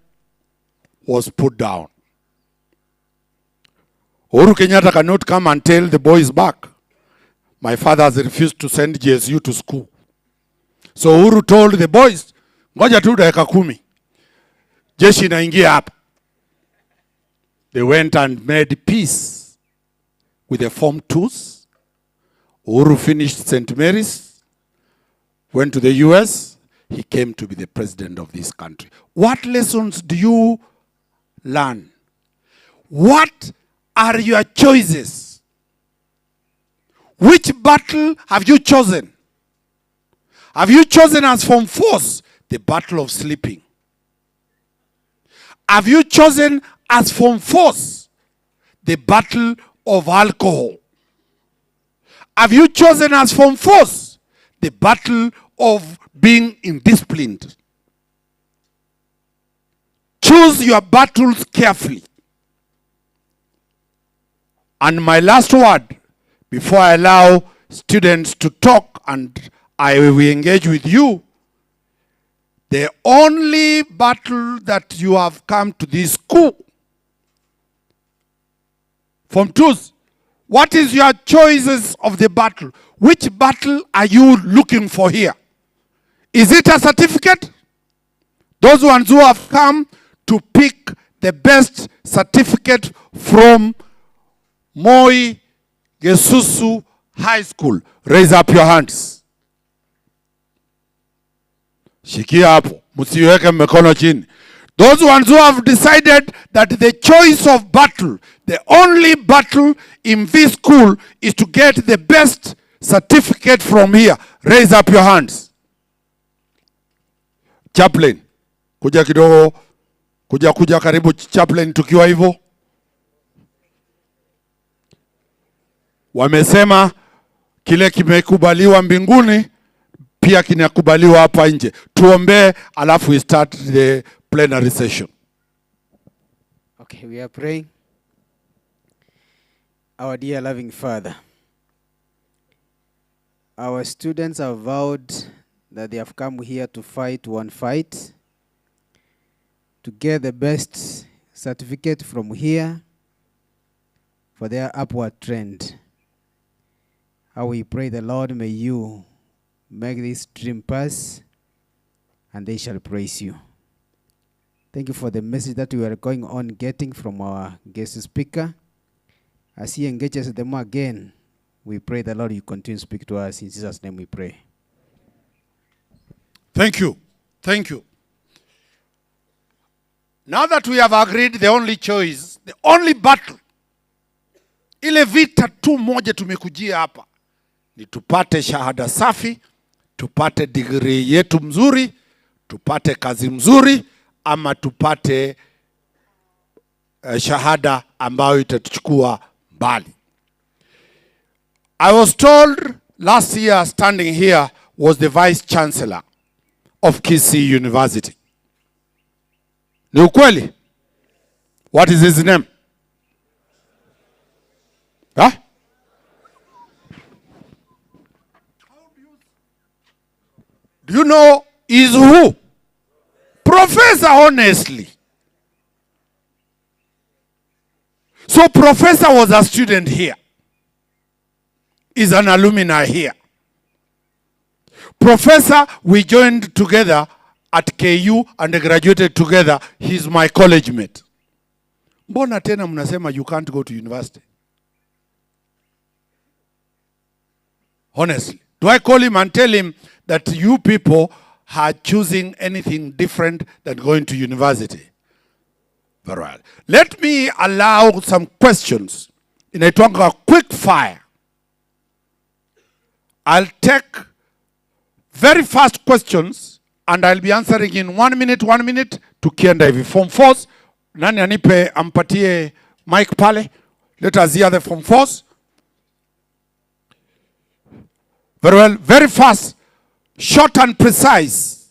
was put down. Uhuru Kenyatta cannot come and tell the boys back, my father has refused to send GSU to school. So Uhuru told the boys, ngoja tu dakika 10. Jeshi inaingia hapa. They went and made peace with the Form 2s. Uhuru finished St. Mary's, went to the US. He came to be the president of this country. What lessons do you learn? What are your choices? Which battle have you chosen? Have you chosen as Form 4s the battle of sleeping? Have you chosen as Form 4s the battle of alcohol? Have you chosen as Form 4s the battle of being indisciplined? Choose your battles carefully. And my last word, before I allow students to talk and I will engage with you, the only battle that you have come to this school, Form 2s, what is your choices of the battle? Which battle are you looking for here? Is it a certificate? Those ones who have come to pick the best certificate from Moi Gesusu High School, raise up your hands. Shikia hapo, msiweke mikono chini. Those ones who have decided that the choice of battle, the only battle in this school is to get the best certificate from here, raise up your hands. Chaplain, kuja kidogo, kuja karibu chaplain tukiwa hivyo. Wamesema kile kimekubaliwa mbinguni pia kinakubaliwa hapa nje. Tuombe alafu we start the plenary session. Okay, we are praying. Our dear loving Father, our students have vowed that they have come here to fight one fight, to get the best certificate from here for their upward trend. How we pray the Lord, may you make this dream pass and they shall praise you. Thank you for the message that we are going on getting from our guest speaker. As he engages them again, we pray the Lord you continue to speak to us. In Jesus' name we pray. Thank you. Thank you. Now that we have agreed the only choice, the only battle Ile vita tu moja tumekujia hapa ni tupate shahada safi, tupate degree yetu mzuri, tupate kazi mzuri, ama tupate shahada ambayo itatuchukua mbali. I was told last year standing here was the Vice Chancellor of Kisii University. Ni ukweli? What is his name? Huh? Do you know is who? Professor, honestly. So Professor was a student here. Is an alumni here. Professor, we joined together at KU and graduated together. He's my college mate. Mbona tena mnasema you can't go to university? Honestly. Do I call him and tell him that you people are choosing anything different than going to university? Very well. Let me allow some questions. Inaitwanga quick fire. I'll take very fast questions and I'll be answering in 1 minute tukienda hivi. Form 4s, nani anipe ampatie mic pale? Let us hear the Form 4s. Very well, very fast, short and precise.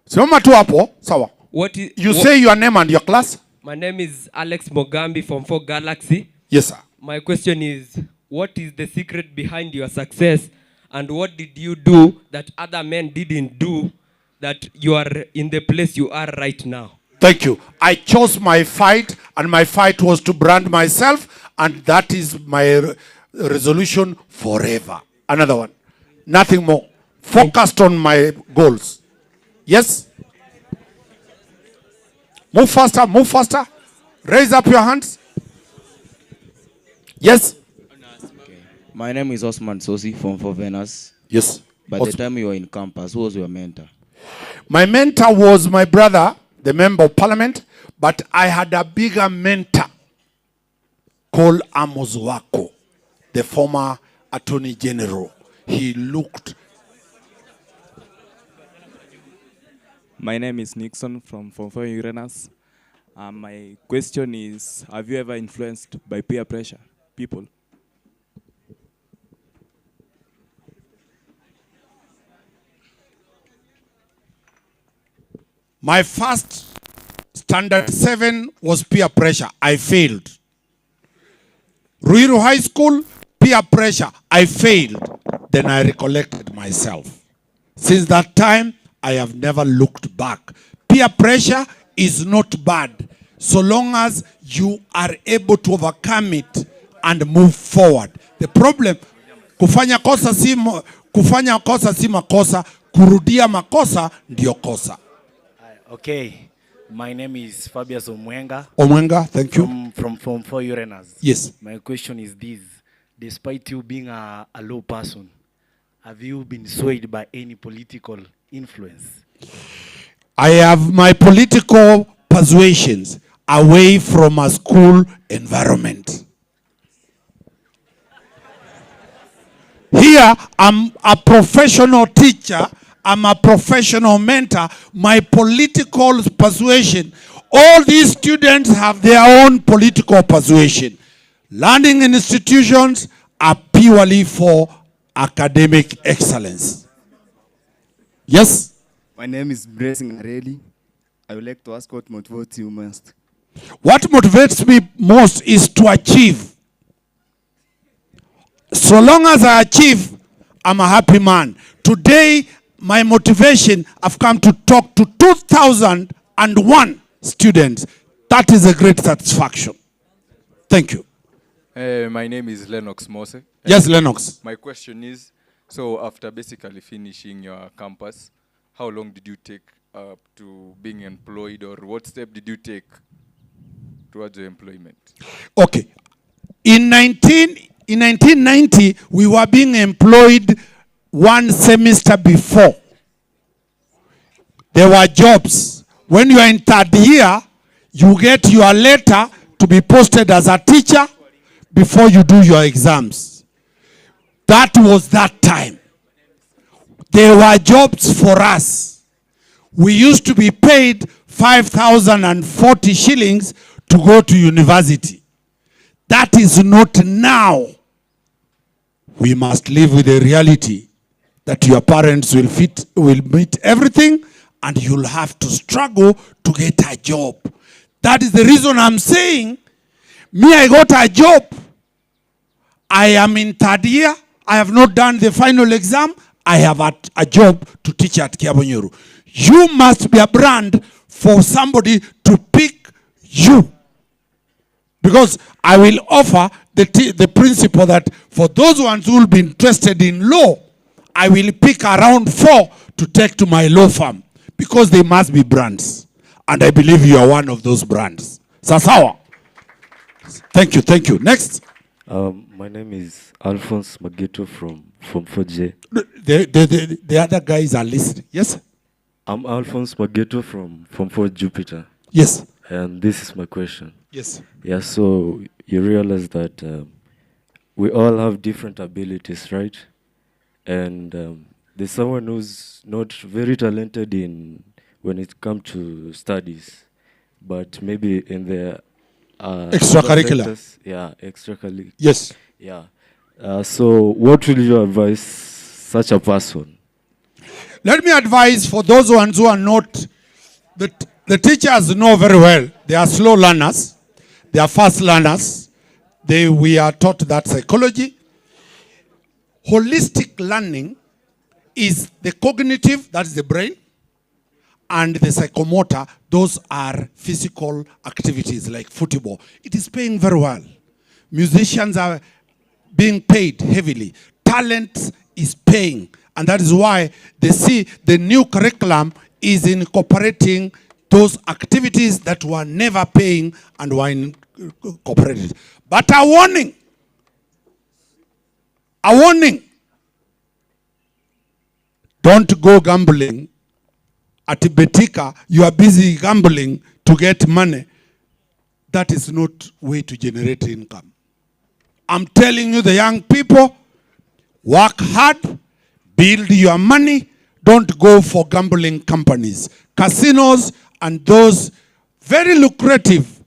Sema tu hapo, sawa. You say your name and your class? My name is Alex Mogambi from 4 Galaxy. Yes, sir. My question is, what is the secret behind your success and what did you do that other men didn't do that you are in the place you are right now? Thank you. I chose my fight and my fight was to brand myself and that is my resolution forever. Another one. Nothing more. Focused on my goals. Yes? Move faster, move faster. Raise up your hands. Yes? Okay. My name is Osman Sosi from 4 Venus. Yes. By the time you were in campus, who was your mentor? My mentor was my brother, the member of parliament, but I had a bigger mentor called Amos Wako, the former attorney general. He looked. My name is Nixon from 4 Uranus. My question is, have you ever influenced by peer pressure people? My first standard 7 was peer pressure. I failed. Ruiru High School, peer pressure. I failed. Then I recollected myself. Since that time, I have never looked back. Peer pressure is not bad so long as you are able to overcome it and move forward. The problem, kufanya kosa si makosa, kurudia makosa ndio kosa. Okay, my name is Fabius Omwenga. Omwenga, thank you. From 4 Uranus. Yes. My question is this. Despite you being a low person, have you been swayed by any political influence? I have my political persuasions away from a school environment. Here, I'm a professional teacher, I'm a professional mentor. My political persuasion, all these students have their own political persuasion. Learning institutions are purely for academic excellence. Yes? My name is Blessing Areli. I would like to ask what motivates you most. What motivates me most is to achieve. So long as I achieve, I'm a happy man. Today, my motivation, I've come to talk to 2,001 students. That is a great satisfaction. Thank you. My name is Lennox Mose. Yes, Lennox. My question is, so after basically finishing your campus, how long did you take to being employed, or what step did you take towards your employment? Okay. In 1990, we were being employed 1 semester before. There were jobs. When you are in third year, you get your letter to be posted as a teacher before you do your exams. That was that time. There were jobs for us. We used to be paid 5,040 shillings to go to university. That is not now. We must live with the reality that your parents will meet everything and you'll have to struggle to get a job. That is the reason I'm saying, me, I got a job. I am in third year. I have not done the final exam. I have a job to teach at Kiabonyoru. You must be a brand for somebody to pick you. Because I will offer the principle that for those ones who will be interested in law, I will pick around 4 to take to my law firm. Because they must be brands. And I believe you are one of those brands. Sasawa. Thank you, thank you. Next. My name is Alphonse Mageto from 4J. The other guys are listening. Yes? I'm Alphonse Mageto from 4 Jupiter. Yes. And this is my question. Yes. Yeah, so you realize that we all have different abilities, right? And there's someone who's not very talented in when it comes to studies, but maybe in the extracurricular. Sectors, yeah, extracurricular. Yes. Yeah. So what will you advise such a person? Let me advise for those ones who are not, the teachers know very well, they are slow learners, they are fast learners. We are taught that psychology. Holistic learning is the cognitive, that is the brain, and the psychomotor, those are physical activities like football. It is paying very well. Musicians are being paid heavily. Talent is paying. And that is why they see the new curriculum is incorporating those activities that were never paying and were incorporated. But a warning. A warning. Don't go gambling. At Betika, you are busy gambling to get money. That is not way to generate income. I'm telling you, the young people, work hard, build your money, don't go for gambling companies. Casinos and those very lucrative.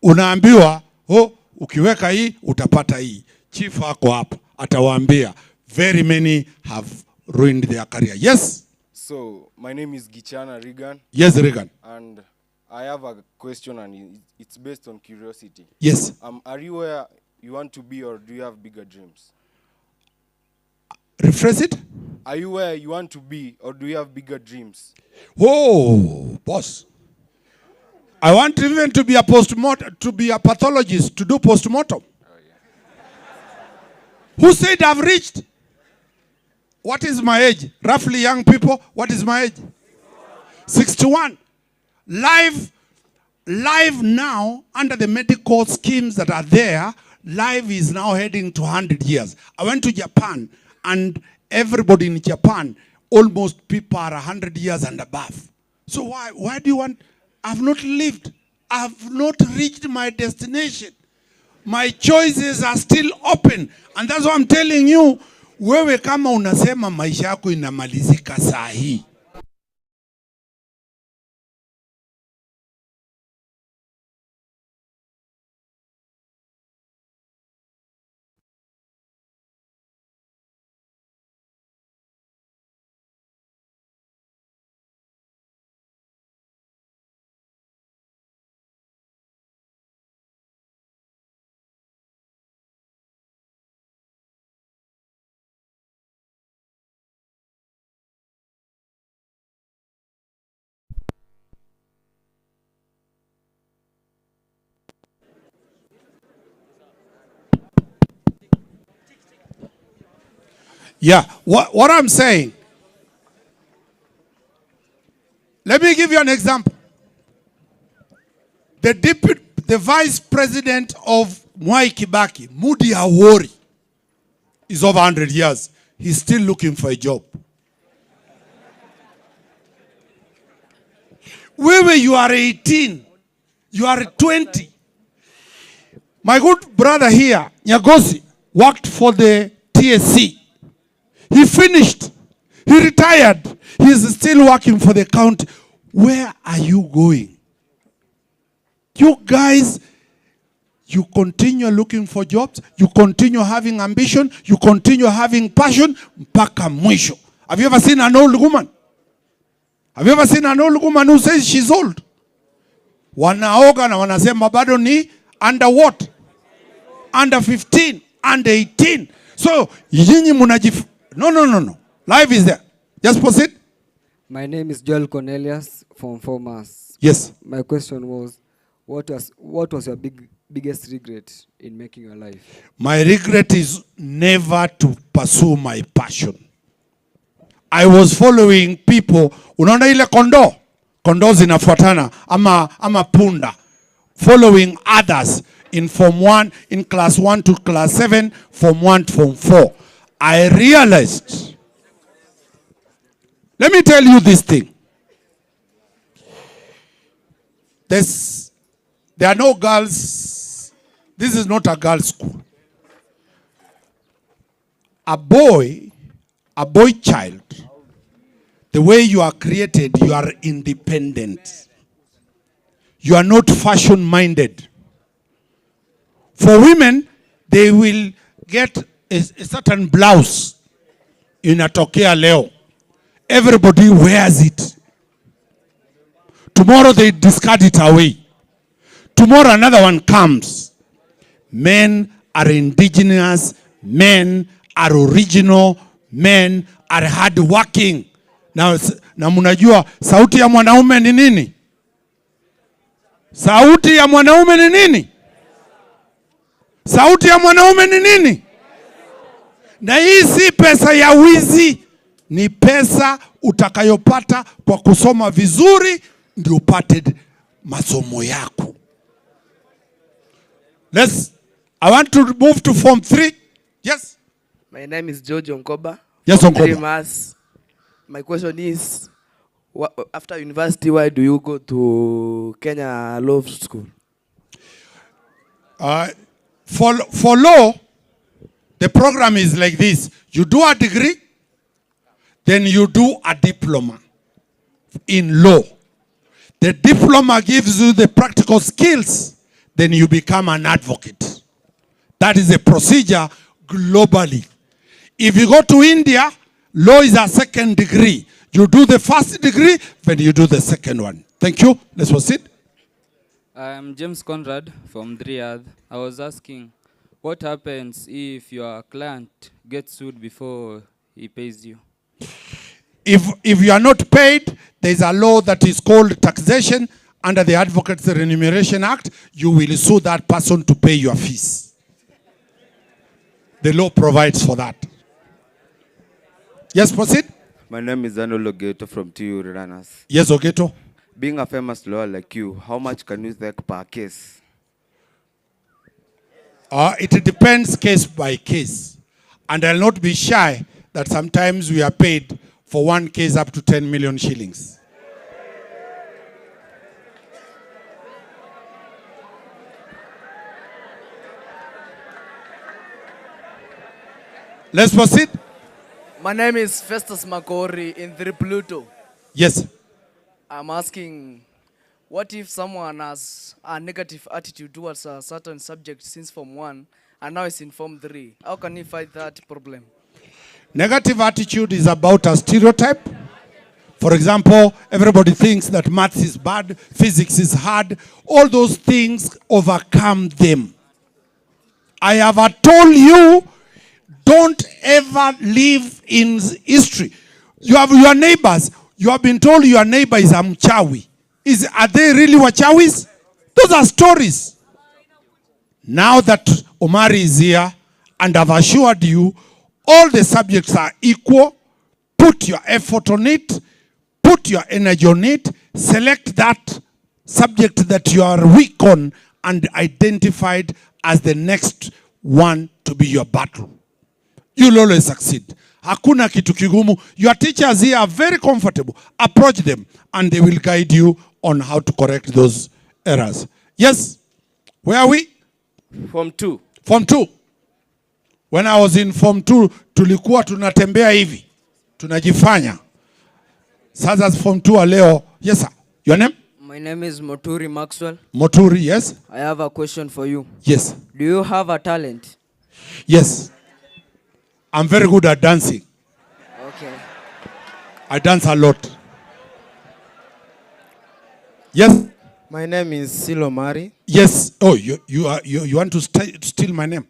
Unaambiwa, oh, ukiweka hii, utapata hii. Chief ako hapa, atawaambia. Very many have ruined their career. Yes? So, my name is Gichana Regan. Yes, Regan. And I have a question, and it's based on curiosity. Yes. Are you where you want to be, or do you have bigger dreams? Rephrase it. Are you where you want to be, or do you have bigger dreams? Whoa, boss. I want even to be a pathologist, to do postmortem. Oh, yeah. Who said I've reached? What is my age? Roughly, young people, what is my age? 61. Live now, under the medical schemes that are there, life is now heading to 100 years. I went to Japan, and everybody in Japan, almost people are 100 years and above. So why do you want? I've not lived. I've not reached my destination. My choices are still open. And that's why I'm telling you, wewe kama unasema maisha yako inamalizika saa hii. Yeah, what I'm saying, let me give you an example. The vice president of Moi Kibaki, Mudi Awori, is over 100 years. He's still looking for a job. Wewe, you are 18. You are 20. My good brother here, Nyagosi, worked for the TSC. He finished. He retired. He is still working for the county. Where are you going? You guys, you continue looking for jobs, you continue having ambition, you continue having passion, mpaka mwisho. Have you ever seen an old woman? Have you ever seen an old woman who says she's old? Wanaoga na wanasema bado ni under what? Under 15, under 18. So, yinyi munajif... No. Life is there. Just proceed. My name is Joel Cornelius from Formas. Yes. My question was, what was your biggest regret in making your life? My regret is never to pursue my passion. I was following people. Unaona ile kondo? Kondo zinafuatana ama punda. Following others in Form 1, in Class 1 to Class 7, Form 1 to Form 4. I realized, let me tell you this thing. There are no girls. This is not a girls' school. A boy child, the way you are created, you are independent. You are not fashion-minded. For women, they will get a certain blouse inatokea leo. Everybody wears it. Tomorrow they discard it away. Tomorrow another one comes. Men are indigenous. Men are original. Men are hardworking. Na munajua sauti ya mwanaume ni nini? Sauti ya mwanaume ni nini? Sauti ya mwanaume ni nini? Na hii si pesa ya wizi, ni pesa utakayopata kwa kusoma vizuri ndio upate masomo yako. I want to move to Form 3. Yes. My name is George Onkoba. Yes, Onkoba. My question is, after university, why do you go to Kenya Law School? For law, the program is like this. You do a degree, then you do a diploma in law. The diploma gives you the practical skills, then you become an advocate. That is a procedure globally. If you go to India, law is a second degree. You do the first degree, then you do the second one. Thank you. Let's proceed. I'm James Conrad from Riyadh. I was asking, what happens if your client gets sued before he pays you? If you are not paid, there is a law that is called taxation. Under the Advocates Remuneration Act, you will sue that person to pay your fees. The law provides for that. Yes, proceed. My name is Anolo Ogeto from TU Runners. Yes, Ogeto. Being a famous lawyer like you, how much can you take per case? It depends case by case. And I'll not be shy that sometimes we are paid for one case up to 10 million shillings. Let's proceed. My name is Festus Makori in 3 Pluto. Yes. I'm asking, what if someone has a negative attitude towards a certain subject since Form 1 and now is in Form 3? How can he fight that problem? Negative attitude is about a stereotype. For example, everybody thinks that maths is bad, physics is hard. All those things, overcome them. I have told you, don't ever live in history. You have your neighbors. You have been told your neighbor is a mchawi. Are they really wachawis? Those are stories. Now that Omari is here, and I've assured you, all the subjects are equal. Put your effort on it. Put your energy on it. Select that subject that you are weak on and identified as the next one to be your battle. You'll always succeed. Hakuna kitu kigumu. Your teachers here are very comfortable. Approach them and they will guide you on how to correct those errors. Yes? Where are we? Form 2. Form 2. When I was in Form 2, tulikuwa tunatembea hivi. Tunajifanya. Sasa Form 2 wa leo. Yes, sir. Your name? My name is Moturi Maxwell. Moturi, yes? I have a question for you. Yes. Do you have a talent? Yes. I'm very good at dancing. Okay. I dance a lot. Yes? My name is Silomari. Yes. Oh, you want to steal my name?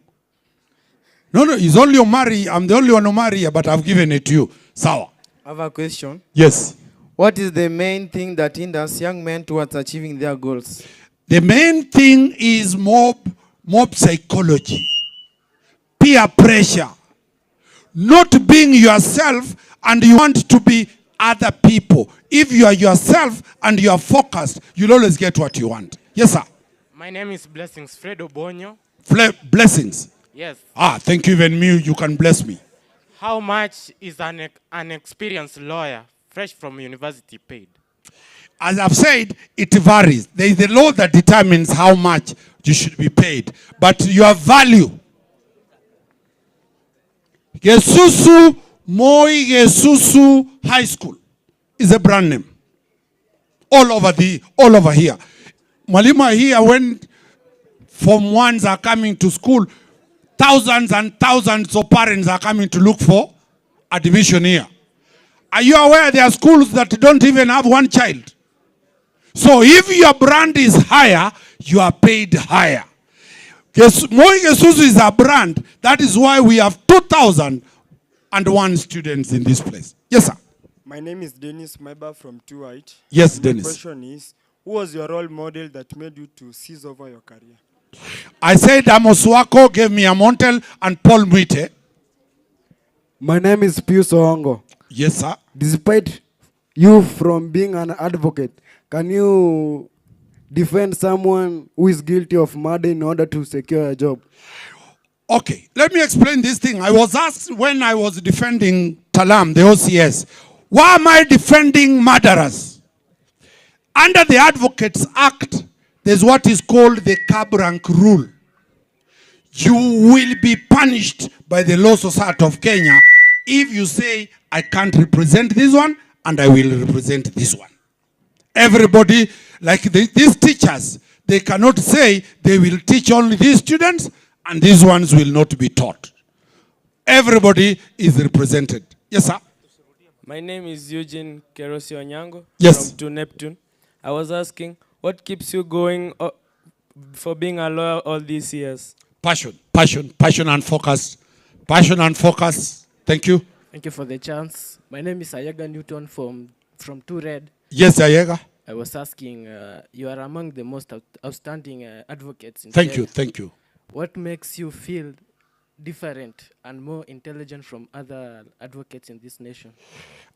No, it's only Omari. I'm the only one Omari here, but I've given it to you. Sawa. I have a question. Yes. What is the main thing that hinders young men towards achieving their goals? The main thing is mob psychology, peer pressure, not being yourself and you want to be other people. If you are yourself and you are focused, you'll always get what you want. Yes, sir. My name is Blessings Fredo Bonyo. Blessings. Yes. Thank you. Even me, you can bless me. How much is an experienced lawyer, fresh from university, paid? As I've said, it varies. There is a law that determines how much you should be paid. But your value. Gesusu, Moi Gesusu High School is a brand name. All over here. Mwalimu here, when Form 1s are coming to school, thousands and thousands of parents are coming to look for admission here. Are you aware there are schools that don't even have one child? So if your brand is higher, you are paid higher. Moi Gesusu is a brand. That is why we have 2,001 students in this place. Yes, sir. My name is Dennis Maiba from 2IT. Yes, My Dennis. question is, who was your role model that made you to seize over your career? I said Amos Wako gave me a Montel and Paul Mwite. My name is Pius Oongo. Yes, sir. Despite you from being an advocate, can you defend someone who is guilty of murder in order to secure a job? Okay, let me explain this thing. I was asked when I was defending Talam, the OCS, why am I defending murderers? Under the Advocates Act, there's what is called the cab rank rule. You will be punished by the Law Society of Kenya if you say, I can't represent this one and I will represent this one. Everybody, like these teachers, they cannot say they will teach only these students and these ones will not be taught. Everybody is represented. Yes, sir. My name is Eugene Kerosi Onyango. Yes. From 2 Neptune. I was asking, what keeps you going for being a lawyer all these years? Passion and focus. Passion and focus. Thank you. Thank you for the chance. My name is Ayaga Newton from 2 Red. Yes, Ayaga. I was asking, you are among the most outstanding advocates in Thank Kenya. you, thank you. What makes you feel different and more intelligent from other advocates in this nation?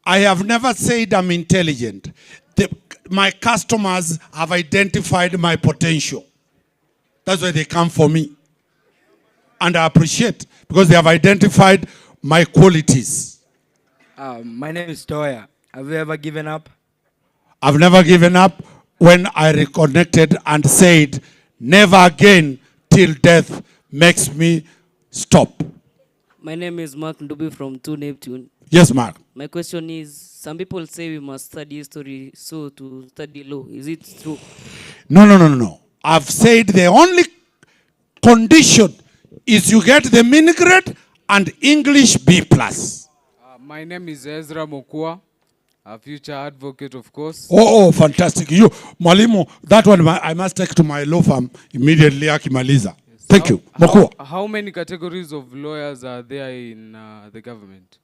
I have never said I'm intelligent. My customers have identified my potential. That's why they come for me. And I appreciate because they have identified my qualities. My name is Toya. Have you ever given up? I've never given up. When I reconnected and said, never again till death makes me stop. My name is Mark Ndubi from 2 Neptune. Yes, Mark. My question is, some people say we must study history so to study law. Is it true? No. I've said the only condition is you get the mini grade and English B+. My name is Ezra Mokua, a future advocate, of course. Oh, fantastic. You, Mwalimu, that one I must take to my law firm immediately akimaliza. Thank you. Mokua. How many categories of lawyers are there in the government?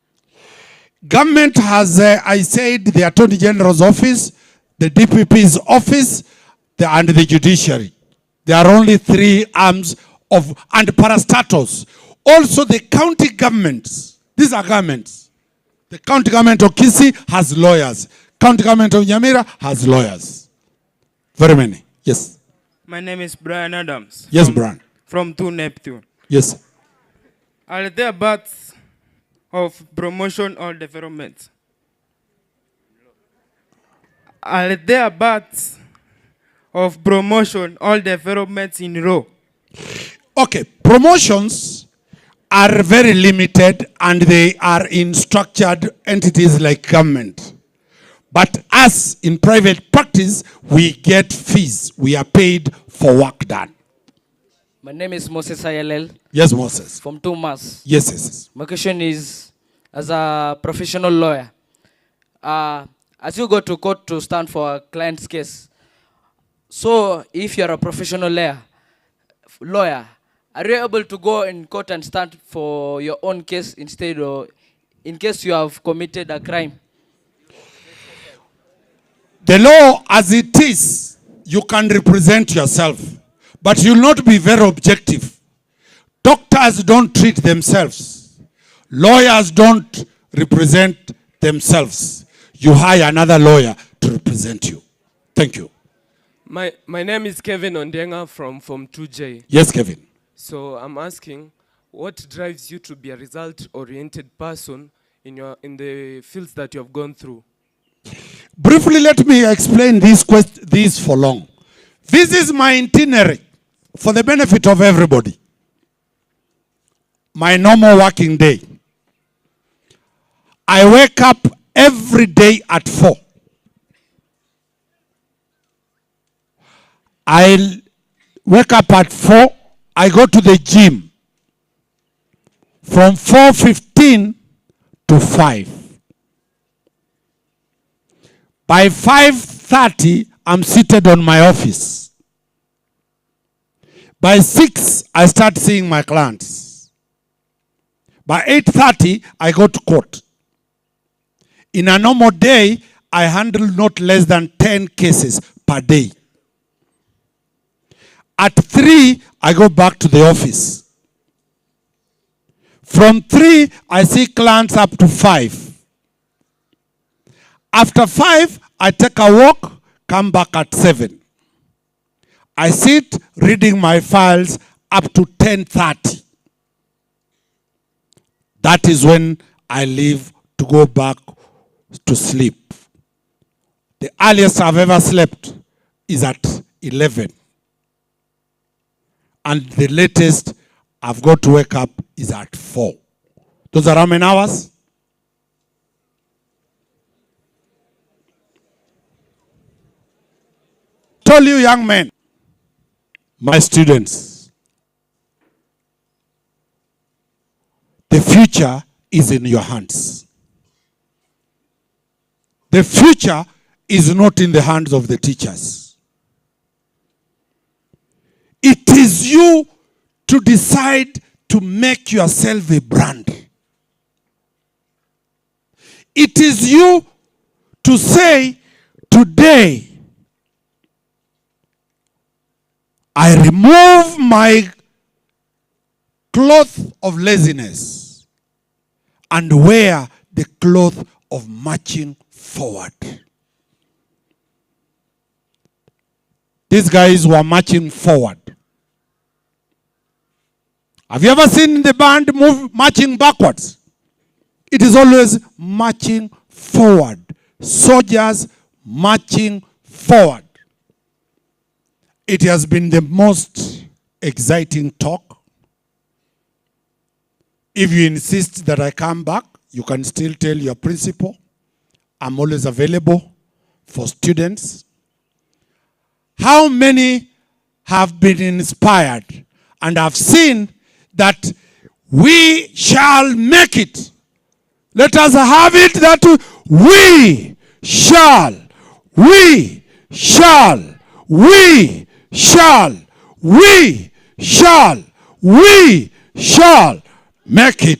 Government has, I said, the Attorney General's office, the DPP's office, and the judiciary. There are only 3 arms of, and parastatos. Also the county governments. These are governments. The county government of Kisii has lawyers. County government of Nyamira has lawyers. Very many. Yes. My name is Brian Adams. Yes, Brian. From 2 Neptune. Yes. Are there paths of promotion or development? Are there paths of promotion, all developments in row. Okay, promotions are very limited and they are in structured entities like government. But us in private practice, we get fees. We are paid for work done. My name is Moses ILL. Yes, Moses. From Thomas. Yes, yes. My question is, as a professional lawyer, as you go to court to stand for a client's case, so if you're a professional lawyer, are you able to go in court and stand for your own case instead of, in case you have committed a crime? The law as it is, you can represent yourself, but you'll not be very objective. Doctors don't treat themselves. Lawyers don't represent themselves. You hire another lawyer to represent you. Thank you. My name is Kevin Ondenga from Form 2J. Yes, Kevin. So I'm asking, what drives you to be a result-oriented person in the fields that you have gone through? Briefly, let me explain this for long. This is my itinerary for the benefit of everybody. My normal working day. I wake up every day at 4. I'll wake up at 4. I go to the gym from 4:15 to 5. By 5:30, I'm seated on my office. By 6, I start seeing my clients. By 8:30, I go to court. In a normal day, I handle not less than 10 cases per day. At 3, I go back to the office. From 3, I see clients up to 5. After 5, I take a walk, come back at 7. I sit reading my files up to 10:30. That is when I leave to go back to sleep. The earliest I've ever slept is at 11. And the latest I've got to wake up is at 4. Those are how many hours? Told you, young men, my students, the future is in your hands. The future is not in the hands of the teachers. It is you to decide to make yourself a brand. It is you to say, today, I remove my cloth of laziness and wear the cloth of marching forward. These guys were marching forward. Have you ever seen the band marching backwards? It is always marching forward. Soldiers marching forward. It has been the most exciting talk. If you insist that I come back, you can still tell your principal. I'm always available for students. How many have been inspired and have seen that we shall make it? Let us have it that we shall make it.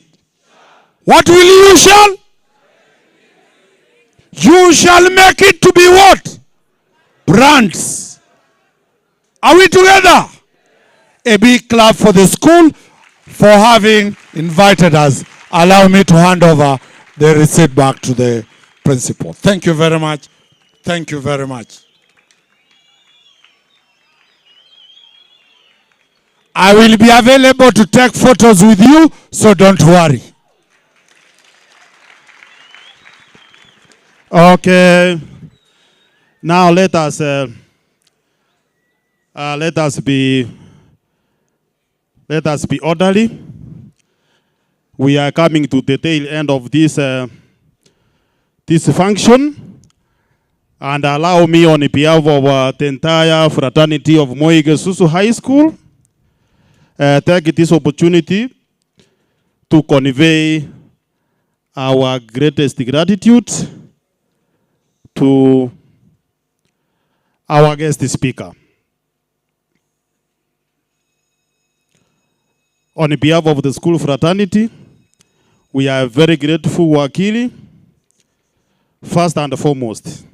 What will you shall? You shall make it to be what? Brands. Are we together? A big clap for the school for having invited us. Allow me to hand over the receipt back to the principal. Thank you very much. Thank you very much. I will be available to take photos with you, so don't worry. Okay. Now let us Let us be orderly. We are coming to the tail end of this function, and allow me on behalf of the entire fraternity of Moi Gesusu High School, take this opportunity to convey our greatest gratitude to our guest speaker. On behalf of the school fraternity, we are very grateful, Wakili, first and foremost,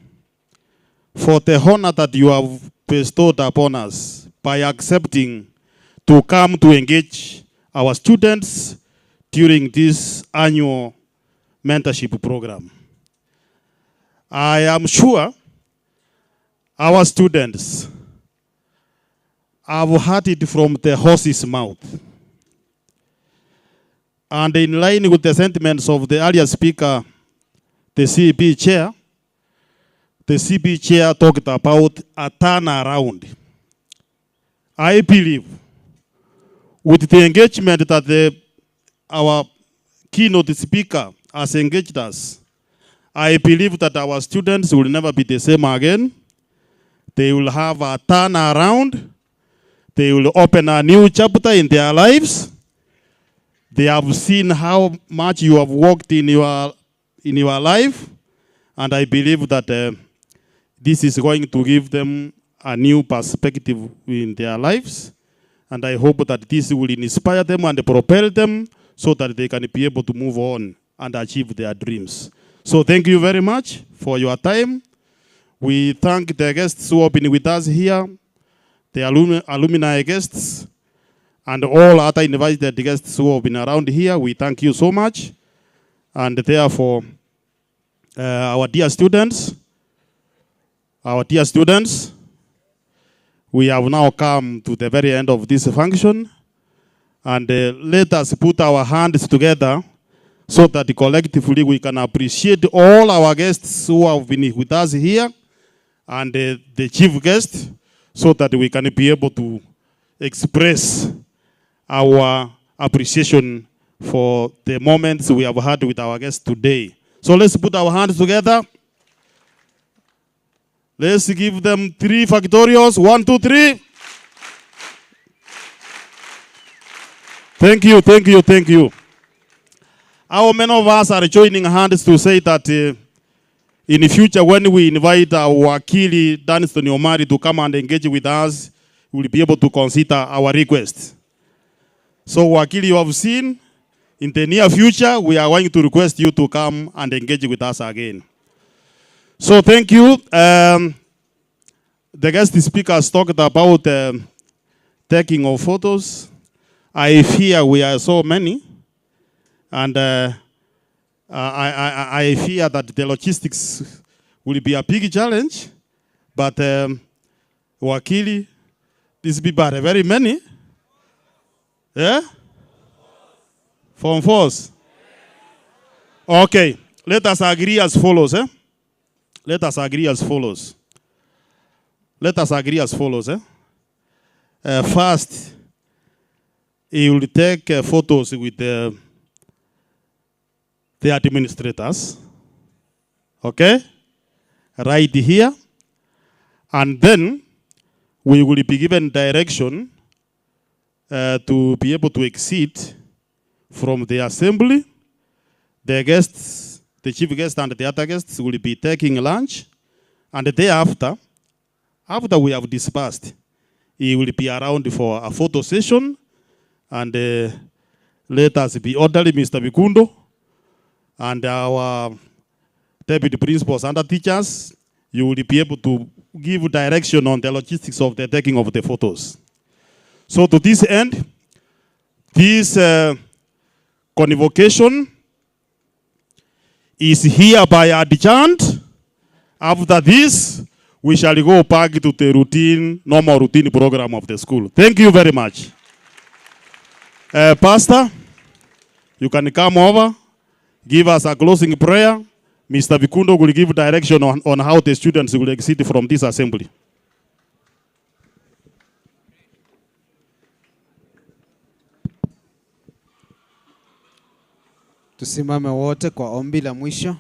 for the honor that you have bestowed upon us by accepting to come to engage our students during this annual mentorship program. I am sure our students have heard it from the horse's mouth. And in line with the sentiments of the earlier speaker, the CB chair, the CB chair talked about a turnaround. I believe with the engagement that our keynote speaker has engaged us, I believe that our students will never be the same again. They will have a turnaround. They will open a new chapter in their lives. They have seen how much you have worked in your life, and I believe that this is going to give them a new perspective in their lives, and I hope that this will inspire them and propel them so that they can be able to move on and achieve their dreams. So thank you very much for your time. We thank the guests who have been with us here, the alumni guests, and all other invited guests who have been around here. We thank you so much. And therefore, our dear students, we have now come to the very end of this function. And let us put our hands together so that collectively we can appreciate all our guests who have been with us here and the chief guest, so that we can be able to express our appreciation for the moments we have had with our guests today. So let's put our hands together. Let's give them 3 factorials. 1, 2, 3. Thank you, thank you, thank you. How many of us are joining hands to say that in the future, when we invite our Wakili Danston Omari to come and engage with us, we will be able to consider our request. So Wakili, you have seen, in the near future, we are going to request you to come and engage with us again. So thank you. The guest speakers talked about taking of photos. I fear we are so many, and I fear that the logistics will be a big challenge. But Wakili, these people are very many. Yeah? From force. Okay, let us agree as follows. Let us agree as follows. Let us agree as follows. First, he will take photos with the administrators. Okay? Right here. And then we will be given direction to be able to exit from the assembly. The guests, the chief guest and the other guests will be taking lunch. And the day after we have dispersed, he will be around for a photo session. And let us be orderly, Mr. Bikundo, and our deputy principals and the teachers. You will be able to give direction on the logistics of the taking of the photos. So to this end, this convocation is hereby adjourned. After this, we shall go back to the normal routine program of the school. Thank you very much. Pastor, you can come over, give us a closing prayer. Mr. Vikundo will give direction on how the students will exit from this assembly. Tusimame wote kwa ombi la mwisho.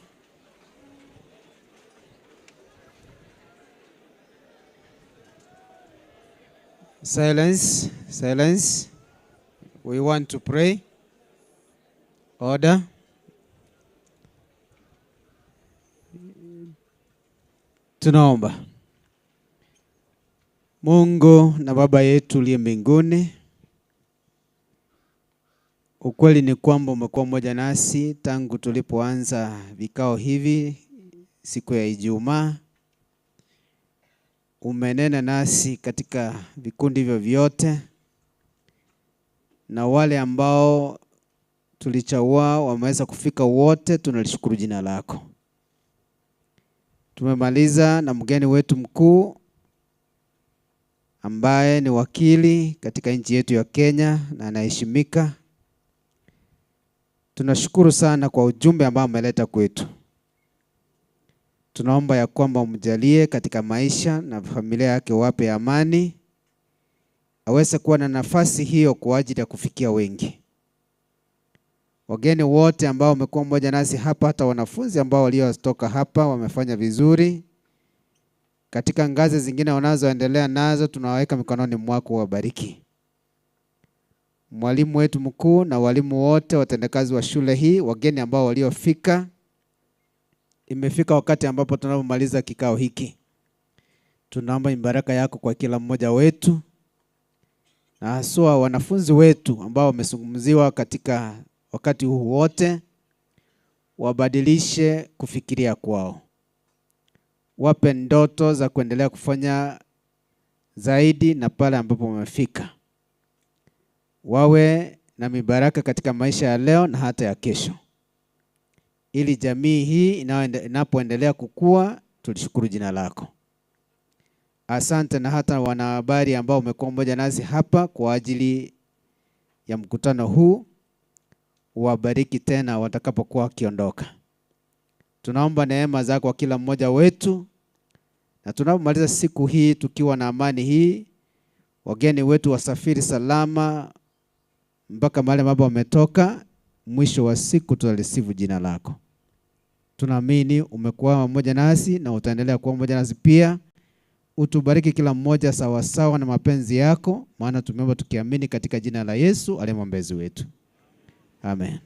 Silence, silence. We want to pray. Order. Tunaomba. Mungu na Baba yetu uliye mbinguni, ukweli ni kwamba umekuwa mmoja nasi tangu tulipoanza vikao hivi siku ya Ijumaa. Umenena nasi katika vikundi hivyo vyote, na wale ambao tulichagua wameweza kufika wote, tunalishukuru jina lako. Tumemaliza na mgeni wetu mkuu ambaye ni wakili katika nchi yetu ya Kenya na anaheshimika. Tunashukuru sana kwa ujumbe ambao ameleta kwetu. Tunaomba ya kwamba umjalie katika maisha na familia yake, wape amani, aweze kuwa na nafasi hiyo kwa ajili ya kufikia wengi. Wageni wote ambao wamekuwa mmoja nasi hapa, hata wanafunzi ambao waliotoka hapa wamefanya vizuri. Katika ngazi zingine wanazoendelea nazo, tunawaweka mikononi mwako, wabariki. Mwalimu wetu mkuu na walimu wote, watendakazi wa shule hii, wageni ambao waliofika, imefika wakati ambapo tunapomaliza kikao hiki. Tunaomba baraka yako kwa kila mmoja wetu, na haswa wanafunzi wetu ambao wamezungumziwa katika wakati huu wote, wabadilishe kufikiria kwao. Wape ndoto za kuendelea kufanya zaidi na pale ambapo wamefika. Wawe na mibaraka katika maisha ya leo na hata ya kesho, ili jamii hii inapoendelea kukua, tulishukuru jina lako. Asante, na hata wanahabari ambao wamekuwa mmoja nasi hapa kwa ajili ya mkutano huu, wabariki tena watakapokuwa wakiondoka. Tunaomba neema zako kwa kila mmoja wetu, na tunapomaliza siku hii tukiwa na amani hii, wageni wetu wasafiri salama mpaka mahali ambapo wametoka. Mwisho wa siku tutalisifu jina lako. Tunaamini umekuwa mmoja nasi na utaendelea kuwa mmoja nasi pia. Utubariki kila mmoja sawa sawa na mapenzi yako, maana tumeomba tukiamini katika jina la Yesu aliye mwombezi wetu. Amen.